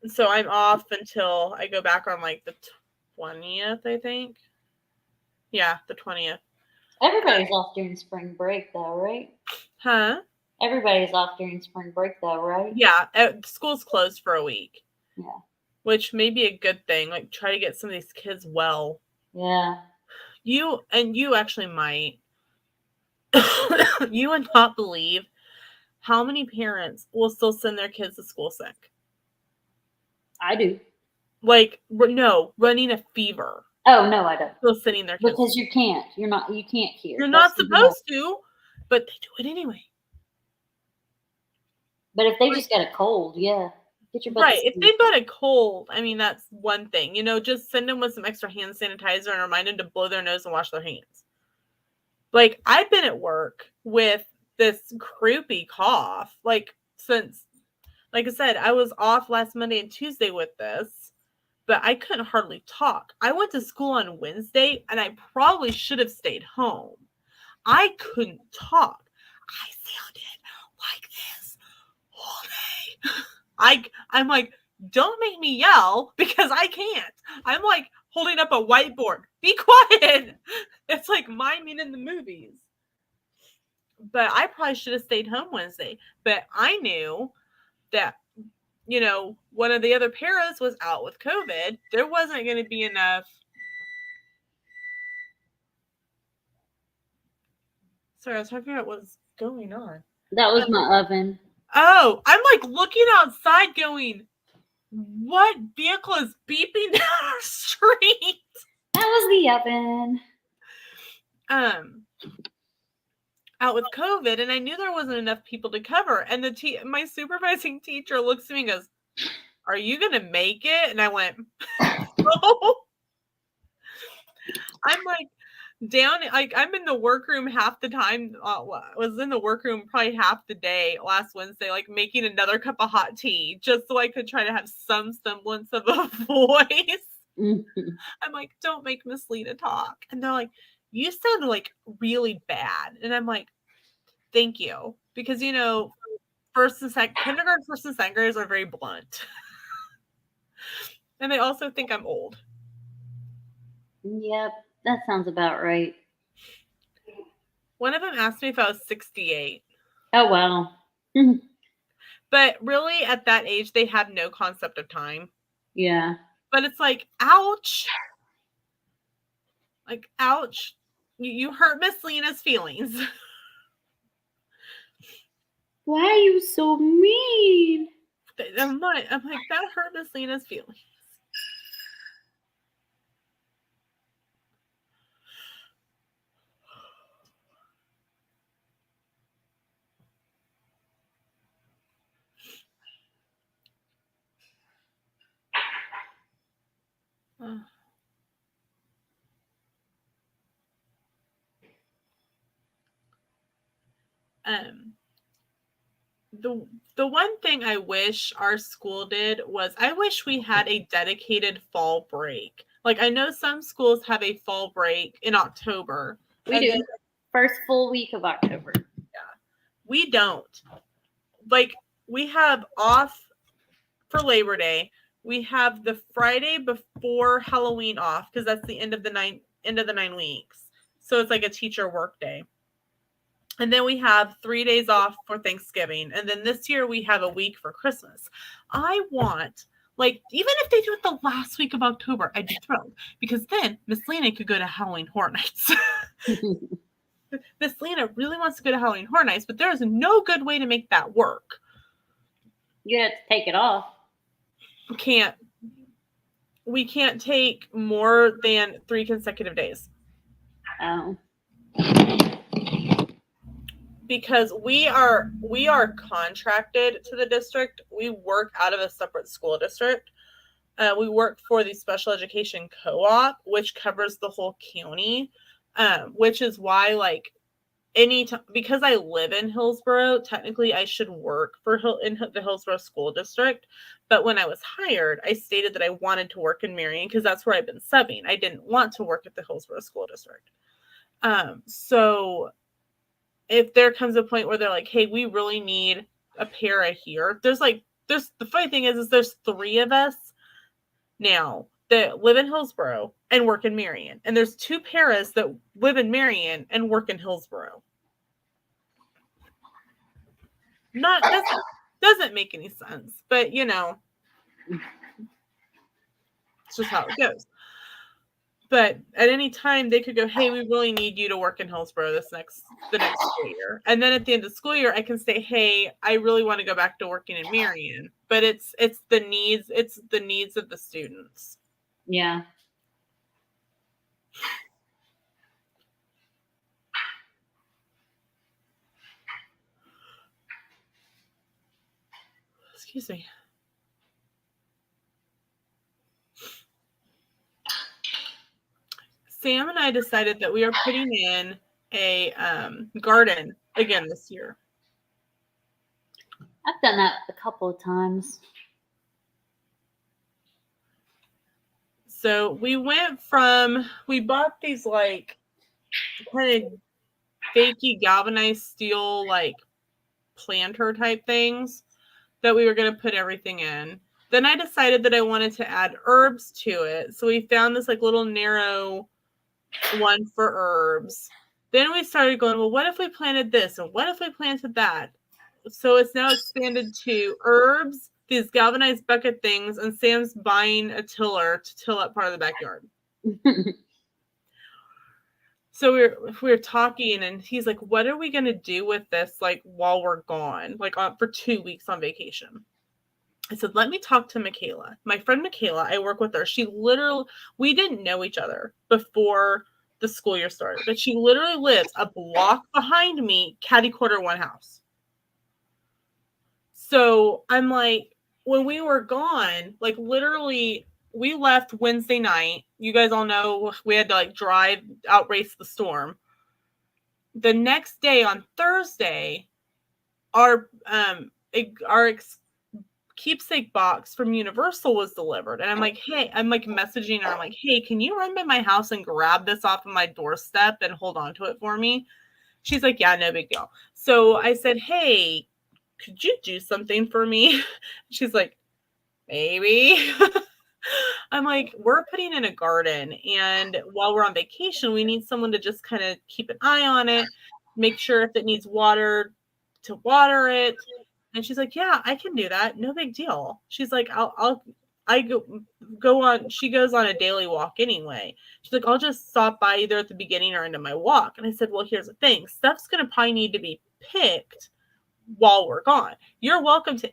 So I'm off until I go back on like the 20th, I think. Yeah, the 20th. Everybody's off during spring break, though, right? Huh? Everybody's off during spring break, though, right? Yeah, school's closed for a week. Yeah. Which may be a good thing. Like, try to get some of these kids well. Yeah. You actually might. You would not believe how many parents will still send their kids to school sick. I do. Like, no, running a fever. Oh, no, I don't. Still sending their kids. Because you can't. You can't hear. You're not supposed to, but they do it anyway. But if they just got a cold, yeah. Get your butt right. If they've got a cold, I mean, that's one thing. You know, just send them with some extra hand sanitizer and remind them to blow their nose and wash their hands. Like, I've been at work with this croupy cough, like, since, like I said, I was off last Monday and Tuesday with this, but I couldn't hardly talk. I went to school on Wednesday, and I probably should have stayed home. I couldn't talk. I sounded like this all day. I'm like, don't make me yell because I can't. I'm like holding up a whiteboard. Be quiet. It's like miming in the movies. But I probably should have stayed home Wednesday. But I knew that, you know, one of the other paras was out with COVID. There wasn't going to be enough. Sorry, I was trying to figure out what's going on. That was my oven. Oh, I'm like looking outside going, what vehicle is beeping down our street? That was the oven. Out with COVID, and I knew there wasn't enough people to cover. And my supervising teacher looks at me and goes, "Are you gonna make it?" And I went, "No." I'm like down, like I'm in the workroom half the time. I was in the workroom probably half the day last Wednesday, like making another cup of hot tea just so I could try to have some semblance of a voice. Mm-hmm. I'm like, don't make Miss Lena talk. And they're like, you sound like really bad. And I'm like, thank you. Because, you know, kindergarten, first and second graders are very blunt. And they also think I'm old. Yep, that sounds about right. One of them asked me if I was 68. Oh, wow. But really, at that age, they have no concept of time. Yeah. But it's like, ouch. Like, ouch. You hurt Miss Lena's feelings. Why are you so mean? I'm like, that hurt Miss Lena's feelings. The one thing I wish our school did was I wish we had a dedicated fall break. Like, I know some schools have a fall break in October. We do. First full week of October. Yeah. We don't. Like, we have off for Labor Day. We have the Friday before Halloween off because that's the end of the 9 weeks. So it's like a teacher work day. And then we have 3 days off for Thanksgiving. And then this year we have a week for Christmas. I want, like, even if they do it the last week of October, I'd be thrilled. Because then Miss Lena could go to Halloween Horror Nights. Miss Lena really wants to go to Halloween Horror Nights, but there is no good way to make that work. You have to take it off. We can't take more than 3 consecutive days. Oh. Because we are contracted to the district. We work out of a separate school district. We work for the special education co-op, which covers the whole county, which is why, like, because I live in Hillsborough, technically I should work in the Hillsborough school district. But when I was hired, I stated that I wanted to work in Marion because that's where I've been subbing. I didn't want to work at the Hillsborough school district. So if there comes a point where they're like, hey, we really need a para here. The funny thing is there's 3 of us now that live in Hillsborough and work in Marion. And there's 2 paras that live in Marion and work in Hillsborough. Doesn't make any sense, but you know, it's just how it goes. But at any time they could go, hey, we really need you to work in Hillsborough the next school year. And then at the end of the school year, I can say, hey, I really want to go back to working in Marion. But it's the needs of the students. Yeah. Excuse me. Sam and I decided that we are putting in a garden again this year. I've done that a couple of times. So we bought these like kind of fakey galvanized steel like planter type things that we were going to put everything in. Then I decided that I wanted to add herbs to it. So we found this like little narrow one for herbs. Then we started going, well, what if we planted this? And what if we planted that? So it's now expanded to herbs, these galvanized bucket things, and Sam's buying a tiller to till up part of the backyard. So we were talking, and he's like, what are we going to do with this, like, while we're gone, like for 2 weeks on vacation? I said, let me talk to Michaela. My friend Michaela, I work with her. We didn't know each other before the school year started, but she literally lives a block behind me, catty corner one house. So I'm like, when we were gone, like literally we left Wednesday night. You guys all know we had to like drive, outrace the storm. The next day on Thursday, our keepsake box from Universal was delivered. And I'm like, hey, I'm like messaging her. I'm like, hey, can you run by my house and grab this off of my doorstep and hold on to it for me? She's like, yeah, no big deal. So I said, hey, could you do something for me? She's like, maybe. I'm like, we're putting in a garden, and while we're on vacation, we need someone to just kind of keep an eye on it, make sure if it needs water to water it. And she's like, yeah, I can do that. No big deal. She's like, I go on. She goes on a daily walk anyway. She's like, I'll just stop by either at the beginning or end of my walk. And I said, well, here's the thing. Stuff's going to probably need to be picked while we're gone. You're welcome to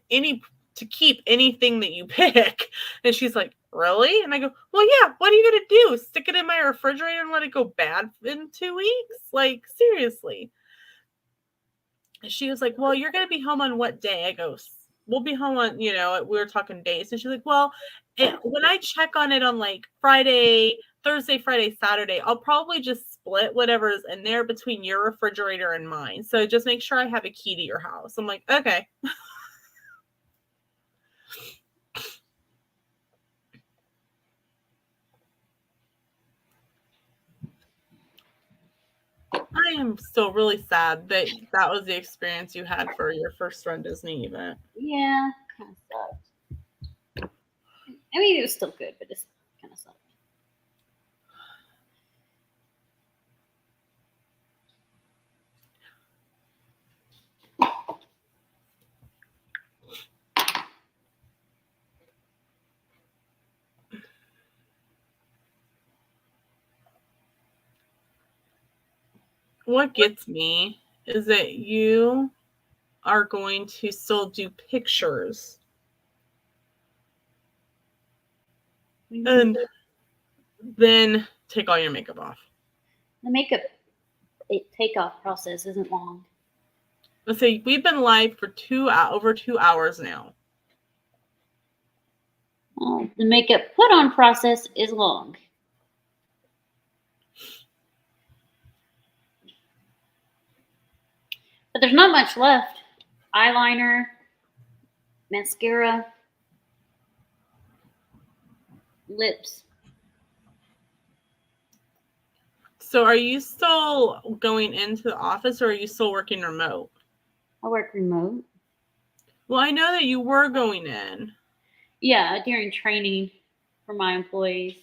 keep anything that you pick. And she's like, really? And I go, well, yeah, what are you going to do? Stick it in my refrigerator and let it go bad in 2 weeks? Like, seriously. And she was like, well, you're going to be home on what day? I go, we'll be home on, we were talking days. And she's like, well, when I check on it on like Friday, Thursday, Friday, Saturday, I'll probably just split whatever's in there between your refrigerator and mine. So just make sure I have a key to your house. I'm like, okay. I am still really sad that that was the experience you had for your first Run Disney event. Yeah, kind of sucked. I mean, it was still good, but it's kind of sucked. What gets me is that you are going to still do pictures. And then take all your makeup off. The makeup takeoff process isn't long. Let's say we've been live for over 2 hours now. The makeup put on process is long. But there's not much left. Eyeliner, mascara, lips. So are you still going into the office or are you still working remote? I work remote. Well, I know that you were going in. Yeah, during training for my employees.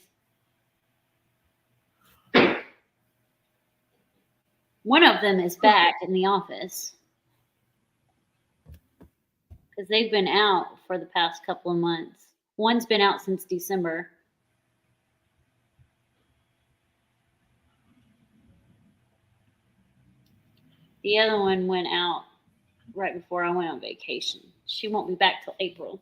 One of them is back in the office because they've been out for the past couple of months. One's been out since December. The other one went out right before I went on vacation. She won't be back till April.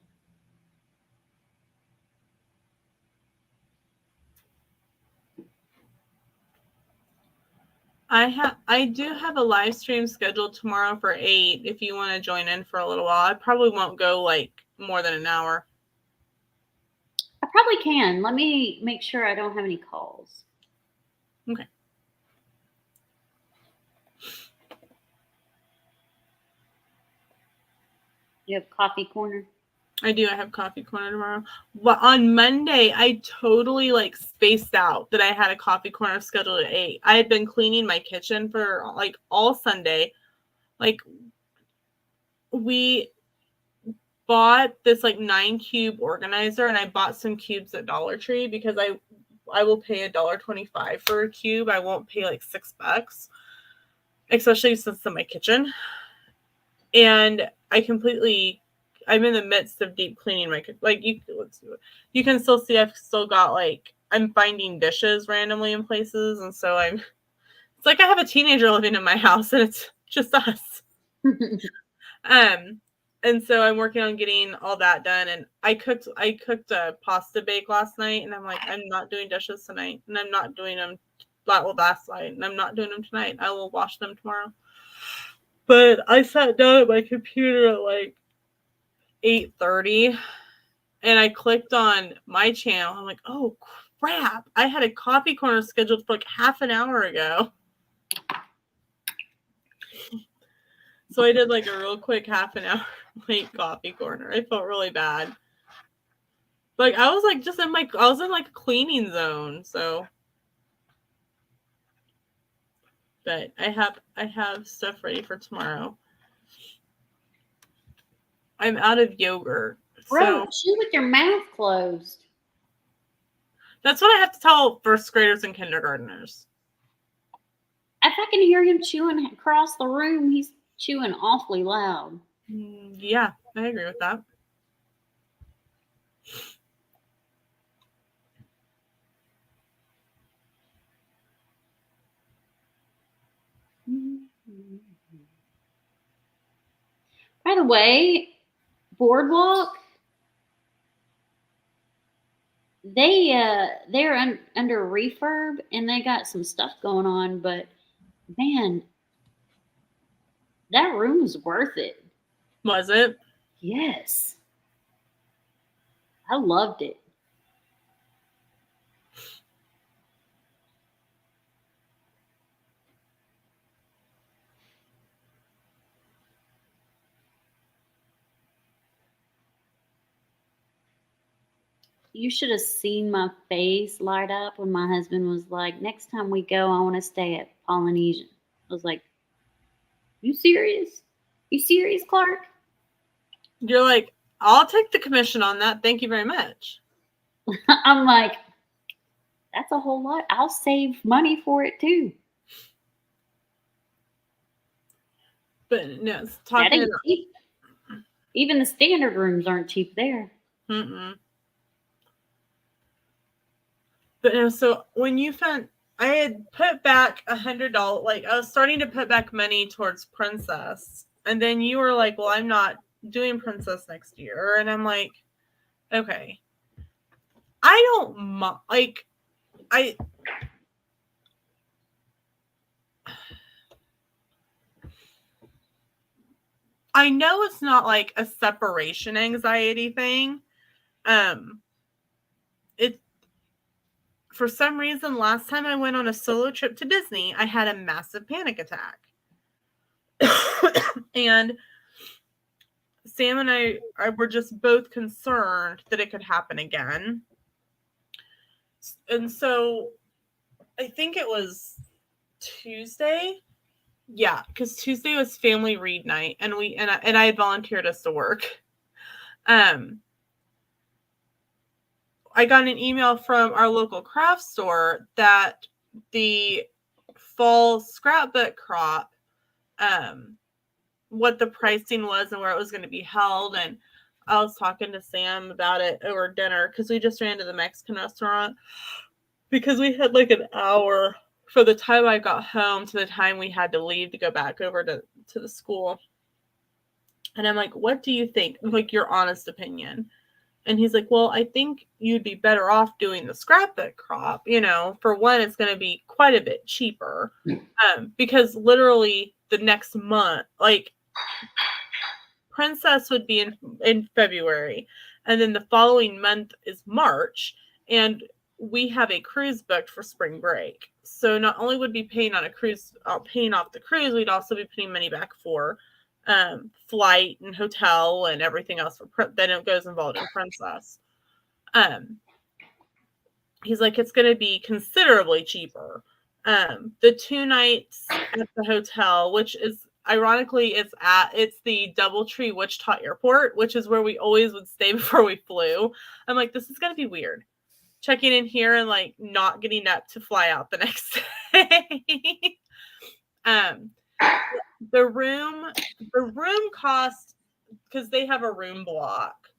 I do have a live stream scheduled tomorrow for 8 if you want to join in for a little while. I probably won't go like more than an hour. I probably can. Let me make sure I don't have any calls. Okay. You have coffee corner? I do. I have coffee corner tomorrow. Well, on Monday, I totally like spaced out that I had a coffee corner scheduled at 8. I had been cleaning my kitchen for like all Sunday. Like we bought this like 9-cube organizer and I bought some cubes at Dollar Tree because I will pay $1.25 for a cube. I won't pay like $6, especially since it's in my kitchen. And I'm in the midst of deep cleaning my kitchen. Like you can still see I've still got like I'm finding dishes randomly in places, and so it's like I have a teenager living in my house and it's just us. And so I'm working on getting all that done. And I cooked a pasta bake last night, and I'm like, I'm not doing dishes tonight, and I'm not doing them last night, and I'm not doing them tonight. I will wash them tomorrow. But I sat down at my computer at like 8:30, and I clicked on my channel. I'm like, oh crap! I had a coffee corner scheduled for like half an hour ago. So I did like a real quick half an hour late coffee corner. I felt really bad. Like I was like I was in like a cleaning zone, so. But I have stuff ready for tomorrow. I'm out of yogurt. Bro, chew with your mouth closed. That's what I have to tell first graders and kindergartners. If I can hear him chewing across the room, he's chewing awfully loud. Yeah, I agree with that. By the way, Boardwalk, they're under refurb and they got some stuff going on, but man, that room was worth it. Was it? Yes. I loved it. you should have seen my face light up when my husband was like, next time we go, I want to stay at Polynesian. I was like, you serious? You serious, Clark? You're like, I'll take the commission on that. Thank you very much. I'm like, that's a whole lot. I'll save money for it too. But no, it's That talking ain't cheap. Even the standard rooms aren't cheap there. Mm-mm. But no, so when you found, I had put back $100, like I was starting to put back money towards Princess, and then you were like, well, I'm not doing Princess next year, and I'm like, okay, I don't like, I know it's not like a separation anxiety thing. It, for some reason, last time I went on a solo trip to Disney, I had a massive panic attack. And Sam and I were just both concerned that it could happen again. And so I think it was Tuesday. Yeah, because Tuesday was family read night, and I had volunteered us to work. I got an email from our local craft store that the fall scrapbook crop, what the pricing was and where it was going to be held. And I was talking to Sam about it over dinner because we just ran to the Mexican restaurant because we had like an hour for the time I got home to the time we had to leave to go back over to the school. And I'm like, what do you think? Like, your honest opinion. And he's like, well, I think you'd be better off doing the scrapbook crop. You know, for one, it's going to be quite a bit cheaper because literally the next month, like Princess would be in February. And then the following month is March. And we have a cruise booked for spring break. So not only would we be paying on a cruise, paying off the cruise, we'd also be putting money back for flight and hotel and everything else then it goes involved in Princess. He's like, it's going to be considerably cheaper. The 2 nights at the hotel, which is ironically it's the DoubleTree Wichita Airport, which is where we always would stay before we flew. I'm like, this is going to be weird. Checking in here and like not getting up to fly out the next day. The room cost, because they have a room block,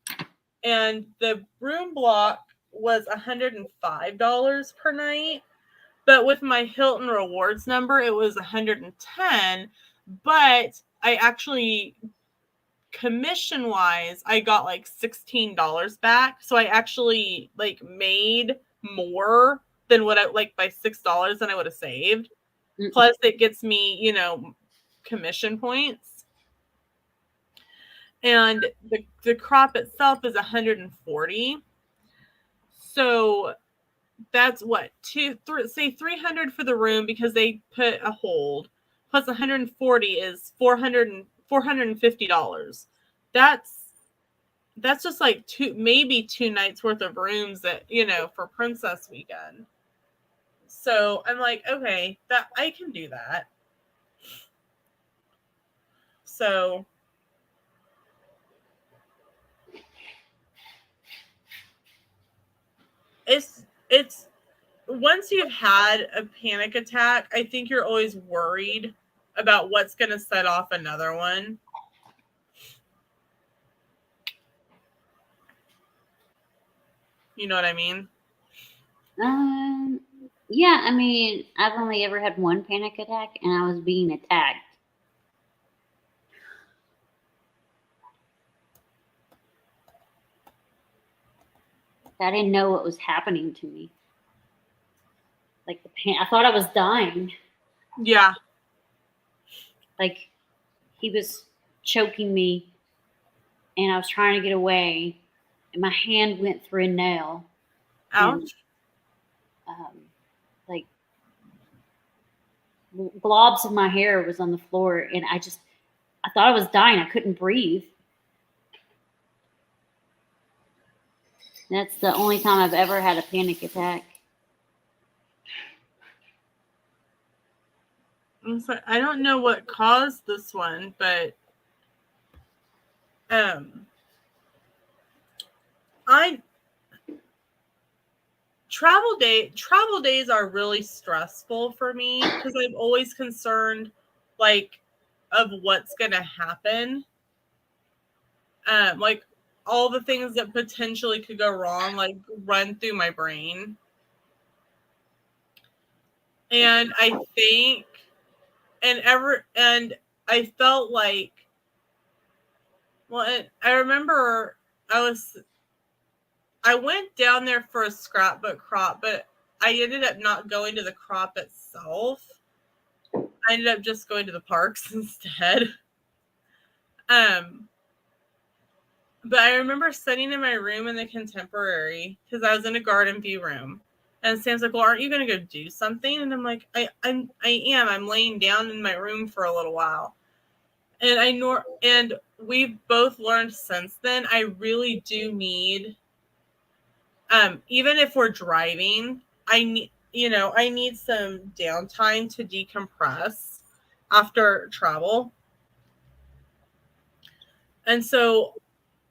and the room block was $105 per night, but with my Hilton rewards number it was $110. But I actually, commission wise, I got like $16 back, so I actually like made more than what I like by $6 than I would have saved. Mm-hmm. Plus it gets me, you know, commission points. And the crop itself is $140. So that's what, say $300 for the room because they put a hold, plus $140 is $450. That's just like maybe 2 nights worth of rooms that, you know, for Princess weekend. So I'm like, okay, that I can do that. So it's once you've had a panic attack, I think you're always worried about what's going to set off another one. You know what I mean? Yeah, I mean, I've only ever had one panic attack, and I was being attacked. I didn't know what was happening to me. Like I thought I was dying. Yeah. Like he was choking me, and I was trying to get away, and my hand went through a nail. Ouch. And, like globs of my hair was on the floor, and I thought I was dying. I couldn't breathe. That's the only time I've ever had a panic attack. I don't know what caused this one, but travel days are really stressful for me because I'm always concerned, like, of what's gonna happen. Like all the things that potentially could go wrong, like run through my brain. And I think, and I felt like, well, I remember I went down there for a scrapbook crop, but I ended up not going to the crop itself. I ended up just going to the parks instead. But I remember sitting in my room in the Contemporary because I was in a garden view room. And Sam's like, well, aren't you going to go do something? And I'm like, I am. I'm laying down in my room for a little while. And we've both learned since then, I really do need, even if we're driving, I need some downtime to decompress after travel. And so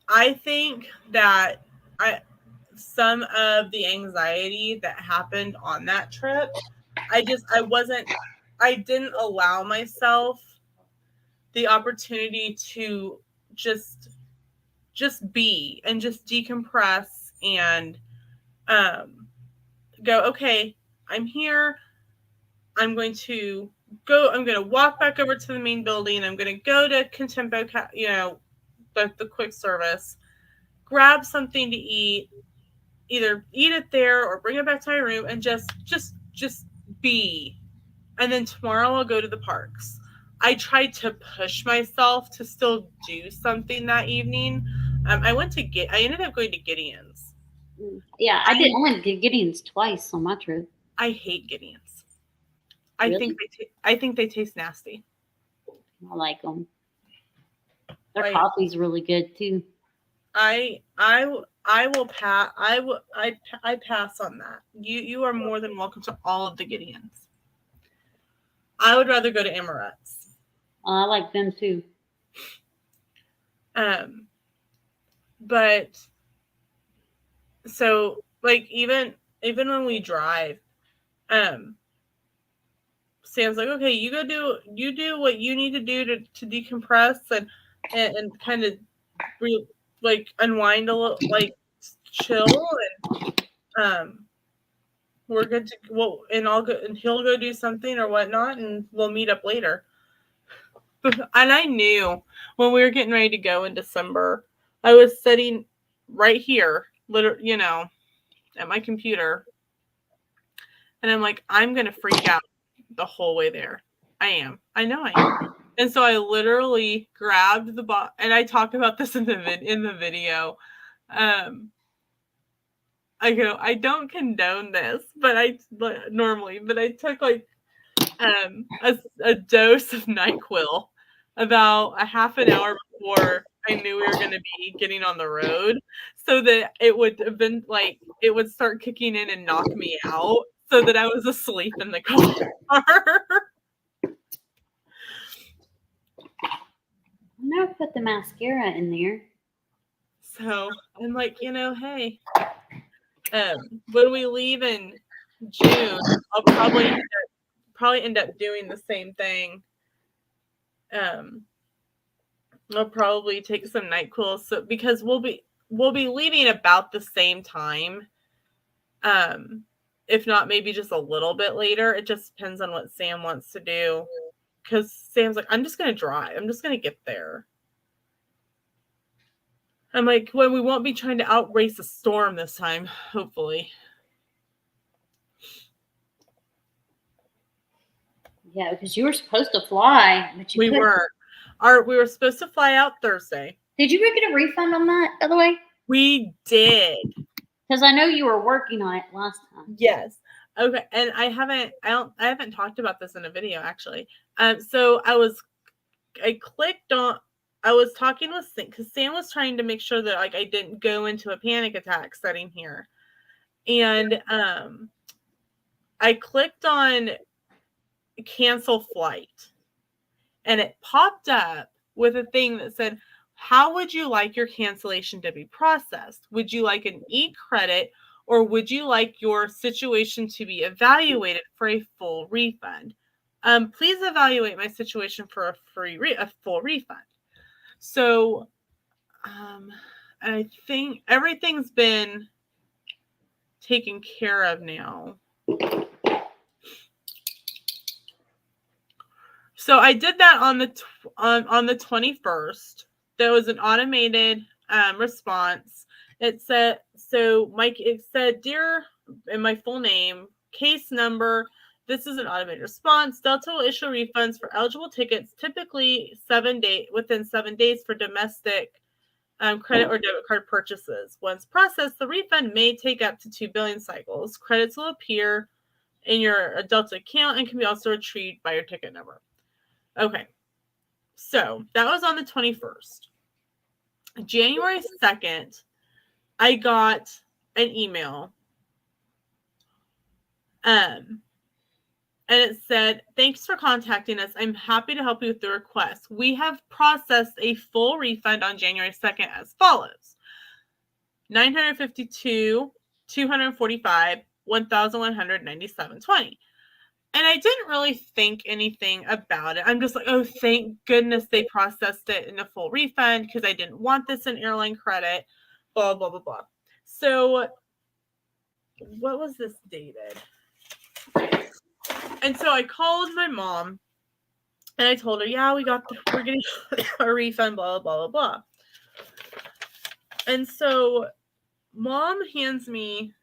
I think that some of the anxiety that happened on that trip, I didn't allow myself the opportunity to just be and just decompress and go, okay, I'm here. I'm going to walk back over to the main building. I'm going to go to Contempo, the quick service, grab something to eat, either eat it there or bring it back to my room and just be. And then tomorrow I'll go to the parks. I tried to push myself to still do something that evening. I ended up going to Gideon's. Yeah, I went to Gideon's twice on my trip. I hate Gideon's. Really? I think they taste nasty. I like them. Their coffee's really good too. I pass on that. You are more than welcome to all of the Gideons. I would rather go to Amaret's. I like them too. But so like even when we drive, Sam's like, okay, you do what you need to do to decompress and kind of unwind a little, like chill, and we're good to and I'll go and he'll go do something or whatnot, and we'll meet up later. And I knew when we were getting ready to go in December, I was sitting right here, literally, at my computer, and I'm like, I'm gonna freak out the whole way there. I know I am. And so I literally grabbed the box, and I talk about this in the video. I go, I don't condone this, but I took like a dose of NyQuil about a half an hour before I knew we were going to be getting on the road, so that it would have been like it would start kicking in and knock me out, so that I was asleep in the car. I never put the mascara in there. So I'm like, hey, when we leave in June, I'll probably end up doing the same thing. I'll probably take some NyQuil, so because we'll be leaving about the same time. If not, maybe just a little bit later. It just depends on what Sam wants to do. Because Sam's like, I'm just going to drive. I'm just going to get there. I'm like, well, we won't be trying to outrace a storm this time, hopefully. Yeah, because you were supposed to fly, but we were supposed to fly out Thursday. Did you get a refund on that, by the way? We did. Because I know you were working on it last time. Yes. Okay. And I haven't talked about this in a video, actually. So I clicked on I was talking with Sam because Sam was trying to make sure that like I didn't go into a panic attack setting here. And I clicked on cancel flight and it popped up with a thing that said, how would you like your cancellation to be processed? Would you like an e-credit or would you like your situation to be evaluated for a full refund? Please evaluate my situation for a full refund. So I think everything's been taken care of now. So I did that on the 21st. There was an automated response. It said, so Mike, it said, dear, in my full name, case number, this is an automated response. Delta will issue refunds for eligible tickets, typically within 7 days for domestic credit or debit card purchases. Once processed, the refund may take up to 2 billing cycles. Credits will appear in your Delta account and can be also retrieved by your ticket number. Okay, so that was on the 21st. January 2nd, I got an email. And it said, thanks for contacting us. I'm happy to help you with the request. We have processed a full refund on January 2nd as follows. $952, $245, $1,197.20. And I didn't really think anything about it. I'm just like, oh, thank goodness they processed it in a full refund because I didn't want this in airline credit, blah, blah, blah, blah. So what was this dated? And so I called my mom and I told her, yeah, we're getting a refund, blah, blah, blah, blah. And so mom hands me,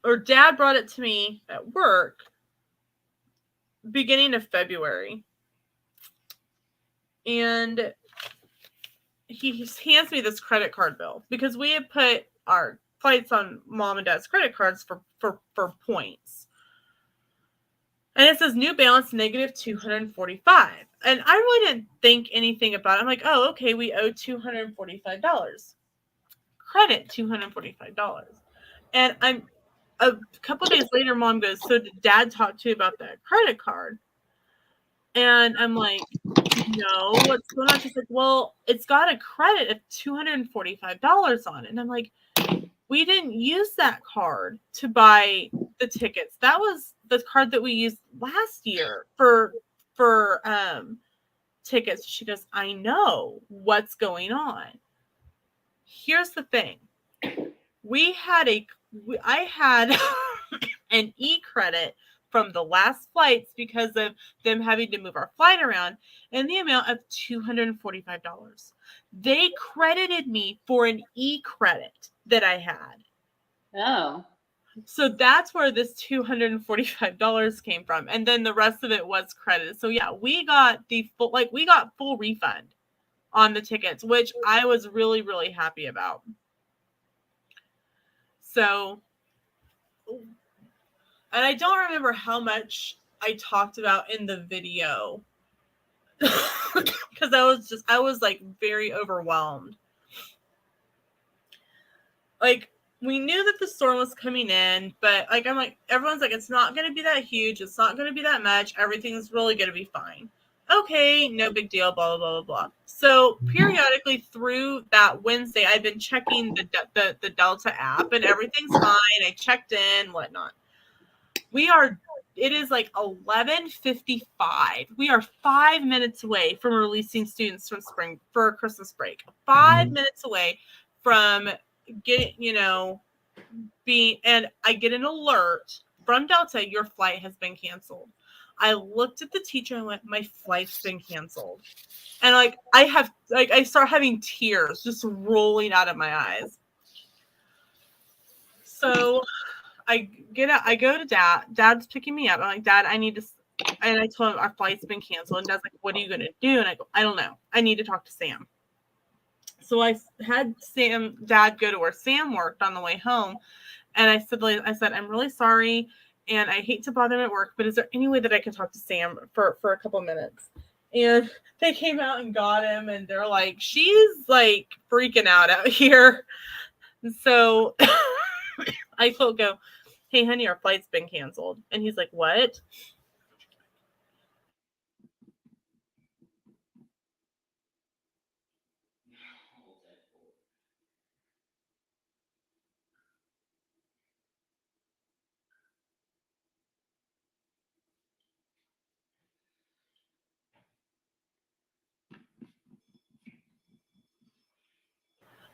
or dad brought it to me at work beginning of February. And he hands me this credit card bill because we had put our flights on mom and dad's credit cards for points. And it says new balance negative $245. And I really didn't think anything about it. I'm like, oh, okay, we owe $245. Credit $245. And a couple days later, mom goes, so did dad talk to you about that credit card? And I'm like, no, what's going on? She's like, well, it's got a credit of $245 on it. And I'm like, we didn't use that card to buy the tickets. That was the card that we used last year for tickets. She goes, I know what's going on. Here's the thing. I had an e-credit from the last flights because of them having to move our flight around in the amount of $245. They credited me for an e-credit that I had. Oh. So that's where this $245 came from. And then the rest of it was credited. So yeah, we got full refund on the tickets, which I was really, really happy about. So, and I don't remember how much I talked about in the video because I was like very overwhelmed. Like, we knew that the storm was coming in, but like, I'm like, everyone's like, it's not going to be that huge. It's not going to be that much. Everything's really going to be fine. Okay, no big deal, blah, blah, blah, blah. So periodically through that Wednesday, I've been checking the Delta app and everything's fine. I checked in, whatnot. It is like 11:55. We are 5 minutes away from releasing students from spring for Christmas break. 5 minutes away from getting, and I get an alert from Delta, your flight has been canceled. I looked at the teacher and went, my flight's been canceled. And I start having tears just rolling out of my eyes. So I go to dad. Dad's picking me up. I'm like, Dad, I need to, and I told him our flight's been canceled. And Dad's like, what are you going to do? And I go, I don't know. I need to talk to Sam. So I had Dad go to where Sam worked on the way home. And I said, I'm really sorry. And I hate to bother him at work, but is there any way that I can talk to Sam for a couple minutes? And they came out and got him, and they're like, she's like freaking out here. And so I go, hey, honey, our flight's been canceled. And he's like, what?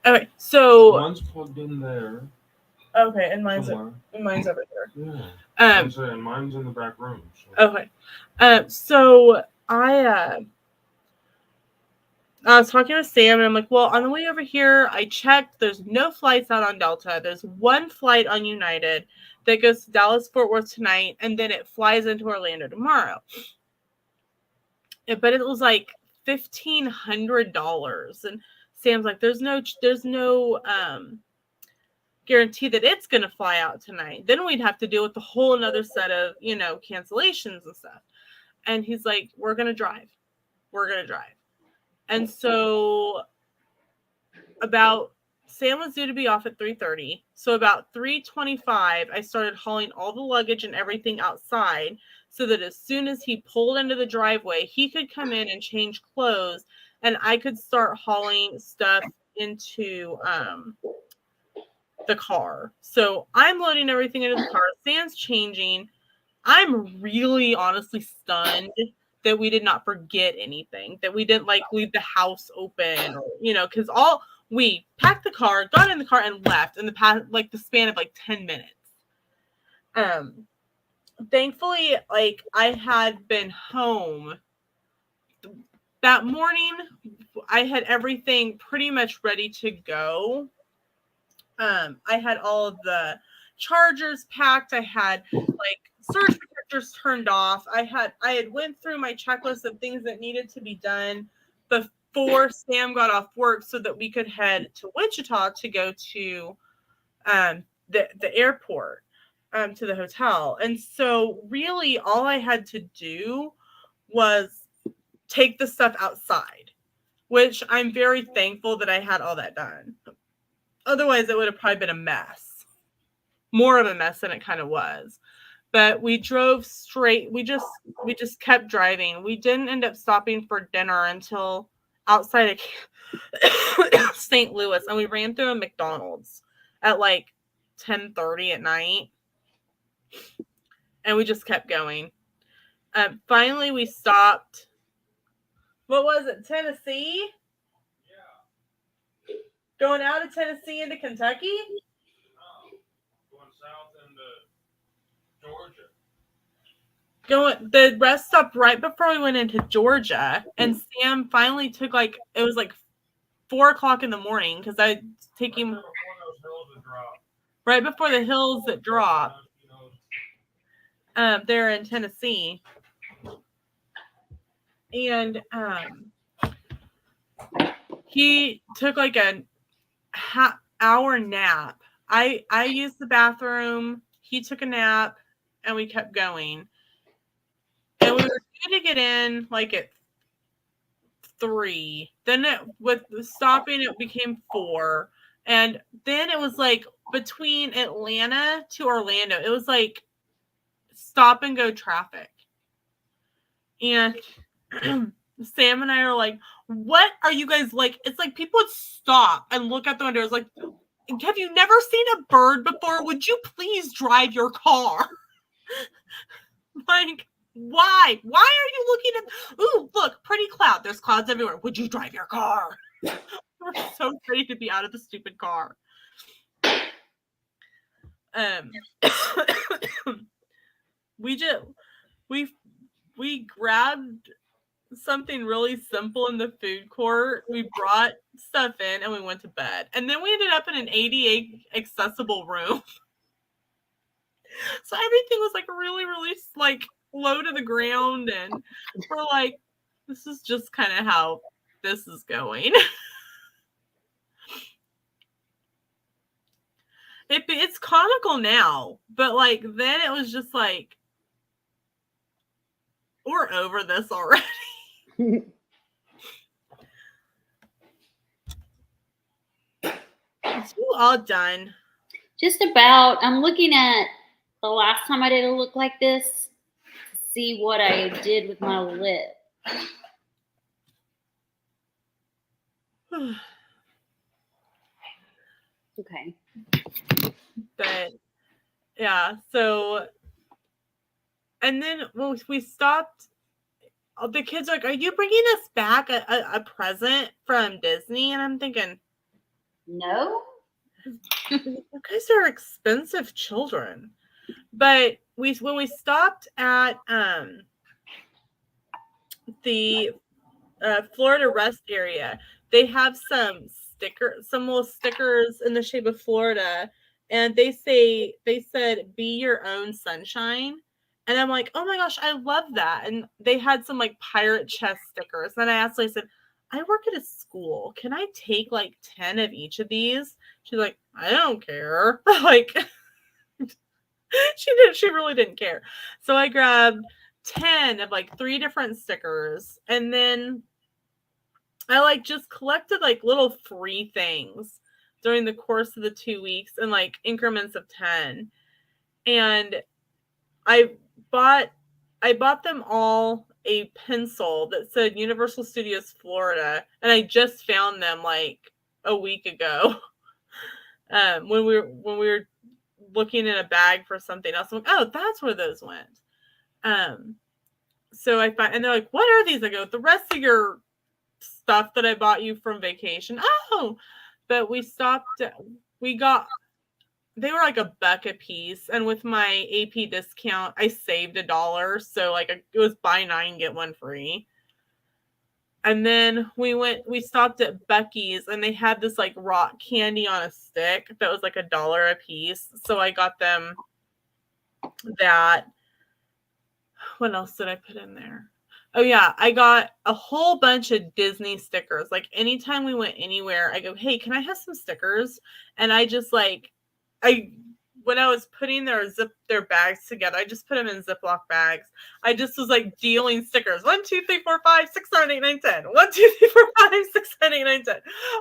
Okay, so Mine's plugged in there. Okay, and mine's over there. Yeah. And mine's in the back room. So. Okay. So I was talking with Sam, and I'm like, well, on the way over here, I checked. There's no flights out on Delta. There's one flight on United that goes to Dallas-Fort Worth tonight, and then it flies into Orlando tomorrow. But it was like $1,500, and Sam's like, there's no guarantee that it's going to fly out tonight. Then we'd have to deal with the whole another set of, cancellations and stuff. And he's like, we're going to drive. And so Sam was due to be off at 3:30. So about 3:25, I started hauling all the luggage and everything outside so that as soon as he pulled into the driveway, he could come in and change clothes, and I could start hauling stuff into the car. So I'm loading everything into the car. Sam's changing. I'm really honestly stunned that we did not forget anything, that we didn't leave the house open, or, because we packed the car, got in the car, and left in the span of 10 minutes. Thankfully, I had been home that morning. I had everything pretty much ready to go. I had all of the chargers packed. I had surge protectors turned off. I had went through my checklist of things that needed to be done before Sam got off work so that we could head to Wichita to go to the airport, to the hotel. And so really all I had to do was take the stuff outside, which I'm very thankful that I had all that done. Otherwise, it would have probably been a mess. More of a mess than it kind of was. But we drove straight. We just kept driving. We didn't end up stopping for dinner until outside of St. Louis. And we ran through a McDonald's at 10:30 at night. And we just kept going. Finally, we stopped. What was it? Tennessee? Going out of Tennessee into Kentucky? No. Going south into Georgia. The rest stop right before we went into Georgia. And Sam finally took it was 4 o'clock in the morning because I take him right before the hills that drop. There in Tennessee. And he took a hour nap. I used the bathroom. He took a nap, and we kept going. And we were due to get in at 3. Then with stopping, it became 4. And then it was between Atlanta to Orlando, it was stop and go traffic. And Sam and I are like, what are you guys like? It's people would stop and look out the window. It's have you never seen a bird before? Would you please drive your car? Why? Why are you looking at? Ooh, look, pretty cloud. There's clouds everywhere. Would you drive your car? We're so ready to be out of the stupid car. We grabbed something really simple in the food court. We brought stuff in and we went to bed. And then we ended up in an ADA accessible room. So everything was really, really low to the ground. And we're this is just kind of how this is going. It's comical now, but then it was just we're over this already. It's you all done. Just about. I'm looking at the last time I did a look like this to see what I did with my lip. Okay. But yeah, so and then when we stopped, the kids are like, "Are you bringing us back a present from Disney?" And I'm thinking, No. you guys are expensive children. But when we stopped at the Florida rest area, they have some little stickers in the shape of Florida, and they said be your own sunshine. And I'm like, oh my gosh, I love that. And they had some like pirate chest stickers. And I asked her, I said, I work at a school. Can I take like 10 of each of these? She's like, I don't care. Like she really didn't care. So I grabbed 10 of like 3 different stickers, and then I like just collected like little free things during the course of the 2 weeks in like increments of 10. And I bought them all a pencil that said Universal Studios Florida, and I just found them like a week ago. When we were looking in a bag for something else. I'm like, oh, that's where those went. So I find, and they're like, what are these? I go, the rest of your stuff that I bought you from vacation. Oh, but we stopped. They were like $1 a piece, and with my AP discount, I saved $1. So like it was buy 9 get 1 free. And then we stopped at Buc-ee's, and they had this like rock candy on a stick that was like $1 a piece. So I got them that. What else did I put in there? Oh yeah, I got a whole bunch of Disney stickers. Like anytime we went anywhere, I go, hey, can I have some stickers? And I just like, when I was putting their bags together, I just put them in Ziploc bags. I just was like dealing stickers. 1, 2, 3, 4, 5, 6, 7, 8, 9, 10. 1, 2, 3, 4, 5, 6, 7, 8, 9, 10.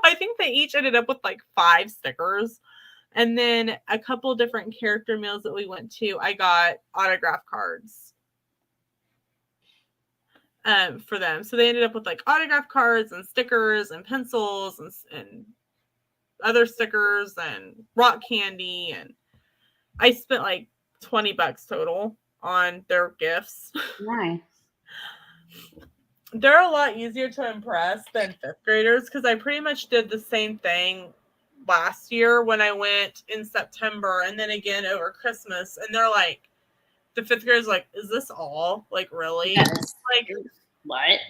I think they each ended up with like 5 stickers. And then a couple different character meals that we went to, I got autograph cards for them. So they ended up with like autograph cards and stickers and pencils and other stickers and rock candy, and I spent like $20 total on their gifts. Nice. They're a lot easier to impress than 5th graders because I pretty much did the same thing last year when I went in September and then again over Christmas, and they're like, the 5th graders like, is this all? Like, really? Yes. Like, what?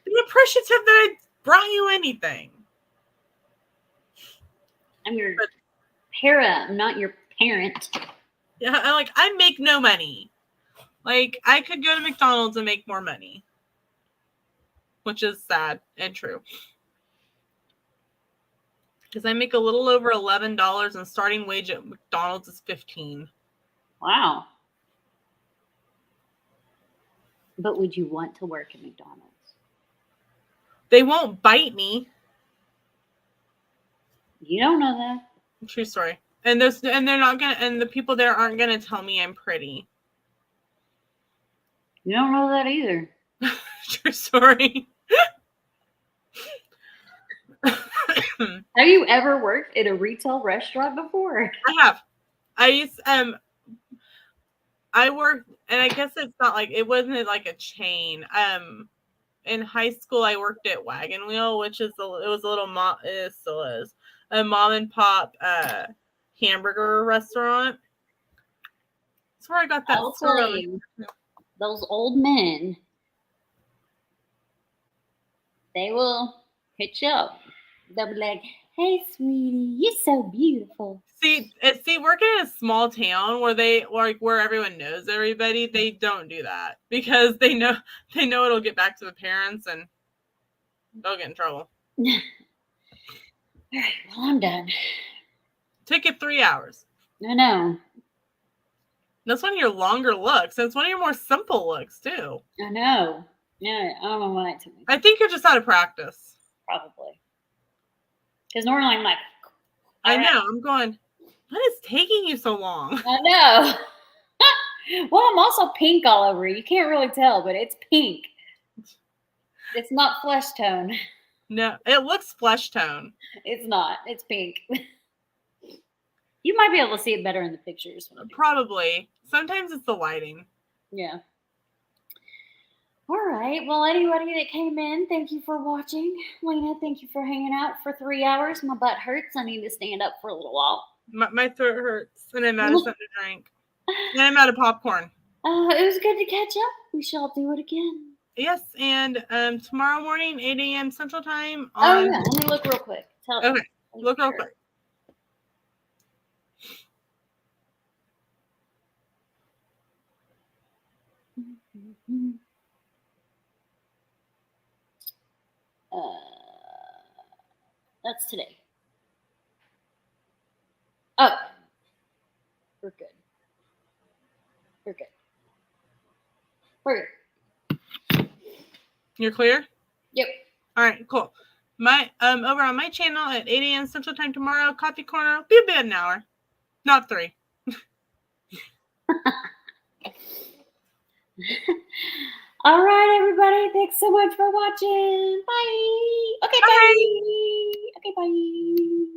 Be appreciative that I brought you anything. I'm your parent. I'm not your parent. Yeah, I'm like, I make no money. Like, I could go to McDonald's and make more money. Which is sad and true. Because I make a little over $11 and starting wage at McDonald's is $15. Wow. But would you want to work at McDonald's? They won't bite me. You don't know that. True story. And they're not gonna, and the people there aren't gonna tell me I'm pretty. You don't know that either. True story. Have you ever worked at a retail restaurant before? I have. I worked, and I guess it's not like, it wasn't like a chain. In high school, I worked at Wagon Wheel, which is it was a little it still is a mom and pop hamburger restaurant. That's where I got that. I'll tell you, those old men, they will hit you up. They'll be like, "Hey, sweetie, you're so beautiful." See, working in a small town where everyone knows everybody, they don't do that because they know it'll get back to the parents and they'll get in trouble. All right, well, I'm done. Took it 3 hours. I know. That's one of your longer looks. It's one of your more simple looks too. I know. Yeah, I don't know why it took me. I think you're just out of practice. Probably. Because normally I'm like, I all know. right. I'm going, what is taking you so long? I know. Well, I'm also pink all over. You can't really tell, but it's pink. It's not flesh tone. No, it looks flesh tone. It's not. It's pink. You might be able to see it better in the pictures. Probably. Sometimes it's the lighting. Yeah. All right. Well, anybody that came in, thank you for watching. Lena, thank you for hanging out for 3 hours. My butt hurts. I need to stand up for a little while. My throat hurts, and I'm out of something to drink. And I'm out of popcorn. It was good to catch up. We shall do it again. Yes, and tomorrow morning, 8 a.m. Central Time. Oh, yeah. Let me look real quick. Okay, look real quick. That's today. Oh, we're good. We're good. We're good. You're clear? Yep. All right, cool. My over on my channel at 8 a.m. Central Time tomorrow, Coffee Corner will be about an hour, not 3. All right, everybody. Thanks so much for watching. Bye. Okay, bye. Okay, bye.